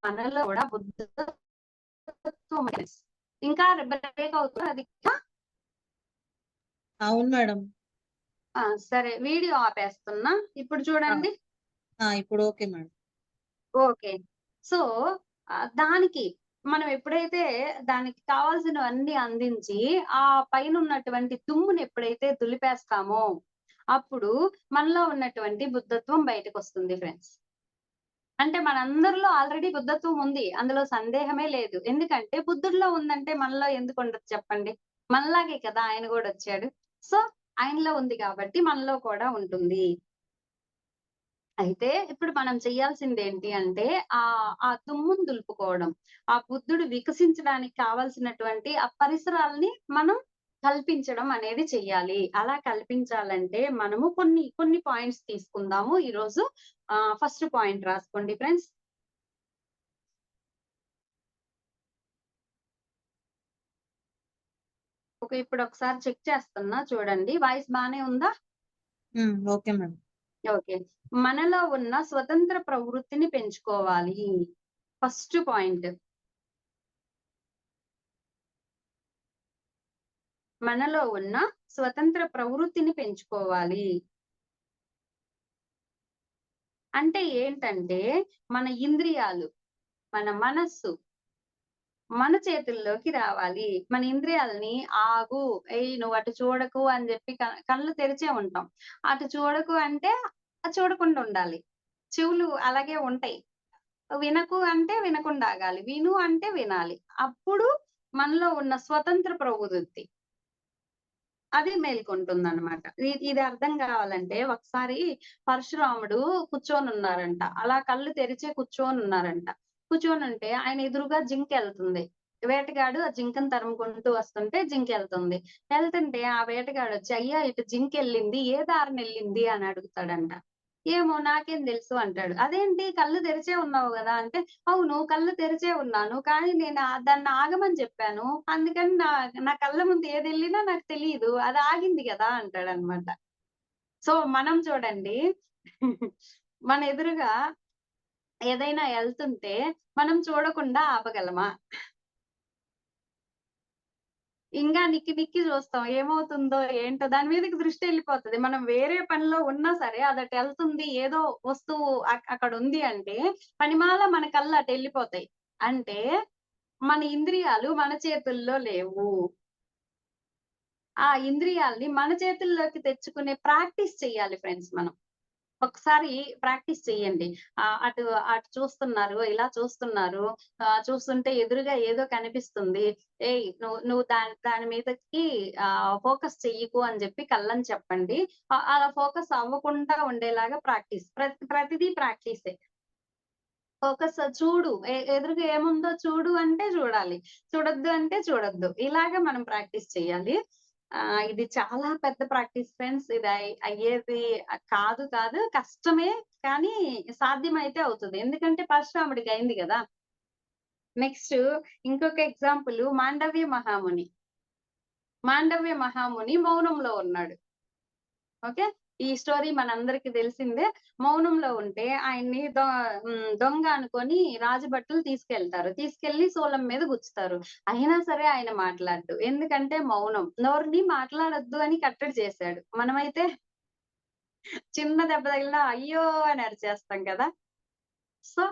మనలో కూడా బుద్ధత్వం ఇంకా బ్రేక్ అవుతుందా అది? అవును మేడం. సరే వీడియో ఆపేస్తున్నా. ఇప్పుడు ఆ! చూడండి. ఇప్పుడు ఓకే మేడం. ఓకే. సో, దానికి మనం ఎప్పుడైతే దానికి కావాల్సినవన్నీ అందించి, ఆ పైనున్నటువంటి దుమ్ముని ఎప్పుడైతే దులిపేస్తామో, అప్పుడు మనలో ఉన్నటువంటి బుద్ధత్వం బయటకొస్తుంది ఫ్రెండ్స్. అంటే మనందరిలో ఆల్రెడీ బుద్ధత్వం ఉంది. అందులో సందేహమే లేదు. ఎందుకంటే బుద్ధుడిలో ఉందంటే మనలో ఎందుకుండదు చెప్పండి? మనలాగే కదా ఆయన గూడొచ్చాడు. సో, ఆయనలో ఉంది కాబట్టి మనలో కూడా ఉంటుంది. అయితే ఇప్పుడు మనం చేయాల్సిందేంటి అంటే ఆ దుమ్మును దులుపుకోవడం. ఆ బుద్ధుడు వికసించడానికి కావాల్సినటువంటి ఆ పరిసరాల్ని మనం కల్పించడం అనేది చెయ్యాలి. అలా కల్పించాలంటే మనము కొన్ని పాయింట్స్ తీసుకుందాము ఈరోజు. ఫస్ట్ పాయింట్ రాసుకోండి ఫ్రెండ్స్. ఓకే. ఇప్పుడొకసారి చెక్ చేస్తున్నా చూడండి. వాయిస్ బానే ఉందా? Okay madam. ఓకే. మనలో ఉన్న స్వతంత్ర ప్రవృత్తిని పెంచుకోవాలి. First point. మనలో ఉన్న స్వతంత్ర ప్రవృత్తిని పెంచుకోవాలి. అంటే ఏంటంటే, మన ఇంద్రియాలు, మన మనస్సు మన చేతుల్లోకి రావాలి. మన ఇంద్రియాలని ఆగు, ఏయ్ నువ్వు అటు చూడకు అని జెప్పి కళ్ళు తెరిచే ఉంటాం. అటు చూడకు అంటే చూడకుండా ఉండాలి. చెవులు అలాగే ఉంటాయి. వినకు అంటే వినకుండా ఆగాలి. విను అంటే వినాలి. అప్పుడు మనలో ఉన్న స్వతంత్ర ప్రవృత్తి అది మేల్కొంటుందన్నమాట. ఇది అర్థం కావాలంటే ఒకసారి పరశురాముడు కూర్చొనున్నారంట. అలా కళ్ళు తెరిచే కూర్చొనున్నారంట. కూర్చొనుంటే ఆయన ఎదురుగా జింకెళ్తుంది. వేటగాడు ఆ జింకను తరుముకుంటూ వస్తుంటే జింకెళ్తుంది. ఎళ్తుంటే ఆ వేటగాడొచ్చి "అయ్యా ఇటు జింకెళ్ళింది. ఏ దారినెళ్ళింది?" అని అడుగుతాడంట. "ఏమో నాకేం తెలుసు" అంటాడు. "అదేంటి కళ్ళు తెరిచే ఉన్నావు గదా!" అంటే అవును. కళ్ళు తెరిచే ఉన్నాను. కానీ నేను దాన్ని ఆగమని చెప్పాను. అందుకని నా నా కళ్ళ ముందు ఏదెళ్ళినా నాకు తెలీదు. అది ఆగింది గదా! అంటాడనమాట. సో, మనం చూడండి మన ఎదురుగా ఏదైనా ఎళ్తుంటే మనం చూడకుండా ఆపగలమా? ఇంగా నిక్కి నిక్కి చూస్తాం. ఏమవుతుందో ఏంటో దాని మీదకి దృష్టెళ్ళిపోతది. మనం వేరే పనిలో ఉన్నా సరే అదటెళ్తుంది. ఏదో వస్తువు అక్కడుంది అంటే పనిమాల మన కళ్ళు అటెళ్ళిపోతాయి. అంటే మన ఇంద్రియాలు మన చేతుల్లో లేవు. ఆ ఇంద్రియాల్ని మన చేతుల్లోకి తెచ్చుకునే ప్రాక్టీస్ చెయ్యాలి ఫ్రెండ్స్ మనం. ఒకసారి ప్రాక్టీస్ చెయ్యండి. అటు అటు చూస్తున్నారు, ఇలా చూస్తున్నారు. చూస్తుంటే ఎదురుగా ఏదో కనిపిస్తుంది. ఏయ్! నువ్వు నువ్వు దాని దాని మీదకి ఫోకస్ చెయ్యకు అని జెప్పి కళ్ళని చెప్పండి. అలా ఫోకస్ అవ్వకుండా ఉండేలాగా ప్రాక్టీస్. ప్రతిదీ ప్రాక్టీసే. ఫోకస్ చూడు. ఎదురుగా ఏముందో చూడు అంటే చూడాలి. చూడొద్దు అంటే చూడొద్దు. ఇలాగ మనం ప్రాక్టీస్ చేయాలి. ఇది చాలా పెద్ద ప్రాక్టీస్ ఫ్రెండ్స్. ఇది అయ్యేది కాదు. కష్టమే. కానీ సాధ్యమైతే అవుతది. ఎందుకంటే పరశురాముడికి అయింది గదా! నెక్స్ట్ ఇంకొక ఎగ్జాంపుల్ మాండవ్య మహాముని. మాండవ్య మహాముని మౌనంలో ఉన్నాడు. ఓకే. ఈ స్టోరీ మనందరికి తెలిసిందే. మౌనంలో ఉంటే ఆయన్ని దొంగ అనుకోని రాజభటులు తీసుకెళ్తారు. తీసుకెళ్ళి శూలం మీద గుచ్చుతారు. అయినా సరే ఆయన మాట్లాడడు. ఎందుకంటే మౌనం. నోరుని మాట్లాడొద్దు అని కట్టడి చేశాడు. మనమైతే చిన్న దెబ్బ తగిలినా అయ్యో! అని అరిచేస్తాం కదా! సో,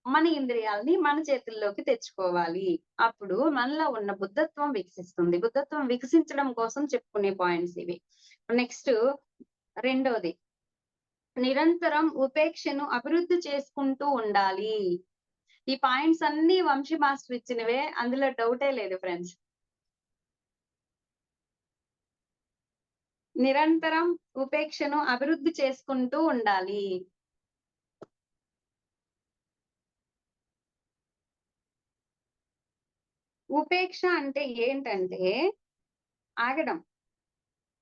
మన ఇంద్రియాల్ని మన చేతుల్లోకి తెచ్చుకోవాలి. అప్పుడు మనలో ఉన్న బుద్ధత్వం వికసిస్తుంది. బుద్ధత్వం వికసించడం కోసం చెప్పుకునే పాయింట్స్ ఇవి. నెక్స్ట్ రెండోది. నిరంతరం ఉపేక్షను అభివృద్ధి చేసుకుంటూ ఉండాలి. ఈ పాయింట్స్ అన్నీ వంశీ మాస్టర్ ఇచ్చినవే. అందులో డౌటే లేదు ఫ్రెండ్స్. నిరంతరం ఉపేక్షను అభివృద్ధి చేసుకుంటూ ఉండాలి. ఉపేక్ష అంటే ఏంటంటే ఆగడం.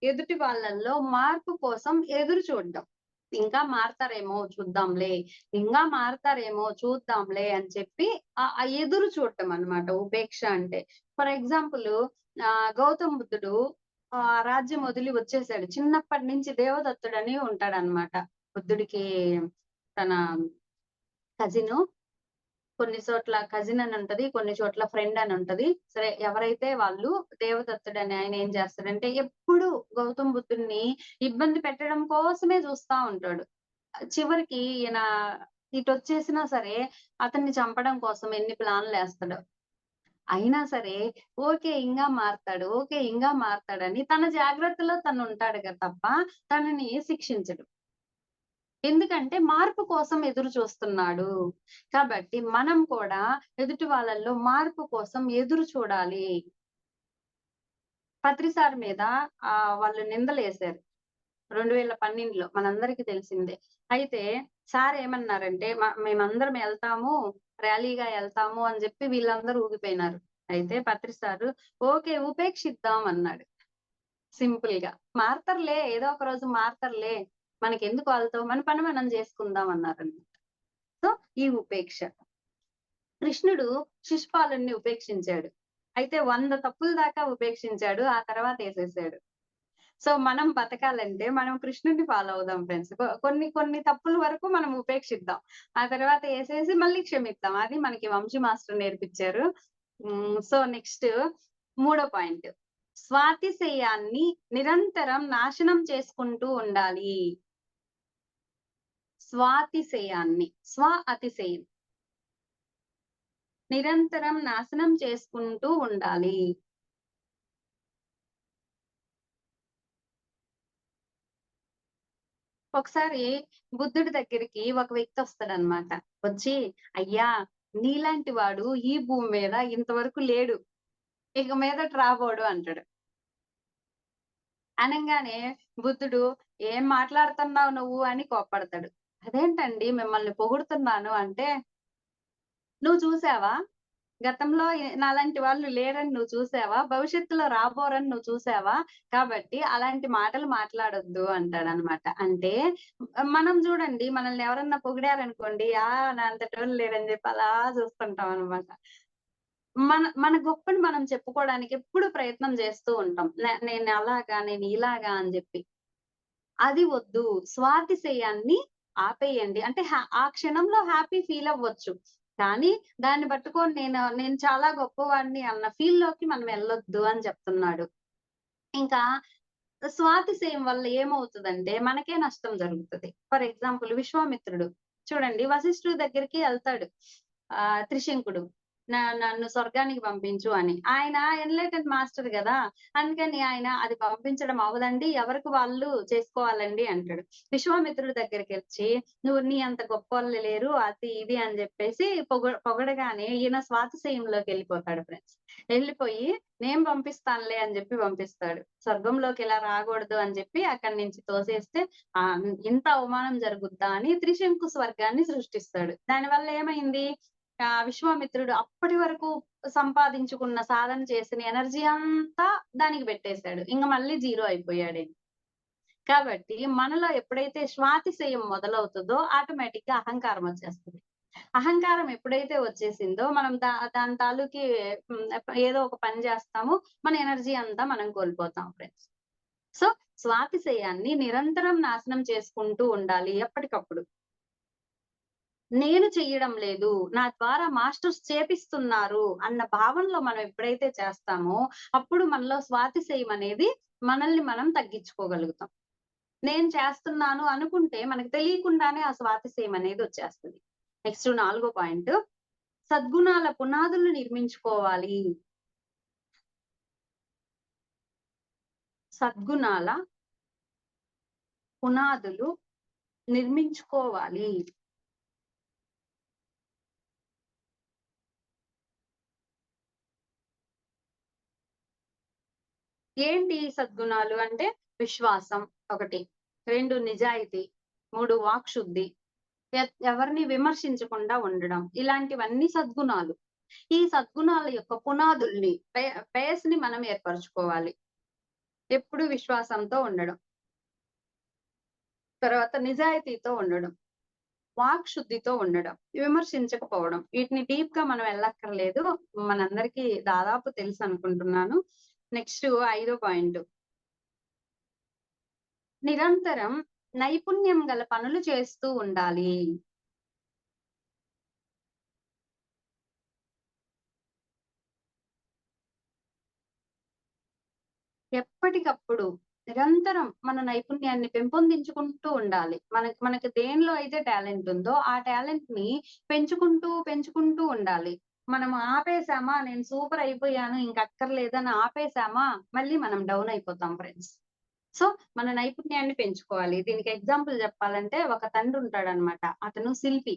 ఎదుటి వాళ్ళల్లో మార్పు కోసం ఎదురు చూడడం. ఇంకా మారతారేమో చూద్దాంలే, ఇంకా మారతారేమో చూద్దాంలే అని చెప్పి ఆ ఎదురు చూడటం అన్నమాట ఉపేక్ష అంటే. ఫర్ ఎగ్జాంపుల్ గౌతమ్ బుద్ధుడు రాజ్యం వదిలి వచ్చేసాడు. చిన్నప్పటి నుంచి దేవదత్తుడని ఉంటాడన్నమాట. బుద్ధుడికి తన కజిను. కొన్ని చోట్ల కజిన్ అని ఉంటది. కొన్ని చోట్ల ఫ్రెండ్ అని ఉంటది. సరే ఎవరైతే వాళ్ళు దేవదత్తుడని ఆయన ఏం చేస్తాడంటే ఎప్పుడు గౌతమ్ బుద్ధుడిని ఇబ్బంది పెట్టడం కోసమే చూస్తా ఉంటాడు. చివరికి ఈయన ఇటొచ్చేసినా సరే అతన్ని చంపడం కోసం ఎన్ని ప్లాన్‌లేస్తాడో. అయినా సరే ఓకే. ఇంగా మారతాడు. ఓకే. ఇంగా మారతాడని తన జాగ్రత్తలో తనుంటాడు తప్ప తనని శిక్షించడు. ఎందుకంటే మార్పు కోసం ఎదురు చూస్తున్నాడు. కాబట్టి మనం కూడా ఎదుటి వాళ్ళలో మార్పు కోసం ఎదురు చూడాలి. పత్రి సార్ మీద వాళ్ళు నిందలేసారు. 2012లో మనందరికీ తెలిసిందే. అయితే సార్ ఏమన్నారంటే మేమందరం ఎళ్తాము, ర్యాలీగా ఎళ్తాము అని జెప్పి వీళ్ళందరూ ఊగిపోయినారు. అయితే పత్రి సారు ఓకే ఉపేక్షిద్దాం అన్నాడు. సింపుల్ గా. మారతారులే ఏదో ఒక రోజు మారతారులే. మనకెందుకు వాళ్ళతో మన పని మనం చేసుకుందాం అన్నారన్నమాట. సో ఈ ఉపేక్ష. కృష్ణుడు శిశుపాలుని ఉపేక్షించాడు. అయితే 100 తప్పుల దాకా ఉపేక్షించాడు. ఆ తర్వాత ఏసేసాడు. సో మనం బతకాలంటే మనం కృష్ణుడిని ఫాలో అవుదాం ఫ్రెండ్స్. కొన్ని కొన్ని తప్పుల వరకు మనం ఉపేక్షిద్దాం. ఆ తర్వాత ఏసేసి మళ్ళీ క్షమిద్దాం. అది మనకి వంశీ మాస్టర్ నేర్పించారు. సో నెక్స్ట్ మూడో పాయింట్. స్వాతిశయాన్ని నిరంతరం నాశనం చేసుకుంటూ ఉండాలి. స్వాతిశయాన్ని. అతిశయం. నిరంతరం నాశనం చేసుకుంటూ ఉండాలి. ఒకసారి బుద్ధుడి దగ్గరికి ఒక వ్యక్తి వస్తాడనమాట. వచ్చి అయ్యా నీలాంటి వాడు ఈ భూమి మీద ఇంతవరకు లేడు. ఇక మీదట రాబోడు అంటాడు. అనంగానే బుద్ధుడు ఏం మాట్లాడుతున్నావు నువ్వు అని కోప్పడతాడు. అదేంటండి మిమ్మల్ని పొగుడుతున్నాను అంటే, నువ్వు చూసావా? గతంలో నాలాంటి వాళ్ళు లేరని నువ్వు చూసావా? భవిష్యత్తులో రాబోరని నువ్వు చూసావా? కాబట్టి అలాంటి మాటలు మాట్లాడొద్దు అంటాడనమాట. అంటే మనం చూడండి మనల్ని ఎవరన్నా పొగిడారనుకోండి, నా అంతటోళ్ళు లేరని చెప్పి అలా చూస్తుంటాం అనమాట. మన మన గొప్పని మనం చెప్పుకోవడానికి ఎప్పుడు ప్రయత్నం చేస్తూ ఉంటాం. నేను అలాగా, నేను ఇలాగా అని జెప్పి. అది వద్దు. స్వాతిశయాన్ని ఆపేయండి. అంటే ఆ క్షణంలో హ్యాపీ ఫీల్ అవ్వచ్చు. కానీ దాన్ని పట్టుకొని నేను చాలా గొప్పవాడిని అన్న ఫీల్‌లోకి మనం ఎళ్ళొద్దు అని చెప్తున్నాడు. ఇంకా స్వాతిశయం వల్ల ఏమవుతదంటే మనకే నష్టం జరుగుతది. ఫర్ ఎగ్జాంపుల్ విశ్వామిత్రుడు. చూడండి వశిష్ఠుడి దగ్గరికి ఎళ్తాడు. త్రిశంకుడు. నన్ను స్వర్గానికి పంపించు అని. ఆయన ఎన్‌లైటెండ్ మాస్టర్ గదా! అందుకని ఆయన అది పంపించడం అవ్వదండి. ఎవరికి వాళ్ళు చేసుకోవాలండి అంటాడు. విశ్వామిత్రుడి దగ్గరికొచ్చి నువ్వు నీ అంత గొప్పోళ్ళు లేరు. అది ఇది అని జెప్పేసి పొగడగానే ఈయన స్వాతిశయంలోకెళ్ళిపోతాడు ఫ్రెండ్స్. ఎళ్ళిపోయి నేను పంపిస్తానులే అని జెప్పి పంపిస్తాడు. స్వర్గంలోకి ఇలా రాగూడదు అని జెప్పి అక్కడి నుంచి తోసేస్తే ఇంత అవమానం జరుగుద్దా అని త్రిశంకు స్వర్గాన్ని సృష్టిస్తాడు. దానివల్ల ఏమైంది? విశ్వామిత్రుడు అప్పటి వరకు సంపాదించుకున్న సాధన చేసిన ఎనర్జీ అంతా దానికి పెట్టేసాడు. ఇంక మళ్ళీ జీరో అయిపోయాడాయన. కాబట్టి మనలో ఎప్పుడైతే స్వాతిశయం మొదలవుతదో ఆటోమేటిక్‌గా అహంకారం వచ్చేస్తది. అహంకారం ఎప్పుడైతే వచ్చేసిందో మనం దాని తాలూకి ఏదో ఒక పని చేస్తాము. మన ఎనర్జీ అంతా మనం కోల్పోతాం ఫ్రెండ్స్. సో, స్వాతిశయాన్ని నిరంతరం నాశనం చేసుకుంటూ ఉండాలి ఎప్పటికప్పుడు. నేను చెయ్యడం లేదు. నా ద్వారా మాస్టర్స్ చేపిస్తున్నారు అన్న భావనలో మనం ఎప్పుడైతే చేస్తామో, అప్పుడు మనలో స్వాతిశయం అనేది మనల్ని మనం తగ్గించుకోగలుగుతాం. నేను చేస్తున్నాను అనుకుంటే మనకు తెలియకుండానే ఆ స్వాతిశయం అనేది వచ్చేస్తది. నెక్స్ట్ నాలుగో పాయింట్. సద్గుణాల పునాదులు నిర్మించుకోవాలి. సద్గుణాల పునాదులు నిర్మించుకోవాలి. ఏంటి సద్గుణాలు అంటే విశ్వాసం ఒకటి, 2 నిజాయితీ, 3 వాక్‌శుద్ధి, ఎవరిని విమర్శించకుండా ఉండడం. ఇలాంటివన్నీ సద్గుణాలు. ఈ సద్గుణాల యొక్క పునాదుల్ని బేస్‌ని మనం ఏర్పరచుకోవాలి. ఎప్పుడు విశ్వాసంతో ఉండడం. తర్వాత నిజాయితీతో ఉండడం. వాక్‌శుద్ధితో ఉండడం. విమర్శించకపోవడం. వీటిని డీప్‌గా మనం ఎళ్ళక్కర్లేదు. మనందరికీ దాదాపు తెలుసనుకుంటున్నాను. నెక్స్ట్ ఐదో పాయింట్. నిరంతరం నైపుణ్యం గల పనులు చేస్తూ ఉండాలి. ఎప్పటికప్పుడు నిరంతరం మన నైపుణ్యాన్ని పెంపొందించుకుంటూ ఉండాలి. మనకి దేనిలో అయితే టాలెంట్ ఉందో, ఆ టాలెంట్‌ని పెంచుకుంటూ ఉండాలి. మనం ఆపేసామా, నేను సూపర్ అయిపోయాను ఇంక అక్కర్లేదని ఆపేసామా, మళ్ళీ మనం డౌన్ అయిపోతాం ఫ్రెండ్స్. సో, మన నైపుణ్యాన్ని పెంచుకోవాలి. దీనికి ఎగ్జాంపుల్ చెప్పాలంటే ఒక తండ్రుంటాడనమాట. అతను శిల్పి.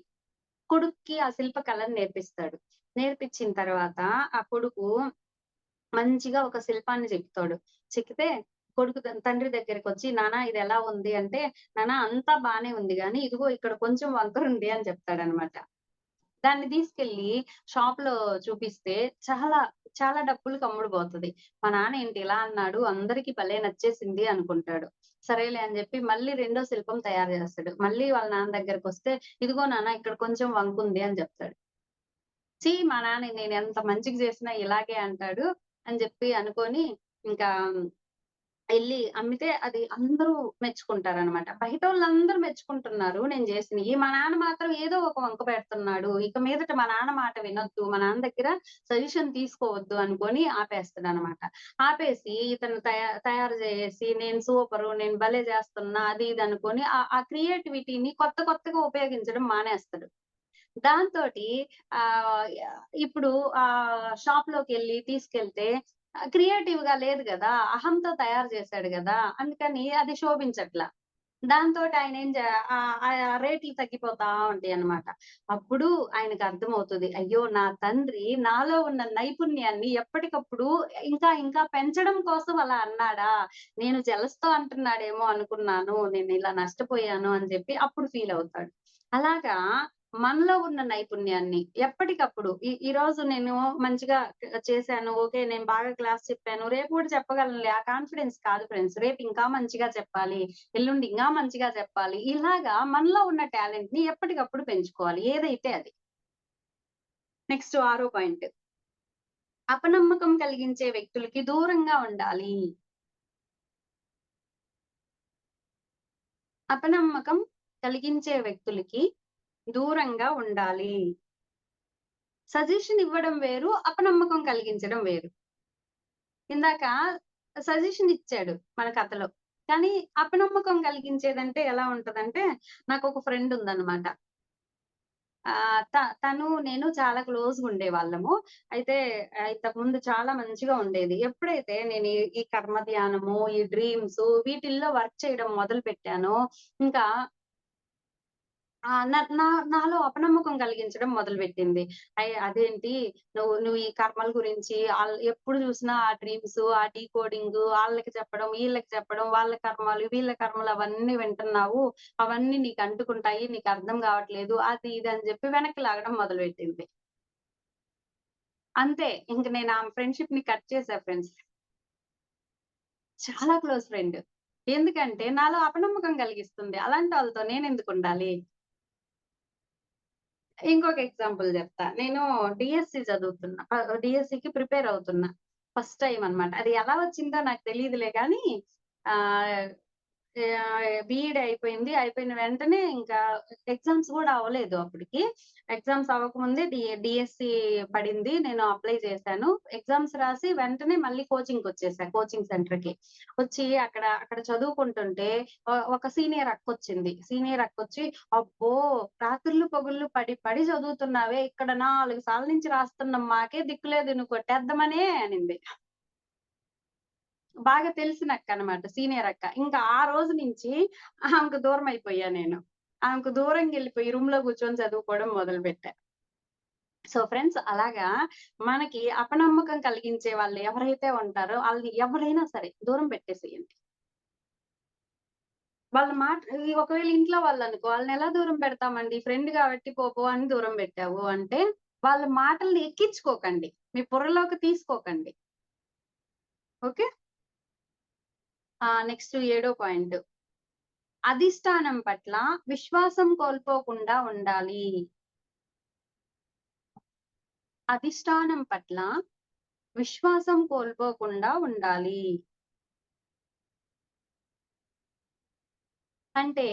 కొడుక్కి ఆ శిల్ప కళను నేర్పిస్తాడు. నేర్పించిన తర్వాత ఆ కొడుకు మంచిగా ఒక శిల్పాన్ని చెక్కుతాడు. చెక్కితే కొడుకు తండ్రి దగ్గరికొచ్చి నాన్న ఇదెలా ఉంది అంటే, నాన్న అంతా బానే ఉంది గానీ, ఇదిగో ఇక్కడ కొంచెం వంకరుంది అని చెప్తాడనమాట. దాన్ని తీసుకెళ్ళి షాప్‌లో చూపిస్తే చాలా చాలా డబ్బులకి అమ్ముడుపోతది. మా నాన్న ఏంటి ఇలా అన్నాడు, అందరికి భలే నచ్చేసింది అనుకుంటాడు. సరేలే అని జెప్పి మళ్ళీ రెండో శిల్పం తయారు జేస్తాడు. మళ్ళీ వాళ్ళ నాన్న దగ్గరకొస్తే, "ఇదిగో నాన్న ఇక్కడ కొంచెం వంకుంది" అని జెప్తాడు. మా నాన్న నేనెంత మంచిగా జేసినా ఇలాగే అంటాడు అని జెప్పి అనుకోని, ఇంకా ఎళ్లి అమ్మితే అది అందరూ మెచ్చుకుంటారనమాట. బయటోళ్ళందరూ మెచ్చుకుంటున్నారు నేను జేసినియి. మా నాన్న మాత్రం ఏదో ఒక వంక పెడుతున్నాడు. ఇక మీదట మా నాన్న మాట వినొద్దు. మా నాన్న దగ్గర సజెషన్ తీసుకోవద్దు అనుకోని ఆపేస్తాడనమాట. ఆపేసి ఇతను తయారు జేసి నేను సూపరు, నేను భలే జేస్తున్నా అది ఇది అనుకోని ఆ క్రియేటివిటీని కొత్త కొత్తగా ఉపయోగించడం మానేస్తాడు. దాంతోటి ఇప్పుడు షాప్‌లోకెళ్ళి తీసుకెళ్తే క్రియేటివ్‌గా లేదు గదా! అహంతో తయారు చేశాడు గదా! అందుకని అది శోభించట్ల. దాంతోటి ఆయనేం జే రేట్లు తగ్గిపోతా ఉంటాయన్నమాట. అప్పుడు ఆయనకర్థమవుతది. అయ్యో! నా తండ్రి నాలో ఉన్న నైపుణ్యాన్ని ఎప్పటికప్పుడు ఇంకా ఇంకా పెంచడం కోసం అలా అన్నాడా? నేను జెలస్‌తో అంటున్నాడేమో అనుకున్నాను. నేనిలా నష్టపోయాను అని జెప్పి అప్పుడు ఫీలవుతాడు. అలాగా మనలో ఉన్న నైపుణ్యాన్ని ఎప్పటికప్పుడు ఈరోజు నేను మంచిగా చేశాను. ఓకే. నేను బాగా క్లాస్ చెప్పాను. రేపు గూడా చెప్పగలనులే. ఆ కాన్ఫిడెన్స్ కాదు ఫ్రెండ్స్. రేపు ఇంకా మంచిగా చెప్పాలి. ఎల్లుండి ఇంగా మంచిగా చెప్పాలి. ఇలాగా మనలో ఉన్న టాలెంట్‌ని ఎప్పటికప్పుడు పెంచుకోవాలి. ఏదైతే అది. నెక్స్ట్ ఆరో పాయింట్. అపనమ్మకం కలిగించే వ్యక్తులకి దూరంగా ఉండాలి. అపనమ్మకం కలిగించే వ్యక్తులకి దూరంగా ఉండాలి. సజెషన్ ఇవ్వడం వేరు. అపనమ్మకం కలిగించడం వేరు. ఇందాక సజెషన్ ఇచ్చాడు మన కథలో. కానీ అపనమ్మకం కలిగించేదంటే ఎలా ఉంటదంటే, నాకొక ఫ్రెండ్ ఉందన్నమాట. తను నేను చాలా క్లోజ్‌గా ఉండేవాళ్ళము. అయితే ఇంతకుముందు చాలా మంచిగా ఉండేది. ఎప్పుడైతే నేను ఈ కర్మ ధ్యానము, ఈ డ్రీమ్సు వీటిల్లో వర్క్ చేయడం మొదలుపెట్టానో, ఇంకా ఆ! నా నా నాలో అపనమ్మకం కలిగించడం మొదలుపెట్టింది. అదేంటి నువ్వు ఈ కర్మల గురించి ఎప్పుడు చూసినా ఆ డ్రీమ్స్, ఆ డీకోడింగు ఆళ్ళకి చెప్పడం, ఈళ్ళకి చెప్పడం, వాళ్ళ కర్మలు, వీళ్ళ కర్మలు అవన్నీ వింటున్నావు. అవన్నీ నీకు అంటుకుంటాయి. నీకు అర్థం కావట్లేదు. అది ఇది అని చెప్పి వెనక్కి లాగడం మొదలుపెట్టింది. అంతే. ఇంక నేను ఆమె ఫ్రెండ్‌షిప్‌ని కట్ చేశా ఫ్రెండ్స్. చాలా క్లోజ్ ఫ్రెండ్. ఎందుకంటే నాలో అపనమ్మకం కలిగిస్తుంది. అలాంటోళ్ళతో నేనెందుకుండాలి? ఇంకొక ఎగ్జాంపుల్ జెప్తా. నేను డీఎస్సీ చదువుతున్నా. డీఎస్సీకి ప్రిపేర్ అవుతున్నా. ఫస్ట్ టైమ్ అన్నమాట. అది ఎలా వచ్చిందో నాకు తెలీదులే గానీ ఆహ్, బీఈడీ అయిపోయింది. అయిపోయిన వెంటనే ఇంకా ఎగ్జామ్స్ గూడా అవ్వలేదు అప్పటికి. ఎగ్జామ్స్ అవ్వకముందే డీఎస్సీ పడింది. నేను అప్లై చేశాను. ఎగ్జామ్స్ రాసి వెంటనే మళ్ళీ కోచింగ్‌కొచ్చేసా. కోచింగ్ సెంటర్‌కి. వచ్చి అక్కడ చదువుకుంటుంటే ఒక సీనియర్ అక్కొచ్చింది. సీనియర్ అక్కొచ్చి, "అబ్బో! రాత్రుళ్ళు పగుళ్ళు పడి పడి చదువుతున్నావే! ఇక్కడ 4 సార్లు నుంచి రాస్తున్నాం. మాకే దిక్కులేదు నువ్వు కొట్టేద్దామనే" అనింది. బాగా తెలిసిన అక్కనమాట. సీనియర్ అక్క. ఇంకా ఆ రోజు నుంచి ఆమెకు దూరమైపోయా నేను. ఆమెకు దూరంగెళ్ళిపోయి రూమ్‌లో కూర్చొని చదువుకోవడం మొదలుపెట్టా. సో ఫ్రెండ్స్ అలాగా మనకి అపనమ్మకం కలిగించే వాళ్ళు ఎవరైతే ఉంటారో ఆళ్ళని ఎవరైనా సరే దూరం పెట్టేసేయండి. వాళ్ళ మాట ఒకవేళ ఇంట్లో వాళ్ళనుకో ఆళ్ళనెలా దూరం పెడతామండి? ఫ్రెండ్ కాబట్టి పో అని దూరం పెట్టావు అంటే, వాళ్ళ మాటల్ని ఎక్కించుకోకండి. మీ బుర్రలోకి తీసుకోకండి. ఓకే. నెక్స్ట్ ఏడో పాయింట్. అధిష్టానం పట్ల విశ్వాసం కోల్పోకుండా ఉండాలి. అధిష్టానం పట్ల విశ్వాసం కోల్పోకుండా ఉండాలి. అంటే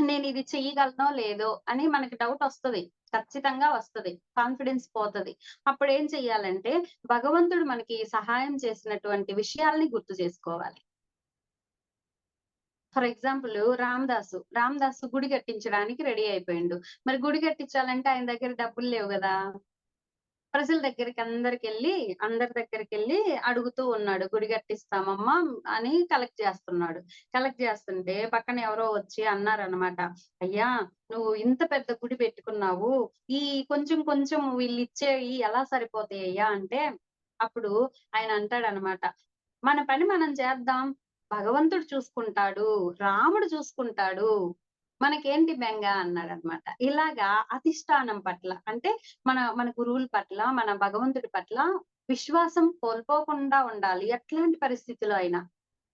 నేనిది చెయ్యగలనో లేదో అని మనకి డౌటొస్తది. ఖచ్చితంగా వస్తది. కాన్ఫిడెన్స్ పోతది. అప్పుడేం చెయ్యాలంటే భగవంతుడు మనకి సహాయం చేసినటువంటి విషయాల్ని గుర్తు చేసుకోవాలి. ఫర్ ఎగ్జాంపుల్ రామదాసు గుడి కట్టించడానికి రెడీ అయిపోయిండు. మరి గుడి కట్టించాలంటే ఆయన దగ్గర డబ్బులు లేవు గదా! ప్రజల అందరి దగ్గరికెళ్ళి అడుగుతూ ఉన్నాడు. గుడి కట్టిస్తామమ్మా అని కలెక్ట్ చేస్తున్నాడు. కలెక్ట్ చేస్తుంటే పక్కన ఎవరో వచ్చి అన్నారనమాట. "అయ్యా! నువ్వు ఇంత పెద్ద గుడి పెట్టుకున్నావు. ఈ కొంచెం కొంచెం వీళ్ళిచ్చేయి ఎలా సరిపోతాయయ్యా" అంటే, అప్పుడు ఆయన అంటాడనమాట. "మన పని మనం చేద్దాం. భగవంతుడు చూసుకుంటాడు. రాముడు చూసుకుంటాడు." మనకేంటి బెంగ అన్నాడనమాట. ఇలాగా అధిష్టానం పట్ల అంటే మన గురువుల పట్ల, మన భగవంతుడి పట్ల విశ్వాసం కోల్పోకుండా ఉండాలి. ఎట్లాంటి పరిస్థితిలో అయినా.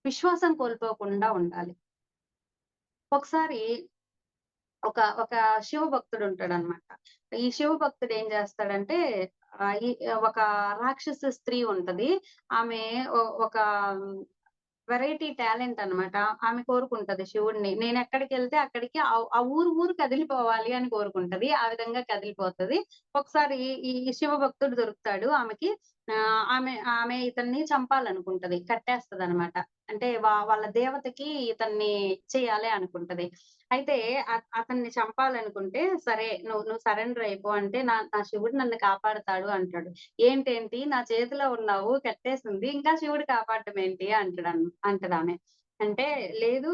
విశ్వాసం కోల్పోకుండా ఉండాలి. ఒకసారి ఒక శివ భక్తుడుంటాడనమాట. ఈ శివ భక్తుడు ఏం చేస్తాడంటే ఈ ఒక రాక్షస స్త్రీ ఉంటది. ఆమె ఒక వెరైటీ టాలెంట్ అన్నమాట. ఆమె కోరుకుంటది శివుడిని. నేనెక్కడికెళ్తే అక్కడికి ఆ ఊరు కదిలిపోవాలి అని కోరుకుంటది. ఆ విధంగా కదిలిపోతది. ఒకసారి ఈ శివ భక్తుడు దొరుకుతాడు ఆమెకి. ఆమె ఆమె ఇతన్ని చంపాలనుకుంటది. కట్టేస్తదనమాట. అంటే వాళ్ళ దేవతకి ఇతన్ని చేయాలి అనుకుంటది. అయితే అతన్ని చంపాలనుకుంటే, సరే నువ్వు సరెండర్ అయిపో అంటే, నా శివుడు నన్ను కాపాడతాడు అంటాడు. ఏంటేంటి నా చేతిలో ఉన్నావు కట్టేసింది. ఇంకా శివుడు కాపాడటం ఏంటి అంటదామె. అంటే లేదు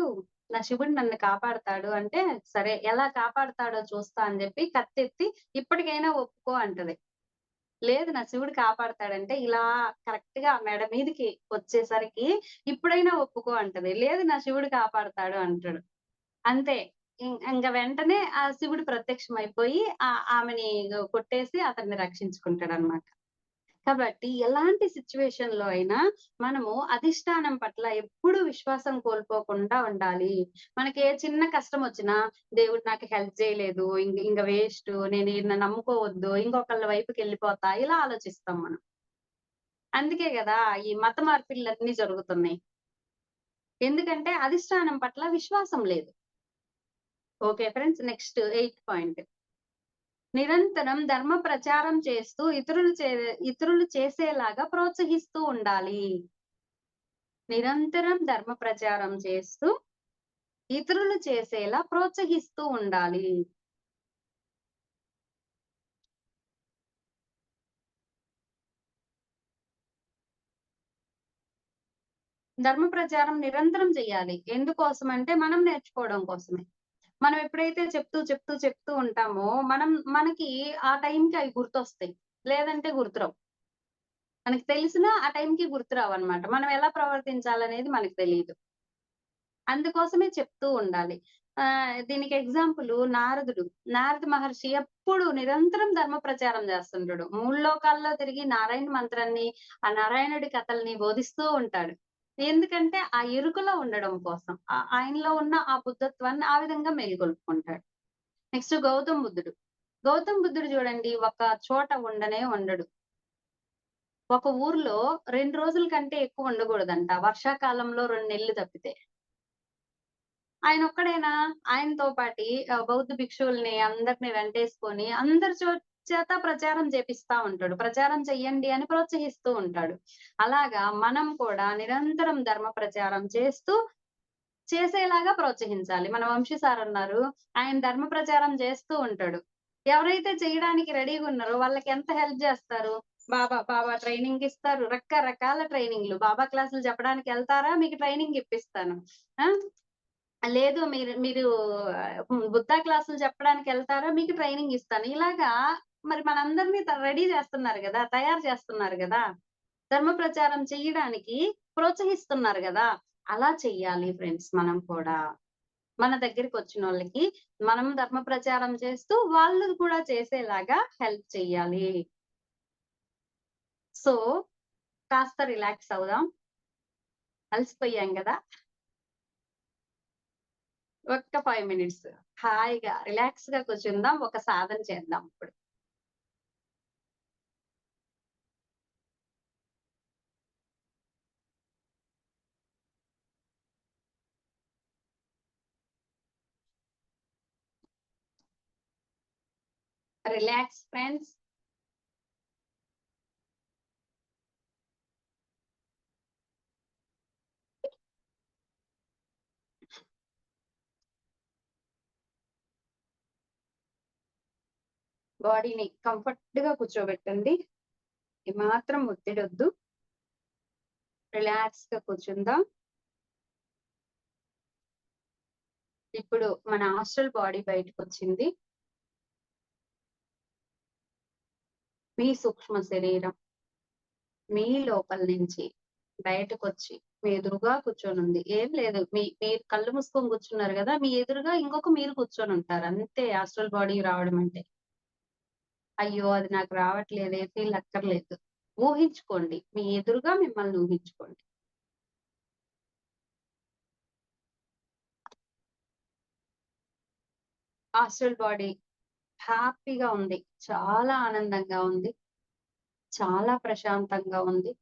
నా శివుడు నన్ను కాపాడతాడు అంటే, సరే ఎలా కాపాడతాడో చూస్తా అని జెప్పి కత్తెత్తి ఇప్పటికైనా ఒప్పుకో అంటది. లేదు నా శివుడు కాపాడతాడంటే, ఇలా కరెక్ట్‌గా మెడ మీదకి వచ్చేసరికి ఇప్పుడైనా ఒప్పుకో అంటది. లేదు నా శివుడు కాపాడతాడు అంటాడు. అంతే. ఇంగ వెంటనే ఆ శివుడు ప్రత్యక్షమైపోయి ఆమెని కొట్టేసి అతన్ని రక్షించుకుంటాడనమాట. కాబట్టి ఎలాంటి సిట్యుయేషన్‌లో అయినా మనము అధిష్టానం పట్ల ఎప్పుడూ విశ్వాసం కోల్పోకుండా ఉండాలి. మనకి ఏ చిన్న కష్టమొచ్చినా దేవుడు నాకు హెల్ప్ చేయలేదు. ఇంగ వేస్టు. నేను ఈయన్ని నమ్ముకోవద్దు. ఇంకొకళ్ళ వైపుకెళ్ళిపోతా. ఇలా ఆలోచిస్తాం మనం. అందుకే గదా! ఈ మత మార్పిడులన్నీ జరుగుతున్నాయి. ఎందుకంటే అధిష్టానం పట్ల విశ్వాసం లేదు. Okay friends. Next 8th point. నిరంతరం ధర్మ ప్రచారం చేస్తూ ఇతరులు చేసేలాగా ప్రోత్సహిస్తూ ఉండాలి. నిరంతరం ధర్మ ప్రచారం చేస్తూ ఇతరులు చేసేలా ప్రోత్సహిస్తూ ఉండాలి. ధర్మ ప్రచారం నిరంతరం చేయాలి. ఎందుకోసమంటే మనం నేర్చుకోవడం కోసమే. మనం ఎప్పుడైతే చెప్తూ ఉంటామో మనకి ఆ టైంకి అవి గుర్తొస్తాయి. లేదంటే గుర్తురావు. మనకి తెలిసినా ఆ టైంకి గుర్తురావన్నమాట. మనం ఎలా ప్రవర్తించాలనేది మనకు తెలీదు. అందుకోసమే చెప్తూ ఉండాలి. దీనికి ఎగ్జాంపుల్ నారదుడు. నారద మహర్షి ఎప్పుడు నిరంతరం ధర్మ ప్రచారం చేస్తుంటాడు. 3 లోకాల్లో తిరిగి నారాయణ మంత్రాన్ని, ఆ నారాయణుడి కథల్ని బోధిస్తూ ఉంటాడు. ఎందుకంటే ఆ ఎరుకలో ఉండడం కోసం. ఆయనలో ఉన్న ఆ బుద్ధత్వాన్ని ఆ విధంగా మేల్కొల్పుకుంటాడు. నెక్స్ట్ గౌతమ్ బుద్ధుడు. గౌతమ్ బుద్ధుడు చూడండి ఒక చోట ఉండనే ఉండడు. ఒక ఊర్లో 2 రోజుల కంటే ఎక్కువ ఉండకూడదంట. వర్షాకాలంలో 2 నెలలు తప్పితే. ఆయనొక్కడేనా? ఆయనతో పాటి బౌద్ధ భిక్షువుల్ని అందరిని వెంటేసుకొని అందరి చేత ప్రచారం చేపిస్తా ఉంటాడు. ప్రచారం చెయ్యండి అని ప్రోత్సహిస్తూ ఉంటాడు. అలాగా మనం కూడా నిరంతరం ధర్మ ప్రచారం చేస్తూ చేసేలాగా ప్రోత్సహించాలి. మన వంశీ సారన్నారు. ఆయన ధర్మ ప్రచారం చేస్తూ ఉంటాడు. ఎవరైతే చేయడానికి రెడీగున్నారో వాళ్ళకి ఎంత హెల్ప్ జేస్తారు? బాబా ట్రైనింగ్ ఇస్తారు. రకరకాల ట్రైనింగ్‌లు. బాబా క్లాసులు చెప్పడానికెళ్తారా? మీకు ట్రైనింగ్ ఇప్పిస్తాను. ఆ! లేదు మీరు మీరు బుద్ధ క్లాసులు చెప్పడానికెళ్తారా? మీకు ట్రైనింగ్ ఇస్తాను. ఇలాగా మరి మనందరిని రెడీ చేస్తున్నారు గదా! తయారు చేస్తున్నారు గదా! ధర్మ ప్రచారం చెయ్యడానికి ప్రోత్సహిస్తున్నారు గదా! అలా చెయ్యాలి ఫ్రెండ్స్ మనం కూడా. మన దగ్గరికొచ్చినోళ్ళకి మనం ధర్మ ప్రచారం చేస్తూ వాళ్ళు కూడా చేసేలాగా హెల్ప్ చెయ్యాలి. సో, కాస్త రిలాక్స్ అవుదాం. అలసిపోయాం గదా! ఒక్క 5 మినిట్స్ హాయిగా రిలాక్స్‌గా కూర్చుందాం. ఒక సాధన చేద్దాం ఇప్పుడు. Relax friends. బాడీని కంఫర్ట్‌గా కూర్చోబెట్టండి. ఏమాత్రం ఒత్తిడొద్దు. రిలాక్స్‌గా కూర్చుందాం. ఇప్పుడు మన ఆస్ట్రల్ బాడీ బయటకొచ్చింది. మీ సూక్ష్మ శరీరం మీ లోపల నుంచి బయటకొచ్చి మీ ఎదురుగా కూర్చొనుంది. ఏం లేదు. మీరు కళ్ళు మూసుకొని కూర్చున్నారు గదా! మీ ఎదురుగా ఇంకొక మీరు కూర్చొనుంటారు. అంతే యాస్ట్రల్ బాడీ రావడం అంటే. అయ్యో! అది నాకు రావట్లేదే ఫీల్ అక్కర్లేదు. ఊహించుకోండి. మీ ఎదురుగా మిమ్మల్ని ఊహించుకోండి. ఆస్ట్రల్ బాడీ హ్యాపీగా ఉంది. చాలా ఆనందంగా ఉంది. చాలా ప్రశాంతంగా ఉంది.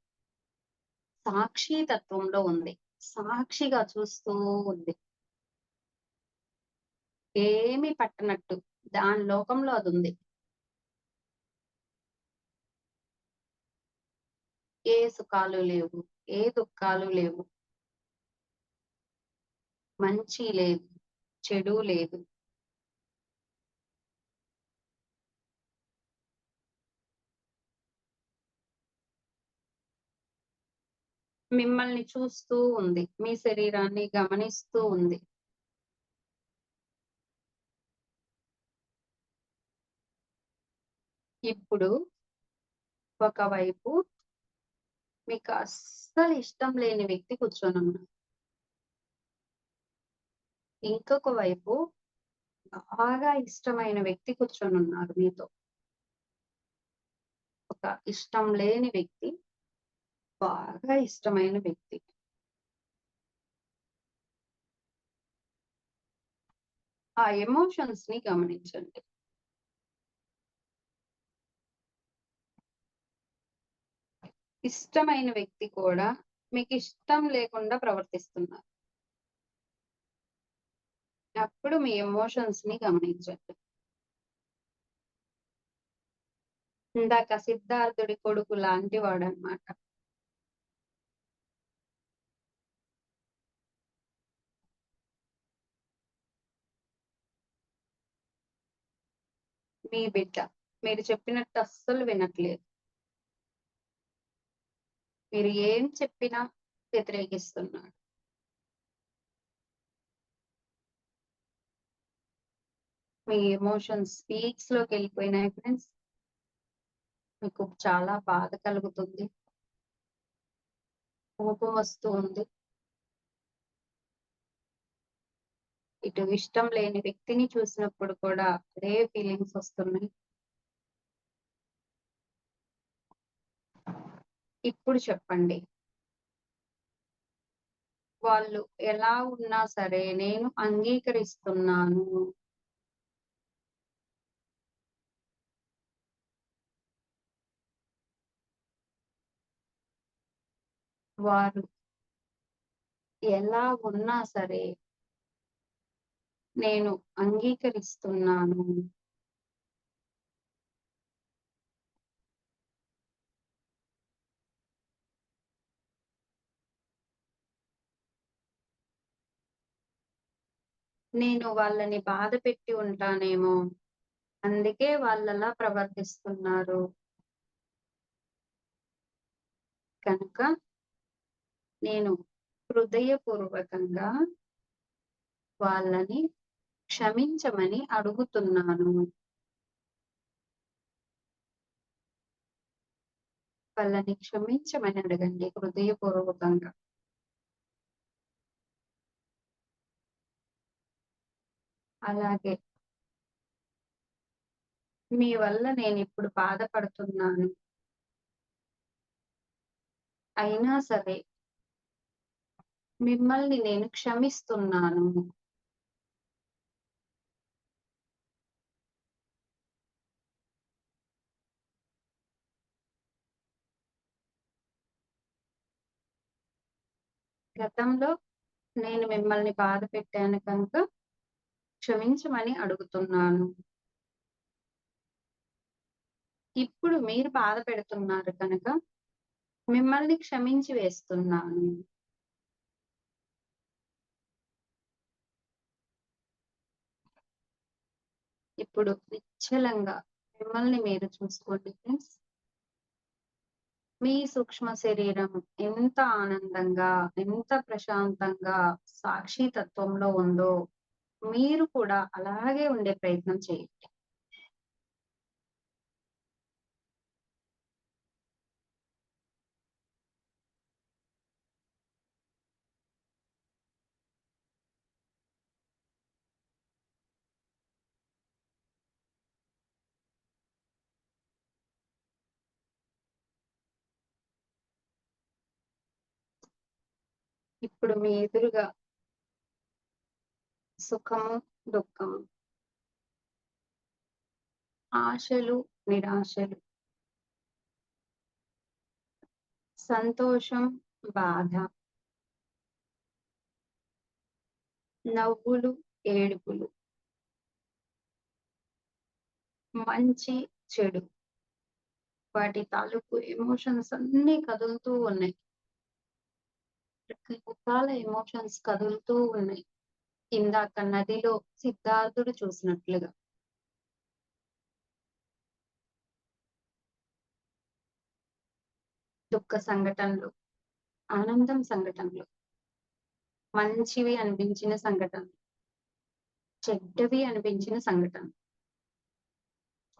సాక్షి తత్వంలో ఉంది. సాక్షిగా చూస్తూ ఉంది. ఏమి పట్టనట్టు. దాని లోకంలో అదుంది. ఏ సుఖాలు లేవు. ఏ దుఃఖాలు లేవు. మంచి లేదు. చెడు లేదు. మిమ్మల్ని చూస్తూ ఉంది. మీ శరీరాన్ని గమనిస్తూ ఉంది. ఇప్పుడు ఒకవైపు మీకు అస్సలు ఇష్టం లేని వ్యక్తి కూర్చొనున్నారు. ఇంకొక వైపు బాగా ఇష్టమైన వ్యక్తి కూర్చొనున్నారు మీతో. ఒక ఇష్టం లేని వ్యక్తి, బాగా ఇష్టమైన వ్యక్తి. ఆ ఎమోషన్స్‌ని గమనించండి. ఇష్టమైన వ్యక్తి కూడా మీకిష్టం లేకుండా ప్రవర్తిస్తున్నారు. అప్పుడు మీ ఎమోషన్స్‌ని గమనించండి. ఇందాక సిద్ధార్థుడి కొడుకు లాంటి వాడన్నమాట. మీ బిడ్డ. మీరు చెప్పినట్టు అస్సలు వినట్లేదు. మీరు ఏం చెప్పినా వ్యతిరేకిస్తున్నాడు. మీ ఎమోషన్స్ పీక్స్‌లోకెళ్ళిపోయినాయి ఫ్రెండ్స్. మీకు చాలా బాధ కలుగుతుంది. కోపం వస్తూ ఉంది. ఇటు ఇష్టం లేని వ్యక్తిని చూసినప్పుడు కూడా అదే ఫీలింగ్స్ వస్తున్నాయి. ఇప్పుడు చెప్పండి. వాళ్ళు ఎలా ఉన్నా సరే నేను అంగీకరిస్తున్నాను. వారు ఎలా ఉన్నా సరే నేను అంగీకరిస్తున్నాను. నేను వాళ్ళని బాధపెట్టి ఉంటానేమో. అందుకే వాళ్ళలా ప్రవర్తిస్తున్నారు. కనుక నేను హృదయపూర్వకంగా వాళ్ళని క్షమించమని అడుగుతున్నాను. వాళ్ళని క్షమించమని అడగండి హృదయపూర్వకంగా. అలాగే మీ వల్ల నేనిప్పుడు బాధపడుతున్నాను. అయినా సరే మిమ్మల్ని నేను క్షమిస్తున్నాను. గతంలో నేను మిమ్మల్ని బాధ పెట్టాను కనుక క్షమించమని అడుగుతున్నాను. ఇప్పుడు మీరు బాధ పెడుతున్నారు కనుక మిమ్మల్ని క్షమించి వేస్తున్నాను. ఇప్పుడు నిశ్చలంగా మిమ్మల్ని మీరు చూసుకోండి ఫ్రెండ్స్. మీ సూక్ష్మ శరీరం ఎంత ఆనందంగా, ఎంత ప్రశాంతంగా సాక్షి తత్వంలో ఉందో మీరు కూడా అలాగే ఉండే ప్రయత్నం చేయండి. ఇప్పుడు మీ ఎదురుగా సుఖము, దుఃఖము, ఆశలు, నిరాశలు, సంతోషం, బాధ, నవ్వులు, ఏడుపులు, మంచి, చెడు, వాటి తాలూకు ఎమోషన్స్ అన్నీ కదులుతూ ఉన్నాయి. రకరకాల ఎమోషన్స్ కదులుతూ ఉన్నాయి. ఇందాక నదిలో సిద్ధార్థుడు చూసినట్లుగా. దుఃఖ సంఘటనలు, ఆనందం సంఘటనలు, మంచివి అనిపించిన సంఘటనలు, చెడ్డవి అనిపించిన సంఘటనలు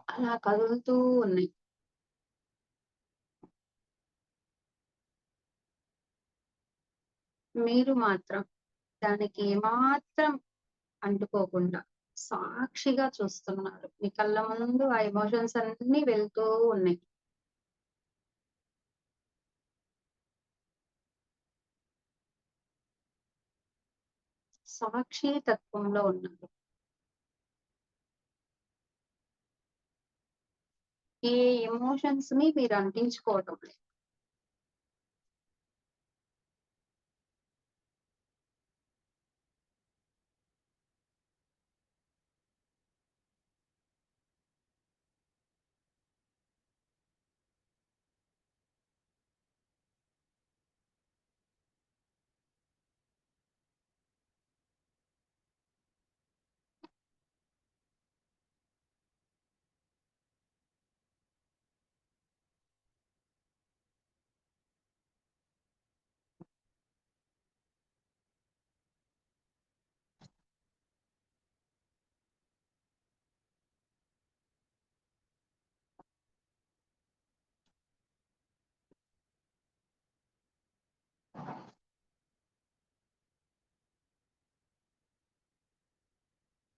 అలా కదులుతూ ఉన్నాయి. మీరు మాత్రం దానికి ఏమాత్రం అంటుకోకుండా సాక్షిగా చూస్తున్నారు. మీ కళ్ళ ముందు ఆ ఎమోషన్స్ అన్నీ వెళ్తూ ఉన్నాయి. సాక్షి తత్వంలో ఉన్నారు. ఏ ఎమోషన్స్ ని మీరు అంటించుకోవటం లేదు.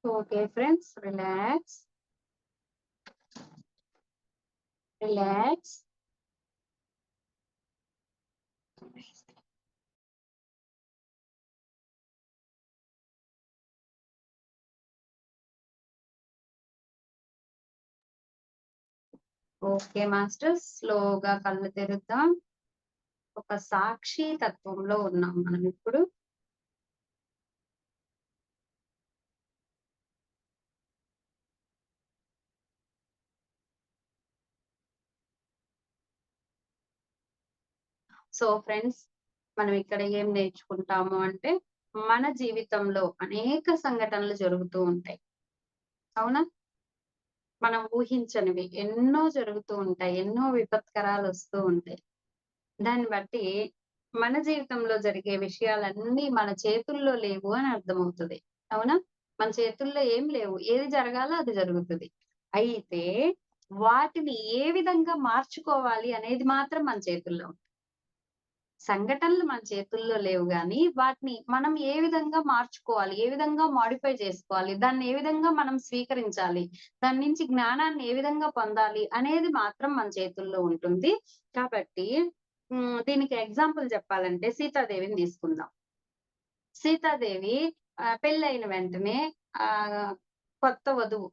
Okay friends, relax, relax. Okay masters, స్లోగా కళ్ళు తెరుద్దాం. ఒక సాక్షి తత్వంలో ఉన్నాం మనం ఇప్పుడు. సో ఫ్రెండ్స్, మనం ఇక్కడ ఏం నేర్చుకుంటాము అంటే, మన జీవితంలో అనేక సంఘటనలు జరుగుతూ ఉంటాయి. అవునా? మనం ఊహించనివి ఎన్నో జరుగుతూ ఉంటాయి. ఎన్నో విపత్కరాలు వస్తూ ఉంటాయి. దాన్ని బట్టి మన జీవితంలో జరిగే విషయాలన్నీ మన చేతుల్లో లేవు అని అర్థమవుతది. అవునా? మన చేతుల్లో ఏం లేవు. ఏది జరగాలో అది జరుగుతది. అయితే వాటిని ఏ విధంగా మార్చుకోవాలి అనేది మాత్రం మన చేతుల్లో ఉంది. సంఘటనలు మన చేతుల్లో లేవు గానీ, వాటిని మనం ఏ విధంగా మార్చుకోవాలి? ఏ విధంగా మోడిఫై చేసుకోవాలి? దాన్ని ఏ విధంగా మనం స్వీకరించాలి? దాని నుంచి జ్ఞానాన్ని ఏ విధంగా పొందాలి? అనేది మాత్రం మన చేతుల్లో ఉంటుంది. కాబట్టి దీనికి ఎగ్జాంపుల్ చెప్పాలంటే సీతాదేవిని తీసుకుందాం. సీతాదేవి పెళ్ళైన వెంటనే ఆహ్, కొత్త వధువు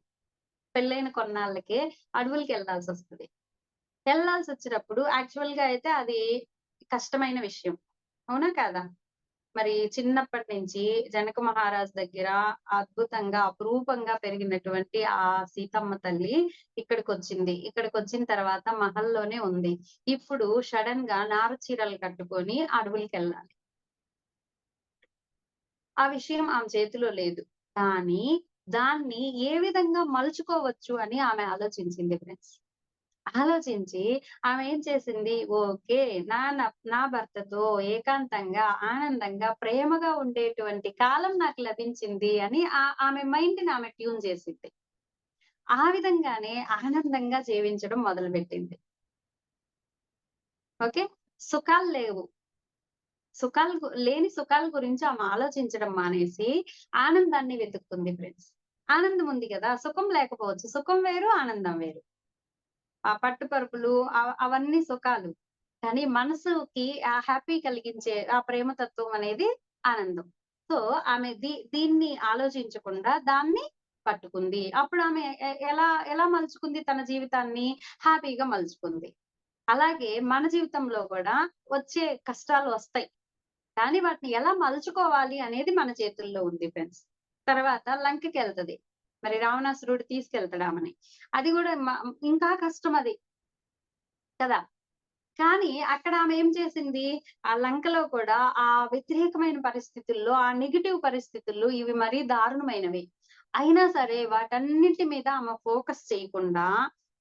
పెళ్ళైన కొన్నాళ్ళకే అడవులకెళ్ళాల్సొస్తది. వెళ్ళాల్సొచ్చినప్పుడు యాక్చువల్‌గా అయితే అది కష్టమైన విషయం. అవునా? కాదా? మరి చిన్నప్పటి నుంచి జనక మహారాజు దగ్గర అద్భుతంగా, అపురూపంగా పెరిగినటువంటి ఆ సీతమ్మ తల్లి ఇక్కడికొచ్చింది. ఇక్కడికొచ్చిన తర్వాత మహల్‌లోనే ఉంది. ఇప్పుడు సడెన్‌గా నార చీరలు కట్టుకొని అడవులకెళ్ళాలి. ఆ విషయం ఆమె చేతిలో లేదు. కానీ దాన్ని ఏ విధంగా మలుచుకోవచ్చు అని ఆమె ఆలోచించింది ఫ్రెండ్స్. ఆలోచించి ఆమె ఏం చేసింది, ఓకే. నా భర్తతో ఏకాంతంగా, ఆనందంగా, ప్రేమగా ఉండేటువంటి కాలం నాకు లభించింది అని ఆమె మైండ్‌ని ఆమె ట్యూన్ చేసింది. ఆ విధంగానే ఆనందంగా జీవించడం మొదలుపెట్టింది. ఓకే. సుఖాలు లేవు. లేని సుఖాల గురించి ఆమె ఆలోచించడం మానేసి ఆనందాన్ని వెతుక్కుంది ఫ్రెండ్స్. ఆనందం ఉంది గదా! సుఖం లేకపోవచ్చు. సుఖం వేరు, ఆనందం వేరు. ఆ పట్టు పరుపులు అవన్నీ సుఖాలు. కానీ మనసుకి ఆ హ్యాపీ కలిగించే ఆ ప్రేమతత్వం అనేది ఆనందం. సో, ఆమె దీన్ని ఆలోచించకుండా దాన్ని పట్టుకుంది. అప్పుడు ఆమె ఎలా ఎలా మలుచుకుంది తన జీవితాన్ని? హ్యాపీగా మలుచుకుంది. అలాగే మన జీవితంలో కూడా వచ్చే కష్టాలు వస్తాయి. కానీ వాటిని ఎలా మలుచుకోవాలి అనేది మన చేతుల్లో ఉంది ఫ్రెండ్స్. తర్వాత లంకకెళ్తది. మరి రావణాసురుడు తీసుకెళ్తాడు ఆమెని. అది గూడా ఇంకా కష్టం అది కదా! కానీ అక్కడ ఆమె ఏం చేసింది? ఆ లంకలో కూడా ఆ వ్యతిరేకమైన పరిస్థితుల్లో, ఆ నెగెటివ్ పరిస్థితుల్లో ఇవి మరీ దారుణమైనవి. అయినా సరే వాటన్నిటి మీద ఆమె ఫోకస్ చేయకుండా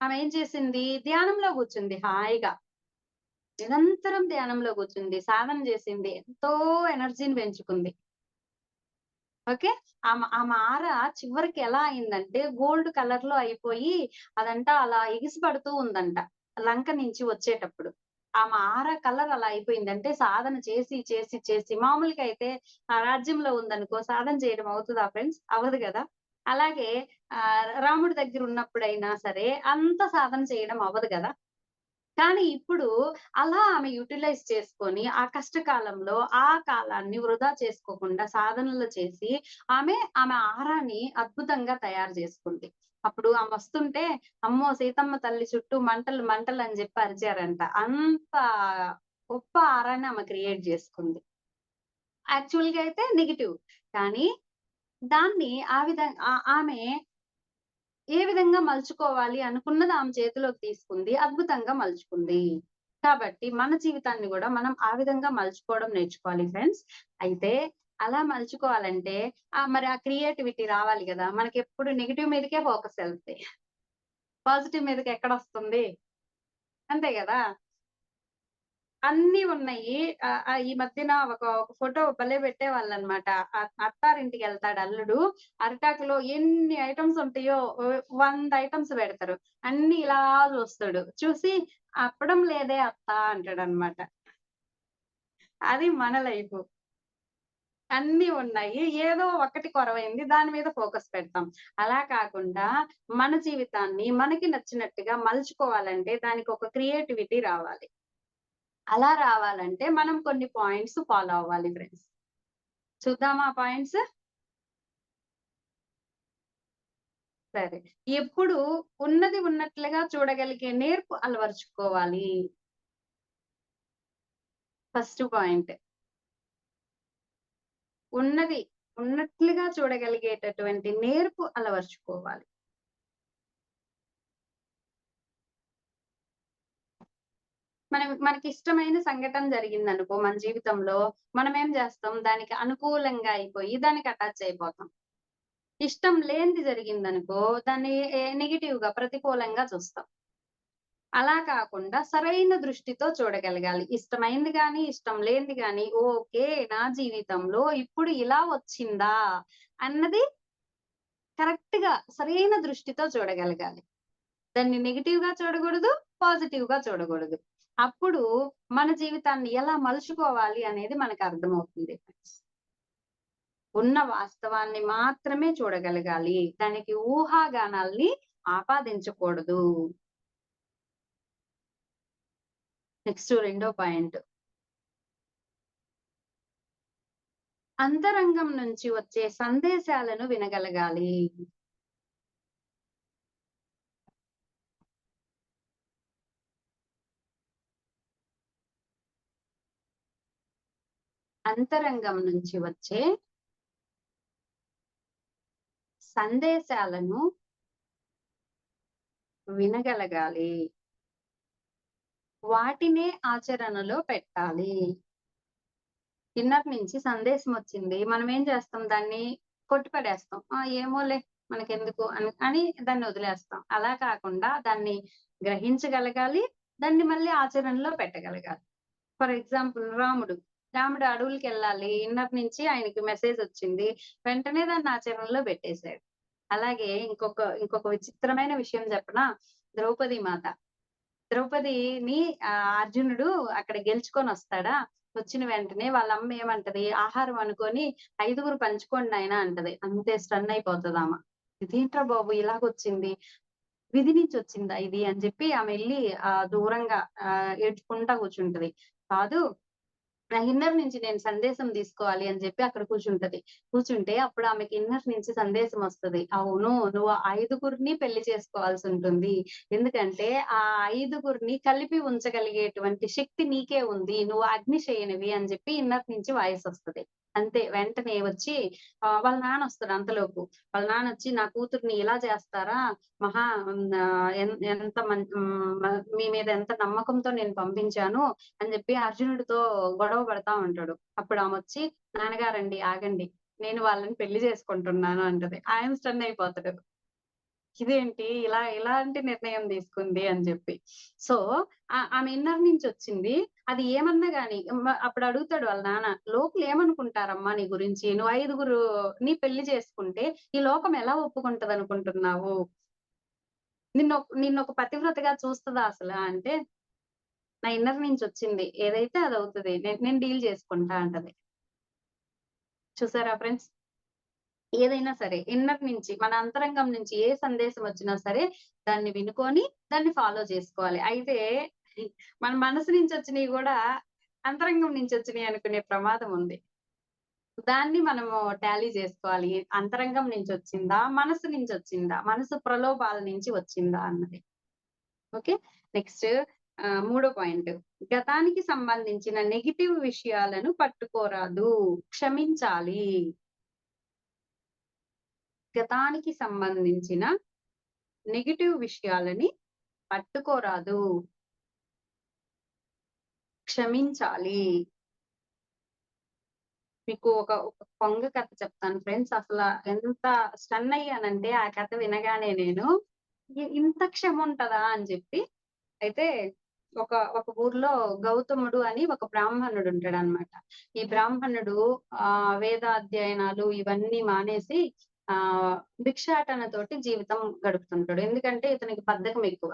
ఆమె ఏం చేసింది? ధ్యానంలో కూర్చుంది హాయిగా. నిరంతరం ధ్యానంలో కూర్చుంది. సాధన చేసింది. ఎంతో ఎనర్జీని పెంచుకుంది. ఓకే. ఆమె ఆర చివరికి ఎలా అయిందంటే గోల్డ్ కలర్‌లో అయిపోయి అదంట అలా ఎగిసిపడుతూ ఉందంట. లంక నుంచి వచ్చేటప్పుడు. ఆమె ఆర కలర్ అలా అయిపోయింది. అంటే సాధన చేసి, చేసి, చేసి మామూలుగా అయితే ఆ రాజ్యంలో ఉందనుకో సాధన చేయడం అవుతదా ఫ్రెండ్స్? అవ్వదు గదా! అలాగే రాముడి దగ్గర ఉన్నప్పుడైనా సరే అంత సాధన చేయడం అవ్వదు గదా! కానీ ఇప్పుడు అలా ఆమె యుటిలైజ్ చేసుకొని, ఆ కష్టకాలంలో ఆ కాలాన్ని వృధా చేసుకోకుండా సాధనలు చేసి, ఆమె ఆహారాన్ని అద్భుతంగా తయారు చేసుకుంది. అప్పుడు ఆమొస్తుంటే, అమ్మో! సీతమ్మ తల్లి చుట్టూ మంటలు మంటలని జెప్పి అరిచారంట. అంత గొప్ప ఆహారాన్ని ఆమె క్రియేట్ జేసుకుంది. యాక్చువల్‌గా అయితే నెగెటివ్. కానీ దాన్ని ఆ విధం ఆమె ఏ విధంగా మలుచుకోవాలి అనుకున్నది ఆమె చేతిలోకి తీసుకుంది. అద్భుతంగా మలుచుకుంది. కాబట్టి మన జీవితాన్ని గూడా మనం ఆ విధంగా మలుచుకోవడం నేర్చుకోవాలి ఫ్రెండ్స్. అయితే అలా మలుచుకోవాలంటే మరి ఆ క్రియేటివిటీ రావాలి గదా! మనకెప్పుడు నెగెటివ్ మీదకే ఫోకస్ ఎళ్తది. పాజిటివ్ మీదకి ఎక్కడొస్తుంది? అంతే గదా! అన్నీ ఉన్నాయి. ఈ మధ్యన ఒక ఫోటో భలే పెట్టేవాళ్ళనమాట. అత్తారింటికెళ్తాడు అల్లుడు. అరిటాకులో ఎన్ని ఐటెమ్స్ ఉంటాయో 100 ఐటెమ్స్ పెడతారు. అన్నీ ఇలా చూస్తాడు. చూసి "అప్పడం లేదే అత్త" అంటాడనమాట. అది మన లైఫు. అన్నీ ఉన్నాయి. ఏదో ఒకటి కొరవైంది. దాని మీద ఫోకస్ పెడతాం. అలా కాకుండా మన జీవితాన్ని మనకి నచ్చినట్టుగా మలుచుకోవాలంటే దానికొక క్రియేటివిటీ రావాలి. అలా రావాలంటే మనం కొన్ని పాయింట్స్ ఫాలో అవ్వాలి ఫ్రెండ్స్. చూద్దామా ఆ పాయింట్స్? సరే. ఎప్పుడు ఉన్నది ఉన్నట్లుగా చూడగలిగే నేర్పు అలవరుచుకోవాలి. First point. ఉన్నది ఉన్నట్లుగా చూడగలిగేటటువంటి నేర్పు అలవరుచుకోవాలి. మనకిష్టమైన సంఘటన జరిగిందనుకో మన జీవితంలో, మనమేం జేస్తాం దానికి అనుకూలంగా అయిపోయి దానికి అటాచ్ అయిపోతాం. ఇష్టం లేనిది జరిగిందనుకో దాన్ని నెగెటివ్‌గా ప్రతికూలంగా చూస్తాం. అలా కాకుండా సరైన దృష్టితో చూడగలగాలి. ఇష్టమైంది గాని, ఇష్టం లేనిది గాని, ఓకే. నా జీవితంలో ఇప్పుడు ఇలా వచ్చిందా? అన్నది కరెక్ట్‌గా సరైన దృష్టితో చూడగలగాలి. దాన్ని నెగెటివ్‌గా చూడగూడదు, పాజిటివ్‌గా చూడగూడదు. అప్పుడు మన జీవితాన్ని ఎలా మలుచుకోవాలి అనేది మనకర్థమవుతుంది. ఉన్న వాస్తవాన్ని మాత్రమే చూడగలగాలి. దానికి ఊహాగానాల్ని ఆపాదించకూడదు. నెక్స్ట్ రెండో పాయింట్. అంతరంగం నుంచి వచ్చే సందేశాలను వినగలగాలి. అంతరంగం నుంచి వచ్చే సందేశాలను వినగలగాలి. వాటినే ఆచరణలో పెట్టాలి. ఇన్నర్ నుంచి సందేశమొచ్చింది. మనమేం చేస్తాం దాన్ని కొట్టిపడేస్తాం. ఏమోలే మనకెందుకు అని దాన్ని వదిలేస్తాం. అలా కాకుండా దాన్ని గ్రహించగలగాలి. దాన్ని మళ్ళీ ఆచరణలో పెట్టగలగాలి. ఫర్ ఎగ్జాంపుల్ రాముడు అడవులకెళ్ళాలి. ఇన్నర్ నుంచి ఆయనకి మెసేజొచ్చింది. వెంటనే దాన్ని ఆచరణలో పెట్టేసాడు. అలాగే ఇంకొక విచిత్రమైన విషయం చెప్పనా? ద్రౌపది మాత. ద్రౌపదిని అర్జునుడు అక్కడ గెలుచుకొనొస్తాడా? వచ్చిన వెంటనే వాళ్ళమ్మ ఏమంటది? ఆహారం అనుకోని "5గురు పంచుకోండి నాయనా" అంటది. అంతే స్టన్ అయిపోతదామ. ఇదేంట్రా బాబు ఇలాగొచ్చింది? విధి నుంచి వచ్చిందా ఇది అని చెప్పి ఆమె ఎళ్లి దూరంగా ఏడ్చుకుంటా కూర్చుంటది. కాదు, నా ఇన్నర్ నుంచి నేను సందేశం తీసుకోవాలి అని చెప్పి అక్కడ కూర్చుంటది. కూర్చుంటే అప్పుడు ఆమెకి ఇన్నర్ నుంచి సందేశం వస్తది. అవును, నువ్వు ఆ 5గురిని పెళ్లి చేసుకోవాల్సుంటుంది. ఎందుకంటే ఆ 5గురిని కలిపి ఉంచగలిగేటువంటి శక్తి నీకే ఉంది. నువ్వు అగ్నిశయనివి అని చెప్పి ఇన్నర్ నుంచి వాయిస్ వస్తది. అంతే వెంటనే వచ్చి వాళ్ళ నాన్నొస్తాడు అంతలోపు. వాళ్ళ నాన్నొచ్చి, "నా కూతుర్ని ఇలా చేస్తారా? మహా ఎంత మీ మీద ఎంత నమ్మకంతో నేను పంపించాను" అని చెప్పి అర్జునుడితో గొడవ పడతా ఉంటాడు. అప్పుడు ఆమొచ్చి, "నాన్నగారండి ఆగండి. నేను వాళ్ళని పెళ్లి చేసుకుంటున్నాను" అంటది. ఆయన స్టన్ అయిపోతాడు. ఇదేంటి ఇలాంటి నిర్ణయం తీసుకుంది అని చెప్పి. సో, ఆమె ఇన్నర్ నుంచొచ్చింది. అది ఏమన్నా గాని అప్పుడు అడుగుతాడు వాళ్ళ నాన్న, "లోకులు ఏమనుకుంటారమ్మా నీ గురించి? నువ్వు 5గురుని పెళ్లి చేసుకుంటే ఈ లోకం ఎలా ఒప్పుకుంటదనుకుంటున్నావు? నిన్నొక పతివ్రతగా చూస్తదా అసల?" అంటే, "నా ఇన్నర్ నుంచొచ్చింది. ఏదైతే అదవుతది. నేను డీల్ చేసుకుంటా" అంటది. చూసారా ఫ్రెండ్స్? ఏదైనా సరే ఇన్నర్ నుంచి మన అంతరంగం నుంచి ఏ సందేశం వచ్చినా సరే దాన్ని వినుకొని దాన్ని ఫాలో చేసుకోవాలి. అయితే మన మనసు నుంచి వచ్చినయి గూడా అంతరంగం నుంచి వచ్చినయి అనుకునే ప్రమాదం ఉంది. దాన్ని మనము టాలీ జేసుకోవాలి. అంతరంగం నుంచొచ్చిందా? మనసు నుంచొచ్చిందా? మనసు ప్రలోభాల నుంచి వచ్చిందా అన్నది. ఓకే. నెక్స్ట్ మూడో పాయింట్. గతానికి సంబంధించిన నెగెటివ్ విషయాలను పట్టుకోరాదు. క్షమించాలి. గతానికి సంబంధించిన నెగెటివ్ విషయాలని పట్టుకోరాదు. క్షమించాలి. మీకు ఒక కొంగ కథ చెప్తాను ఫ్రెండ్స్. ఎంత స్టన్ అయ్యానంటే ఆ కథ వినగానే నేను ఇంత క్షమ ఉంటదా అని చెప్పి. అయితే ఒక ఒక ఊర్లో గౌతముడు అని ఒక బ్రాహ్మణుడు ఉంటాడనమాట. ఈ బ్రాహ్మణుడు వేదాధ్యయనాలు ఇవన్నీ మానేసి భిక్షాటనతోటి జీవితం గడుపుతుంటాడు. ఎందుకంటే ఇతనికి బద్ధకం ఎక్కువ.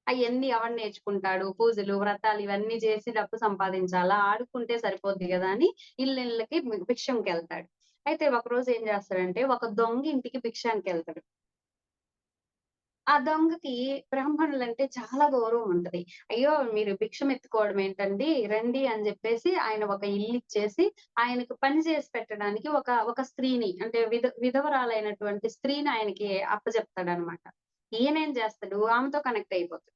అయన్నీ ఎవడు నేర్చుకుంటాడు? పూజలు, వ్రతాలు ఇవన్నీ చేసి డబ్బు సంపాదించాలా? ఆడుకుంటే సరిపోద్ది గదా! అని ఇళ్ళిళ్ళకి భిక్షంకెళ్తాడు. అయితే ఒకరోజు ఏం చేస్తాడంటే ఒక దొంగ ఇంటికి భిక్షానికెళ్తాడు. ఆ దొంగకి బ్రాహ్మణులంటే చాలా గౌరవం ఉంటది. "అయ్యో! మీరు భిక్షమెత్తుకోవడం ఏంటండి? రండి" అని జెప్పేసి ఆయన ఒక ఇల్లిచ్చేసి ఆయనకు పని చేసి పెట్టడానికి ఒక స్త్రీని అంటే విధవరాలైనటువంటి స్త్రీని ఆయనకి అప్పజెప్తాడనమాట. ఈయనేం చేస్తాడు ఆమెతో కనెక్ట్ అయిపోతాడు.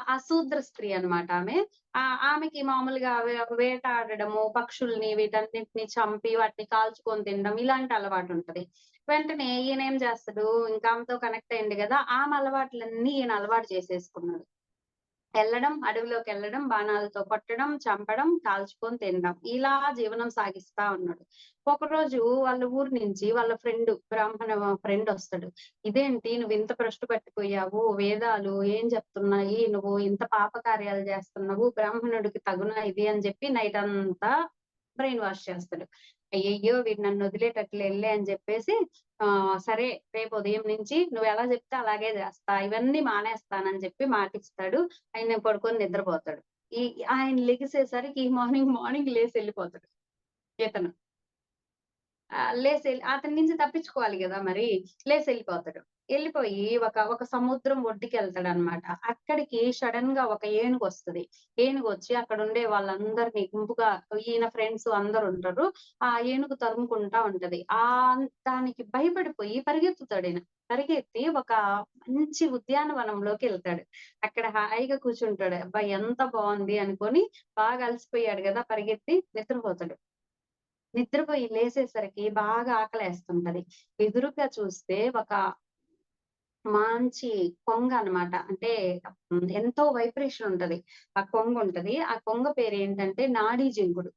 ఆ శూద్ర స్త్రీ అన్నమాట ఆమె. ఆమెకి మామూలుగా వేటాడడము, పక్షుల్ని వీటన్నిటిని చంపి వాటిని కాల్చుకొని తినడం ఇలాంటి అలవాటుంటది. వెంటనే ఈయనేం చేస్తాడు, ఇంకా ఆమెతో కనెక్ట్ అయిండు గదా! ఆమె అలవాట్లన్నీ ఈయన అలవాటు చేసేసుకున్నాడు. అడవిలోకెళ్ళడం, బాణాలతో కొట్టడం, చంపడం, కాల్చుకొని తినడం. ఇలా జీవనం సాగిస్తా ఉన్నాడు. ఒకరోజు వాళ్ళ ఊరు నుంచి వాళ్ళ బ్రాహ్మణ ఫ్రెండొస్తాడు. "ఇదేంటి నువ్వింత భ్రష్టు పట్టిపోయావు? వేదాలు ఏం చెప్తున్నాయి? నువ్వు ఇంత పాపకార్యాలు చేస్తున్నావు. బ్రాహ్మణుడికి తగునా ఇది" అని చెప్పి నైటంతా బ్రెయిన్ వాష్ చేస్తాడు. అయ్యయ్యో! వీడు నన్నొదిలేటట్లేడులే అని చెప్పేసి సరే రేపు ఉదయం నుంచి నువ్వెలా చెప్తే అలాగే చేస్తా. ఇవన్నీ మానేస్తానని చెప్పి మాటిస్తాడు. ఆయన పడుకొని నిద్రపోతాడు. ఈ ఆయన లెగిసేసరికి మార్నింగ్ మార్నింగ్ లేసెళ్ళిపోతాడు ఇతను. అతని నుంచి తప్పించుకోవాలి గదా! మరి. లేసెళ్ళిపోతాడు. ఎళ్ళిపోయి ఒక సముద్రం ఒడ్డుకెళ్తాడనమాట. అక్కడికి సడెన్‌గా ఒక ఏనుగొస్తది. ఏనుగొచ్చి అక్కడుండే వాళ్ళందరిని గుంపుగా ఈయన ఫ్రెండ్స్ అందరుంటరు. ఆ ఏనుగు తరుముకుంటా ఉంటది. దానికి భయపడిపోయి పరిగెత్తుతాడీయన. పరిగెత్తి ఒక మంచి ఉద్యానవనంలోకెళ్తాడు. అక్కడ హాయిగా కూర్చుంటాడు. అబ్బా! ఎంత బావుంది అనుకోని బాగా అలసిపోయాడు గదా! పరిగెత్తి నిద్రపోతాడు. నిద్రపోయి లేసేసరికి బాగా ఆకలేస్తుంటది. ఎదురుగా చూస్తే ఒక మంచి కొంగ అన్నమాట. అంటే ఎంతో వైబ్రేషన్ ఉంటది. ఆ కొంగుంటది. ఆ కొంగ పేరేంటంటే నాడీ జింగుడు.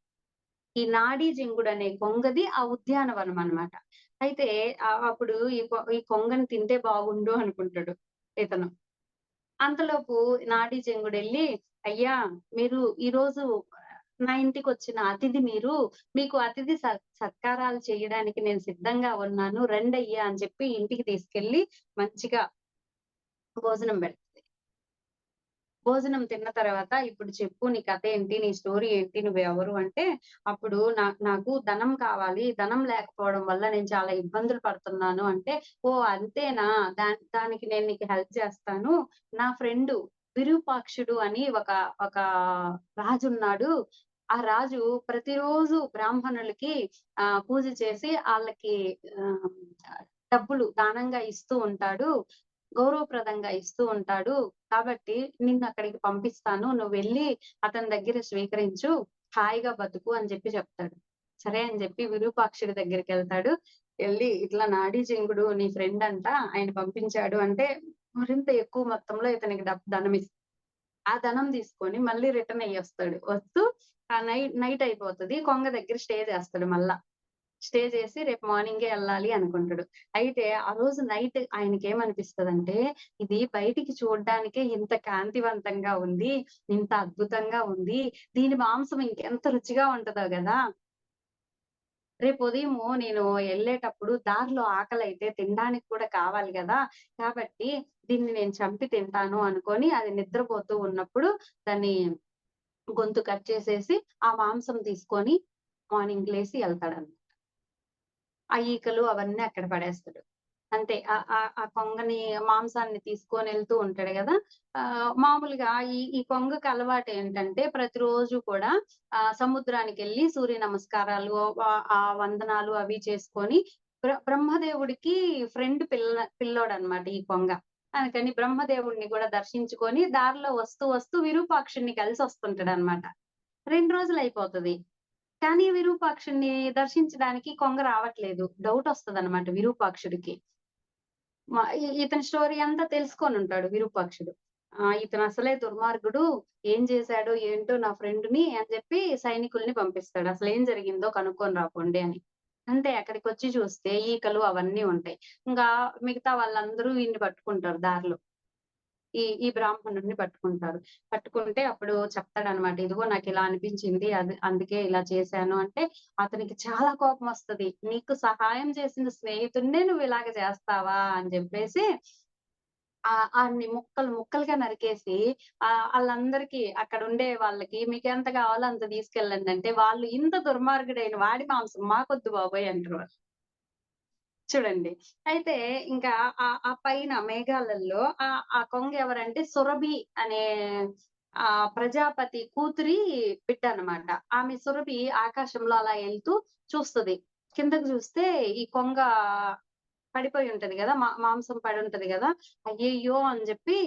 ఈ నాడీ జింగుడనే కొంగది ఆ ఉద్యానవనం అన్నమాట. అయితే అప్పుడు ఈ కొంగని తింటే బాగుండు అనుకుంటాడు ఇతను. అంతలోపు నాడీ జంగుడెళ్లి, "అయ్యా! మీరు ఈరోజు నా ఇంటికొచ్చిన అతిథి మీరు. మీకు అతిథి సత్కారాలు చేయడానికి నేను సిద్ధంగా ఉన్నాను. రండయ్యా" అని చెప్పి ఇంటికి తీసుకెళ్ళి మంచిగా భోజనం పెడతది. భోజనం తిన్న తర్వాత ఇప్పుడు చెప్పు నీ కథ ఏంటి? నీ స్టోరీ ఏంటి? నువ్వెవరు? అంటే అప్పుడు నాకు ధనం కావాలి. ధనం లేకపోవడం వల్ల నేను చాలా ఇబ్బందులు పడుతున్నాను అంటే, ఓహ్! అంతేనా? దానికి నేను నీకు హెల్ప్ చేస్తాను. నా ఫ్రెండు విరూపాక్షుడు అని ఒక రాజున్నాడు. ఆ రాజు ప్రతిరోజు బ్రాహ్మణులకి పూజ చేసి ఆళ్ళకి ఆహ్, డబ్బులు దానంగా ఇస్తూ ఉంటాడు. గౌరవప్రదంగా ఇస్తూ ఉంటాడు. కాబట్టి నిన్నక్కడికి పంపిస్తాను. నువ్వెళ్ళి అతని దగ్గర స్వీకరించు. హాయిగా బతుకు అని చెప్తాడు. సరే అని చెప్పి విరూపాక్షుడి దగ్గరికెళ్తాడు. ఎళ్లి ఇట్లా నాడీ చెంగుడు నీ ఫ్రెండ్ అంట ఆయన పంపించాడు అంటే, మరింత ఎక్కువ మొత్తంలో ఇతనికి ఆ ధనం తీసుకొని మళ్ళీ రిటర్న్ అయ్యొస్తాడు. వస్తూ నైట్ అయిపోతది. కొంగ దగ్గర స్టే చేస్తాడు మళ్ళా. స్టే చేసి రేపు మార్నింగే ఎళ్ళాలి అనుకుంటాడు. అయితే ఆ రోజు నైట్ ఆయనకేమనిపిస్తదంటే, ఇది బయటికి చూడ్డానికే ఇంత కాంతివంతంగా ఉంది. ఇంత అద్భుతంగా ఉంది. దీని మాంసం ఇంకెంత రుచిగా ఉంటదో గదా! రేపు ఉదయము నేను ఎళ్ళేటప్పుడు దారిలో ఆకలైతే తినడానికి కూడా కావాలి గదా! కాబట్టి దీన్ని నేను చంపి తింటాను అనుకోని అది నిద్రపోతూ ఉన్నప్పుడు దాన్ని గొంతు కట్ చేసేసి, ఆ మాంసం తీసుకొని మార్నింగ్ లేసి ఎళ్తాడన్నమాట. ఆ ఈకలు అవన్నీ అక్కడ పడేస్తాడు. అంతే. ఆ కొంగని మాంసాన్ని తీసుకొనెళ్తూ ఉంటాడు గదా! మామూలుగా ఈ కొంగకి అలవాటేంటంటే ప్రతిరోజు కూడా సముద్రానికెళ్ళి సూర్య నమస్కారాలు ఆ వందనాలు అవి చేసుకొని బ్రహ్మదేవుడికి పిల్లోడనమాట ఈ కొంగ. అందుకని బ్రహ్మదేవుడిని గూడా దర్శించుకొని దారిలో వస్తూ విరూపాక్షుడిని కలిసొస్తుంటాడనమాట. 2 రోజులయిపోతది. కానీ విరూపాక్షుడిని దర్శించడానికి కొంగ రావట్లేదు. డౌటొస్తదనమాట విరూపాక్షుడికి. ఇతని స్టోరీ అంతా తెలుసుకొనుంటాడు విరూపాక్షుడు. ఇతనసలే దుర్మార్గుడు. ఏం చేశాడో ఏంటో నా ఫ్రెండ్‌ని అని చెప్పి సైనికుల్ని పంపిస్తాడు. అసలేం జరిగిందో కనుక్కొని రా పొండి అని. అంతే అక్కడికొచ్చి చూస్తే ఈకలు అవన్నీ ఉంటాయి. ఇంకా మిగతా వాళ్ళందరూ వీడిని పట్టుకుంటారు దారిలో. ఈ బ్రాహ్మణుడిని పట్టుకుంటారు. పట్టుకుంటే అప్పుడు చెప్తాడనమాట. ఇదిగో నాకిలా అనిపించింది. అందుకే ఇలా చేశాను అంటే, అతనికి చాలా కోపమొస్తది. నీకు సహాయం చేసిన స్నేహితుడినే నువ్విలాగ చేస్తావా? అని జెప్పేసి ఆడిని ముక్కలు ముక్కలుగా నరికేసి ఆళ్ళందరికీ అక్కడుండే వాళ్ళకి మీకెంత కావాలో అంత తీసుకెళ్ళండంటే, వాళ్ళు ఇంత దుర్మార్గుడైన వాడి మాంసం మాకొద్దు బాబోయ్! అంటారు వాళ్ళు. చూడండి. అయితే ఇంకా ఆ పైన మేఘాలల్లో ఆ కొంగ ఎవరంటే సురభి అనే ప్రజాపతి కూతురి బిడ్డనమాట. ఆమె సురభి ఆకాశంలో అలా ఎళ్తూ చూస్తది. కిందకి చూస్తే ఈ కొంగ పడిపోయి ఉంటది గదా! మాంసం పడుంటది గదా! అయ్యయ్యో! అని జెప్పి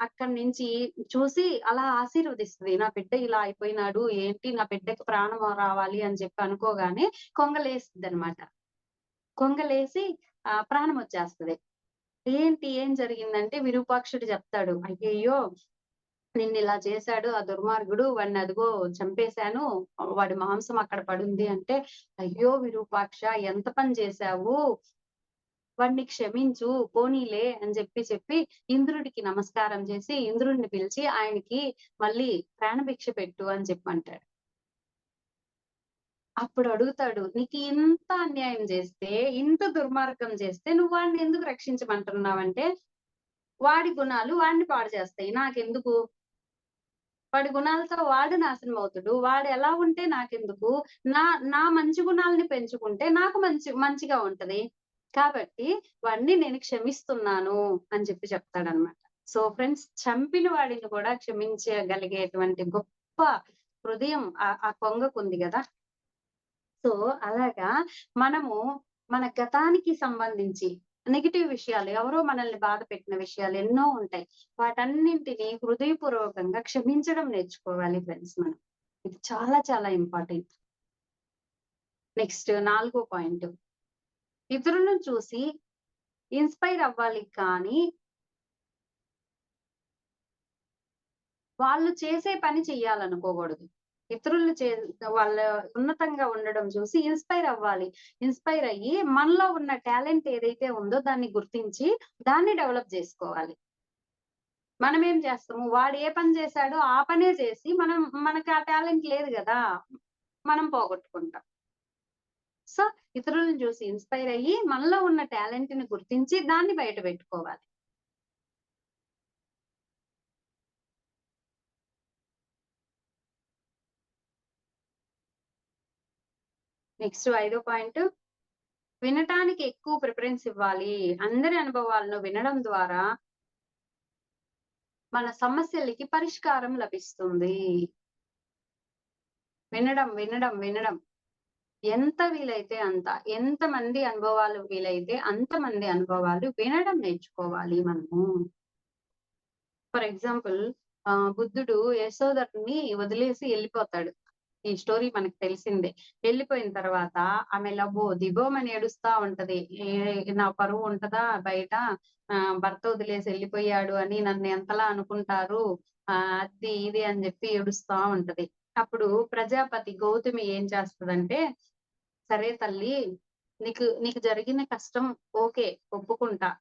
అక్కడి నుంచి చూసి అలా ఆశీర్వదిస్తది. నా బిడ్డ ఇలా అయిపోయినాడు. ఏంటి నా బిడ్డకి ప్రాణం రావాలి అని చెప్పి అనుకోగానే కొంగ లేసిద్దనమాట. కొంగలేసి ప్రాణమొచ్చేస్తది. ఏం జరిగిందంటే విరూపాక్షుడు జెప్తాడు. అయ్యయ్యో! నిన్నిలా చేశాడు ఆ దుర్మార్గుడు. వాడిని అదిగో చంపేశాను. వాడి మాంసం అక్కడ పడుంది అంటే, అయ్యో! విరూపాక్ష ఎంత పని చేశావు? వాడిని క్షమించు. పోనీలే అని చెప్పి ఇంద్రుడికి నమస్కారం చేసి ఇంద్రుడిని పిలిచి ఆయనకి మళ్ళీ ప్రాణభిక్ష పెట్టు అని చెప్పంటాడు. అప్పుడడుగుతాడు. నీకు ఇంత అన్యాయం జేస్తే, ఇంత దుర్మార్గం జేస్తే నువ్వు వాడిని ఎందుకు రక్షించమంటున్నావంటే, వాడి గుణాలు వాడిని పాడు చేస్తాయి. నాకెందుకు? వాడి గుణాలతో వాడు నాశనమవుతుడు. వాడెలా ఉంటే నాకెందుకు? నా నా మంచి గుణాలని పెంచుకుంటే నాకు మంచిగా ఉంటది. కాబట్టి వాడిని నేను క్షమిస్తున్నాను అని చెప్తాడన్నమాట. సో ఫ్రెండ్స్ చంపిన వాడిని కూడా క్షమించగలిగేటువంటి గొప్ప హృదయం ఆ కొంగకుంది గదా! సో, అలాగా మనము మన గతానికి సంబంధించి నెగెటివ్ విషయాలు ఎవరో మనల్ని బాధ పెట్టిన విషయాలు ఎన్నో ఉంటాయి. వాటన్నింటిని హృదయపూర్వకంగా క్షమించడం నేర్చుకోవాలి ఫ్రెండ్స్ మనం. ఇది చాలా చాలా ఇంపార్టెంట్. Next 4 point. ఇతరులను చూసి ఇన్‌స్పైర్ అవ్వాలి కానీ, వాళ్ళు చేసే పని చెయ్యాలనుకోకూడదు. ఇతరులు వాళ్ళ ఉన్నతంగా ఉండడం చూసి ఇన్‌స్పైర్ అవ్వాలి. ఇన్‌స్పైర్ అయ్యి మనలో ఉన్న టాలెంట్ ఏదైతే ఉందో దాన్ని గుర్తించి దాన్ని డెవలప్ జేసుకోవాలి. మనమేం చేస్తాము వాడు ఏ పని చేశాడో ఆ పనే చేసి మనకి ఆ టాలెంట్ లేదు గదా! మనం పోగొట్టుకుంటాం. సో, ఇతరులను చూసి ఇన్‌స్పైర్ అయ్యి మనలో ఉన్న టాలెంట్‌ని గుర్తించి దాన్ని బయట పెట్టుకోవాలి. నెక్స్ట్ 5వ పాయింట్, వినటానికి ఎక్కువ ప్రిఫరెన్స్ ఇవ్వాలి. అందరి అనుభవాలను వినడం ద్వారా మన సమస్యలకి పరిష్కారం లభిస్తుంది. వినడం, వినడం, వినడం. ఎంత వీలైతే అంత. ఎంతమంది అనుభవాలు వీలైతే అంతమంది అనుభవాలు వినడం నేర్చుకోవాలి మనము. ఫర్ ఎగ్జాంపుల్ బుద్ధుడు యశోదరుని వదిలేసి ఎళ్ళిపోతాడు. ఈ స్టోరీ మనకు తెలిసిందే. వెళ్ళిపోయిన తర్వాత ఆమె లబో దిబోమని ఏడుస్తా ఉంటది. నా పరువు ఉంటదా బయట? భర్త వదిలేసి ఎళ్ళిపోయాడు అని నన్ను ఎంతలా అనుకుంటారు? అది ఇది అని జెప్పి ఏడుస్తా ఉంటది. అప్పుడు ప్రజాపతి గౌతమి ఏం చేస్తదంటే, సరే తల్లి, నీకు నీకు జరిగిన కష్టం ఓకే. ఒప్పుకుంటా.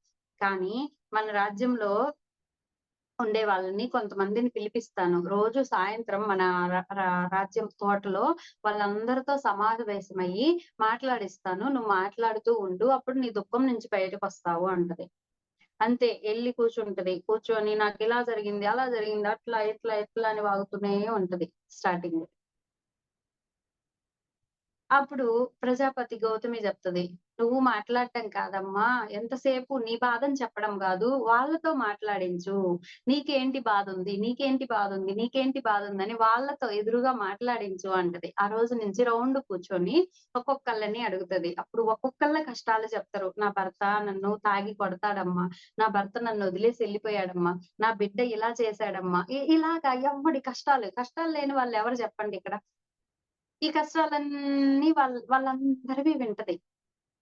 కానీ మన రాజ్యంలో ఉండే వాళ్ళని కొంతమందిని పిలిపిస్తాను. రోజు సాయంత్రం మన రాజ్యం తోటలో వాళ్ళందరితో సమావేశమయ్యి మాట్లాడిస్తాను. నువ్వు మాట్లాడుతూ ఉండు. అప్పుడు నీ దుఃఖం నుంచి బయటకొస్తావు అంటది. అంతే ఎళ్లి కూర్చుంటది. కూర్చొని నాకిలా జరిగింది, అలా జరిగింది, అట్లా, ఇట్లా, ఇట్లా అని వాగుతూనే ఉంటది స్టార్టింగ్. అప్పుడు ప్రజాపతి గౌతమి చెప్తది. "నువ్వు మాట్లాడటం కాదమ్మా! ఎంతసేపు నీ బాధని చెప్పడం గాదు, వాళ్ళతో మాట్లాడించు. నీకేంటి బాధుంది? నీకేంటి బాధుంది? నీకేంటి బాధుందని వాళ్ళతో ఎదురుగా మాట్లాడించు" అంటది. ఆ రోజు నుంచి రౌండ్ కూర్చొని ఒక్కొక్కళ్ళని అడుగుతది. అప్పుడు ఒక్కొక్కళ్ళ కష్టాలు చెప్తారు. "నా భర్త నన్ను తాగి కొడతాడమ్మా. నా భర్త నన్ను వదిలేసి ఎళ్ళిపోయాడమ్మా. నా బిడ్డ ఇలా చేశాడమ్మా." ఇలాగా ఎవ్వడి కష్టాలు, కష్టాలు లేని వాళ్ళెవరు చెప్పండిక్కడ? ఈ కష్టాలన్నీ వాళ్ళందరివి వింటది.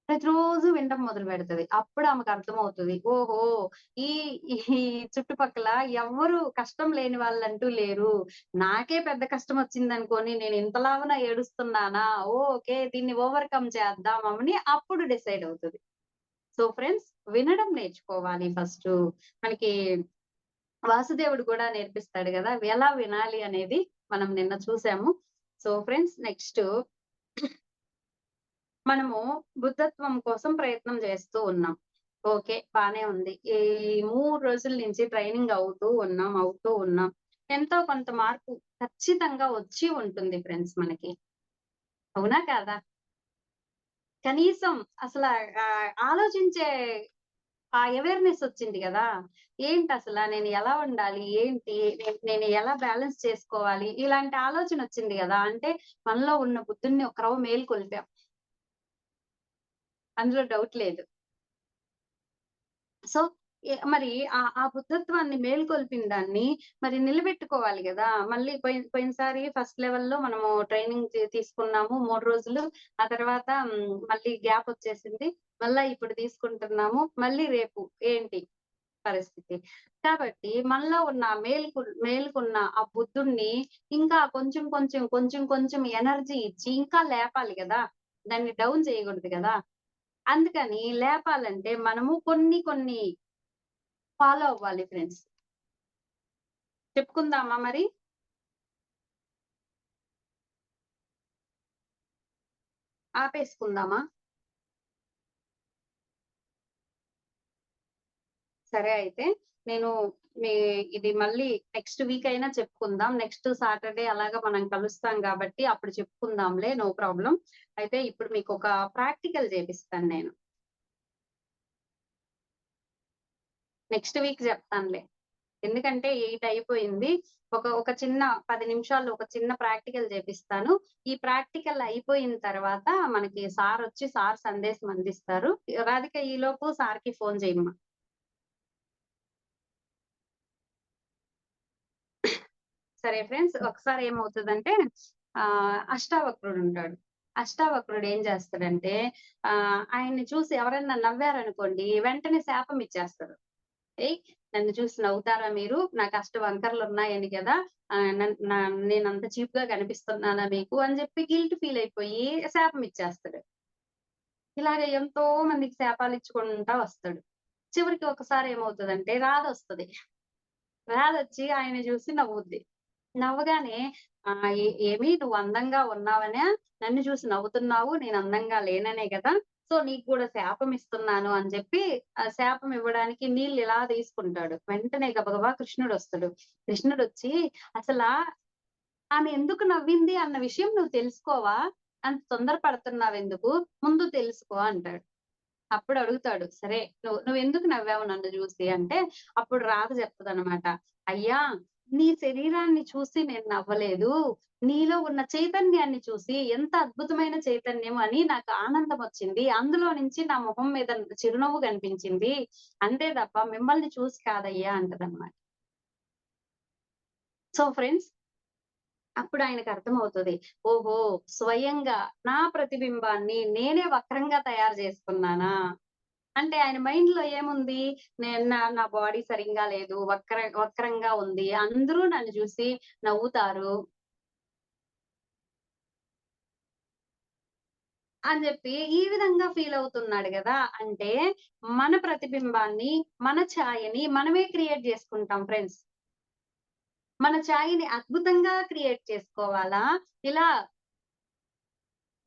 ప్రతిరోజు వినడం మొదలుపెడతది. అప్పుడు ఆమెకర్థమవుతది. ఓహో! ఈ ఈ చుట్టుపక్కల ఎవ్వరు కష్టం లేని వాళ్ళంటూ లేరు. నాకే పెద్ద కష్టమొచ్చిందనుకోని నేను ఇంతలాగున ఏడుస్తున్నానా? ఓకే. దీన్ని ఓవర్‌కమ్ చేద్దామని అప్పుడు డిసైడ్ అవుతది. సో ఫ్రెండ్స్, వినడం నేర్చుకోవాలి ఫస్టు. మనకి వాసుదేవుడు గూడా నేర్పిస్తాడు గదా! ఎలా వినాలి అనేది మనం నిన్న చూసాము. సో ఫ్రెండ్స్, నెక్స్ట్ మనము బుద్ధత్వం కోసం ప్రయత్నం చేస్తూ ఉన్నాం. ఓకే. బానే ఉంది. ఈ 3 రోజుల నుంచి ట్రైనింగ్ అవుతూ ఉన్నాం. ఎంతో కొంత మార్పు ఖచ్చితంగా వచ్చి ఉంటుంది ఫ్రెండ్స్ మనకి. అవునా కాదా? కనీసం అసల ఆలోచించే ఆ అవేర్‌నెస్ వచ్చింది గదా! ఏంటసల నేను ఎలా ఉండాలి? ఏంటి? నేను ఎలా బ్యాలెన్స్ చేసుకోవాలి? ఇలాంటి ఆలోచనొచ్చింది గదా! అంటే మనలో ఉన్న బుద్ధుడిని ఒక రవ్వ మేలుకొల్పాం. అందులో డౌట్ లేదు. సో, మరి ఆ బుద్ధత్వాన్ని మేల్కొల్పిన దాన్ని మరి నిలబెట్టుకోవాలి గదా! మళ్ళీ పోయినసారి ఫస్ట్ లెవెల్‌లో మనము ట్రైనింగ్ తీసుకున్నాము 3 రోజులు. ఆ తర్వాత మళ్ళీ గ్యాపొచ్చేసింది. మళ్ళా ఇప్పుడు తీసుకుంటున్నాము. మళ్ళీ రేపు ఏంటి పరిస్థితి? కాబట్టి మనలో ఉన్న మేలుకున్న ఆ బుద్ధుడిని ఇంకా కొంచెం ఎనర్జీ ఇచ్చి ఇంకా లేపాలి గదా! దాన్ని డౌన్ చేయగూడదు గదా! అందుకని లేపాలంటే మనము కొన్ని ఫాలో అవ్వాలి ఫ్రెండ్స్. చెప్పుకుందామా మరి? ఆపేసుకుందామా? సరే అయితే. నేను మీ ఇది మళ్ళీ నెక్స్ట్ వీక్ అయినా చెప్పుకుందాం. నెక్స్ట్ సాటర్‌డే అలాగా మనం కలుస్తాం గాబట్టి అప్పుడు చెప్పుకుందాంలే. No problem. అయితే ఇప్పుడు మీకొక ప్రాక్టికల్ చేపిస్తాను నేను. నెక్స్ట్ వీక్ చెప్తానులే. ఎందుకంటే 8 అయిపోయింది. ఒక చిన్న 10 నిమిషాలు ఒక చిన్న ప్రాక్టికల్ చేపిస్తాను. ఈ ప్రాక్టికల్ అయిపోయిన తర్వాత మనకి సార్ సందేశం అందిస్తారు. రాధిక ఈలోపు సార్‌కి ఫోను చేయమ్మా. సరే ఫ్రెండ్స్. ఒకసారి ఏమవుతదంటే అష్టావక్రుడుంటాడు. అష్టావక్రుడు ఏం చేస్తాడంటే ఆయన్ని చూసి ఎవరన్నా నవ్వారనుకోండి వెంటనే శాపం ఇచ్చేస్తాడు. ఏయ్! నన్ను చూసి నవ్వుతారా మీరు? నాకు అష్టవంకర్లున్నాయని గదా! నన్ నా నేనంత చీప్‌గా కనిపిస్తున్నానా మీకు? అని జెప్పి గిల్ట్ ఫీల్ అయిపోయి శాపం ఇచ్చేస్తాడు. ఇలాగ ఎంతో మందికి శాపాలిచ్చుకుంటా వస్తాడు. చివరికి ఒకసారి ఏమవుతదంటే రాధొస్తది. రాధొచ్చి ఆయన్ని జూసి నవ్వుద్ది. నవ్వగానే ఏమి నువ్వు అందంగా ఉన్నావనా? నన్ను చూసి నవ్వుతున్నావు. నేను అందంగా లేననే గదా! సో, నీకు గూడా శాపం ఇస్తున్నాను అని జెప్పి శాపం ఇవ్వడానికి నీళ్ళు ఇలా తీసుకుంటాడు. వెంటనే గబగబా కృష్ణుడొస్తడు. కృష్ణుడొచ్చి అసలా ఆమె ఎందుకు నవ్వింది అన్న విషయం నువ్వు తెలుసుకోవా? అంత తొందర పడుతున్నావెందుకు? ముందు తెలుసుకో అంటాడు. అప్పుడు అడుగుతాడు. సరే నువ్వెందుకు నవ్వావు నన్ను జూసి అంటే, అప్పుడు రాధ చెప్తదనమాట. అయ్యా! నీ శరీరాన్ని చూసి నేను నవ్వలేదు. నీలో ఉన్న చైతన్యాన్ని చూసి ఎంత అద్భుతమైన చైతన్యం అని నాకు ఆనందమొచ్చింది. అందులో నుంచి నా మొహం మీద చిరునవ్వు కనిపించింది. అంతే తప్ప మిమ్మల్ని చూసి కాదయ్యా అంటదనమాట. సో ఫ్రెండ్స్ అప్పుడు ఆయనకర్థమవుతది. ఓహో! స్వయంగా నా ప్రతిబింబాన్ని నేనే వక్రంగా తయారు చేసుకున్నానా? అంటే ఆయన మైండ్‌లో ఏముంది? నేను నా బాడీ సరింగా లేదు. వక్రంగా ఉంది. అందరూ నన్ను చూసి నవ్వుతారు అని జెప్పి ఈ విధంగా ఫీల్ అవుతున్నాడు గదా! అంటే మన ప్రతిబింబాన్ని, మన ఛాయని మనమే క్రియేట్ జేసుకుంటాం ఫ్రెండ్స్. మన ఛాయని అద్భుతంగా క్రియేట్ చేసుకోవాలా? ఇలా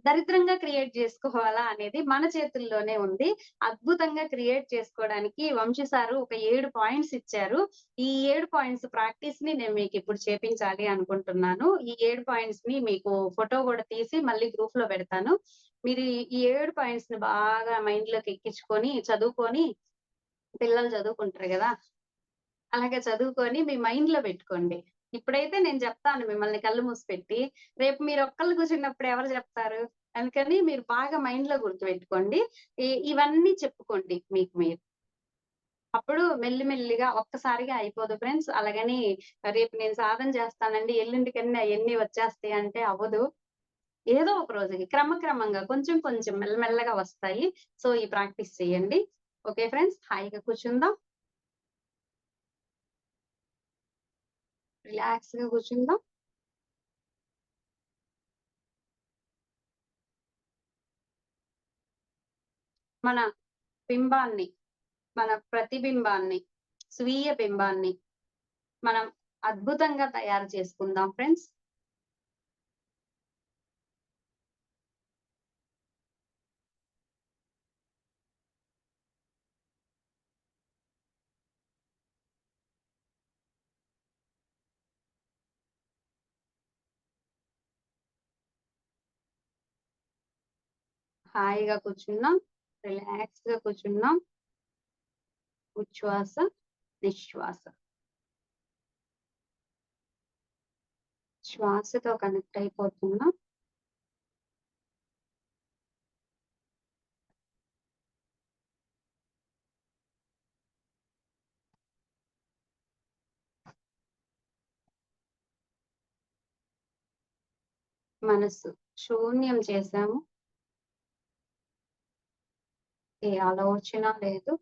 దరిద్రంగా క్రియేట్ జేసుకోవాలా అనేది మన చేతుల్లోనే ఉంది. అద్భుతంగా క్రియేట్ చేసుకోవడానికి వంశీ సారు ఒక 7 పాయింట్స్ ఇచ్చారు. ఈ 7 పాయింట్స్ ప్రాక్టీస్‌ని నేను మీకిప్పుడు చేపించాలి అనుకుంటున్నాను. ఈ 7 పాయింట్స్‌ని మీకు ఫోటో గూడా తీసి మళ్ళీ గ్రూప్‌లో పెడతాను. మీరు ఈ 7 పాయింట్స్‌ని బాగా మైండ్‌లోకి ఎక్కించుకొని, చదువుకొని పిల్లలు చదువుకుంటారు గదా! అలాగే చదువుకొని మీ మైండ్‌లో బెట్టుకోండి. ఇప్పుడైతే నేను జెప్తాను మిమ్మల్ని కళ్ళు మూసిపెట్టి. రేపు మీరొక్కళ్ళు కూర్చున్నప్పుడు ఎవరు జెప్తారు? అందుకని మీరు బాగా మైండ్‌లో గుర్తుపెట్టుకోండి. ఇవన్నీ చెప్పుకోండి మీకు మీరు. అప్పుడు మెల్లిమెల్లిగా ఒక్కసారిగా అయిపోదు ఫ్రెండ్స్. అలాగని రేపు నేను సాధన చేస్తానండి, ఎల్లుండికన్నీ అయన్నీ వచ్చేస్తాయి అంటే అవ్వదు. ఏదో ఒక రోజుకి క్రమక్రమంగా కొంచెం కొంచెం మెల్లమెల్లగా వస్తాయి. సో, ఈ ప్రాక్టీస్ చేయండి. Okay friends. హాయిగా కూర్చుందాం. రిలాక్స్‌గా కూర్చుందాం. మన బింబాన్ని, మన ప్రతిబింబాన్ని, స్వీయ బింబాన్ని మనం అద్భుతంగా తయారు చేసుకుందాం ఫ్రెండ్స్. హాయిగా కూర్చున్నాం. రిలాక్స్‌గా కూర్చున్నాం. ఉచ్ఛ్వాస, నిశ్వాస. శ్వాసతో కనెక్ట్ అయిపోతున్నాం. మనస్సు శూన్యం చేశాము. ఏ ఆలోచన లేదు.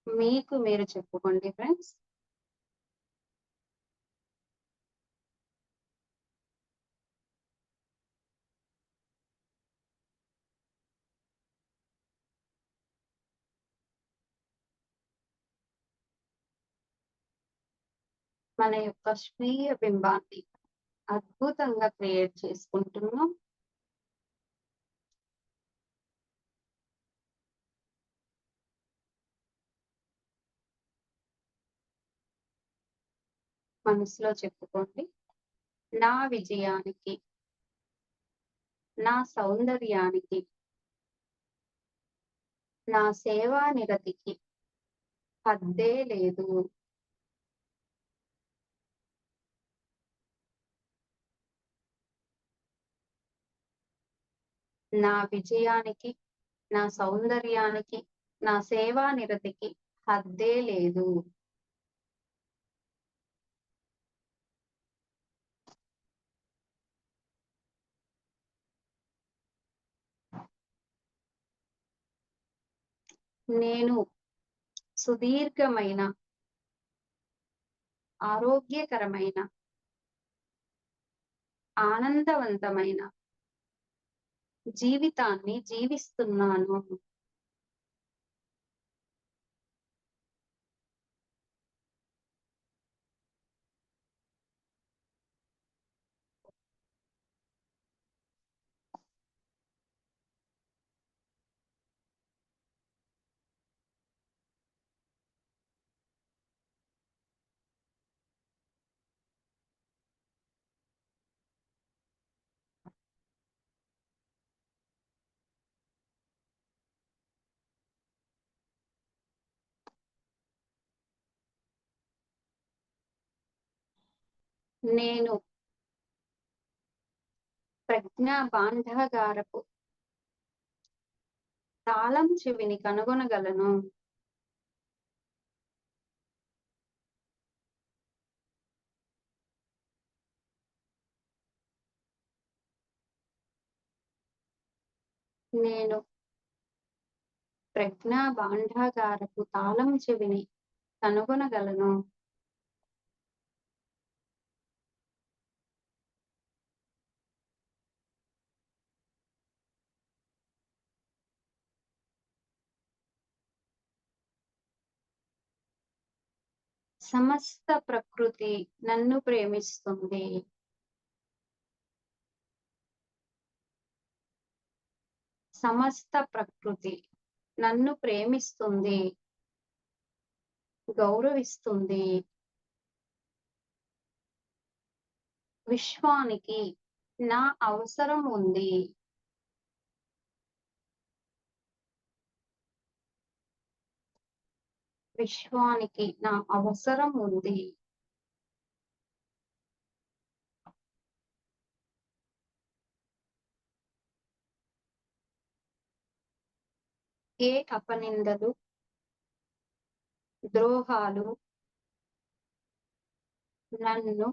మీకు మీరు చెప్పుకోండి ఫ్రెండ్స్. మన యొక్క స్వీయ బింబాన్ని అద్భుతంగా క్రియేట్ చేసుకుంటున్నాం. మనసులో చెప్పుకోండి. నా విజయానికి, నా సౌందర్యానికి, నా సేవా నిరతికి హద్దే లేదు. నా విజయానికి, నా సౌందర్యానికి, నా సేవా నిరతికి హద్దే లేదు. నేను సుదీర్ఘమైన, ఆరోగ్యకరమైన, ఆనందవంతమైన జీవితాన్ని జీవిస్తున్నాను. నేను ప్రజ్ఞా భాండాగారపు తాళం చెవిని కనుగొనగలను. నేను ప్రజ్ఞా భాండాగారపు తాళం చెవిని కనుగొనగలను. సమస్త ప్రకృతి నన్ను ప్రేమిస్తుంది. సమస్త ప్రకృతి నన్ను ప్రేమిస్తుంది, గౌరవిస్తుంది. విశ్వానికి నా అవసరం ఉంది. విశ్వానికి నా అవసరం ఉంది. ఏ అపనిందలు, ద్రోహాలు నన్ను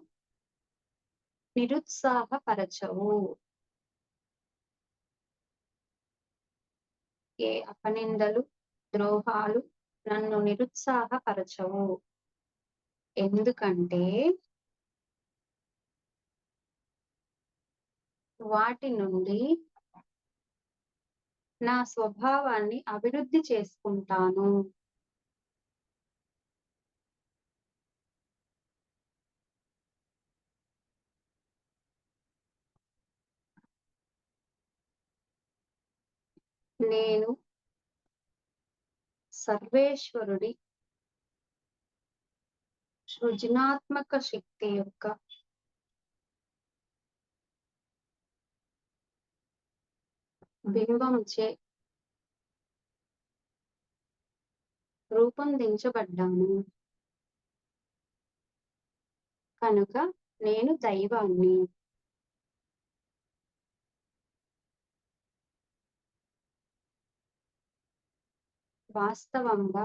నిరుత్సాహపరచవు. ఏ అపనిందలు, ద్రోహాలు నన్ను నిరుత్సాహపరచవు. ఎందుకంటే వాటి నుండి నా స్వభావాన్ని అభివృద్ధి చేసుకుంటాను. నేను సర్వేశ్వరుడి సృజనాత్మక శక్తి యొక్క బింబంచే రూపొందించబడ్డాను. కనుక నేను దైవాన్ని. వాస్తవంగా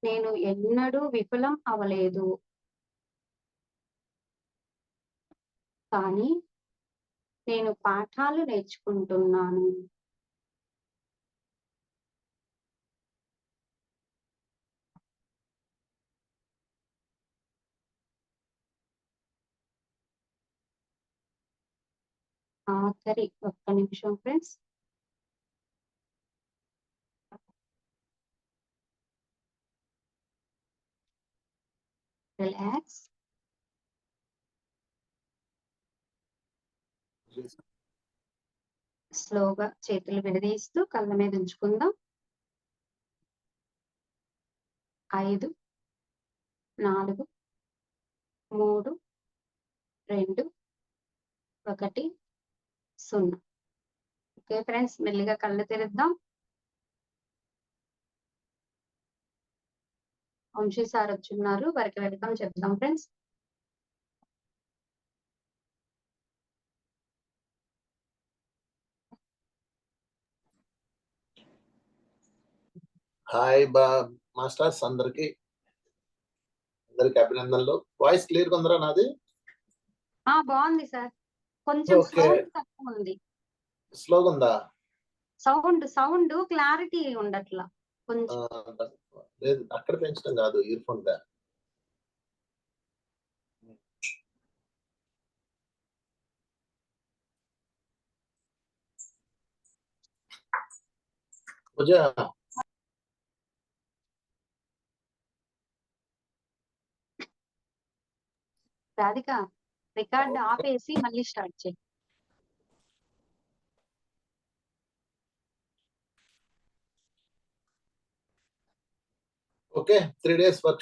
నేను ఎన్నడూ విఫలం అవలేదు. కానీ నేను పాఠాలు నేర్చుకుంటున్నాను. ఆఖరి ఒక్క నిమిషం ఫ్రెండ్స్. రిలాక్స్. స్లోగా చేతులు విడదీస్తూ కళ్ళ మీద ఉంచుకుందాం. 5, 4, 3, 2, 1, 0. ఓకే ఫ్రెండ్స్, మెల్లిగా కళ్ళు తెరుద్దాం. వంశీ సార్ వచ్చున్నారు, వారికి వెల్కమ్ చెప్దాం ఫ్రెండ్స్. హాయ్ మాస్టర్స్, అందరికి అభినందనలు. వాయిస్ క్లియర్ గా ఉందిరా నాది? బాగుంది సార్. కొంచెం సౌండ్ తక్కువ ఉంది. స్లోగా ఉందా? సౌండ్ క్లారిటీ ఉండట్లా కొంచెం. లేదు, అక్కడ పెంచడం కాదు, ఇయర్ ఫోన్ దా. రాధిక, రికార్డ్ ఆపేసి మళ్ళీ స్టార్ట్ చేయి. Okay, 3 days work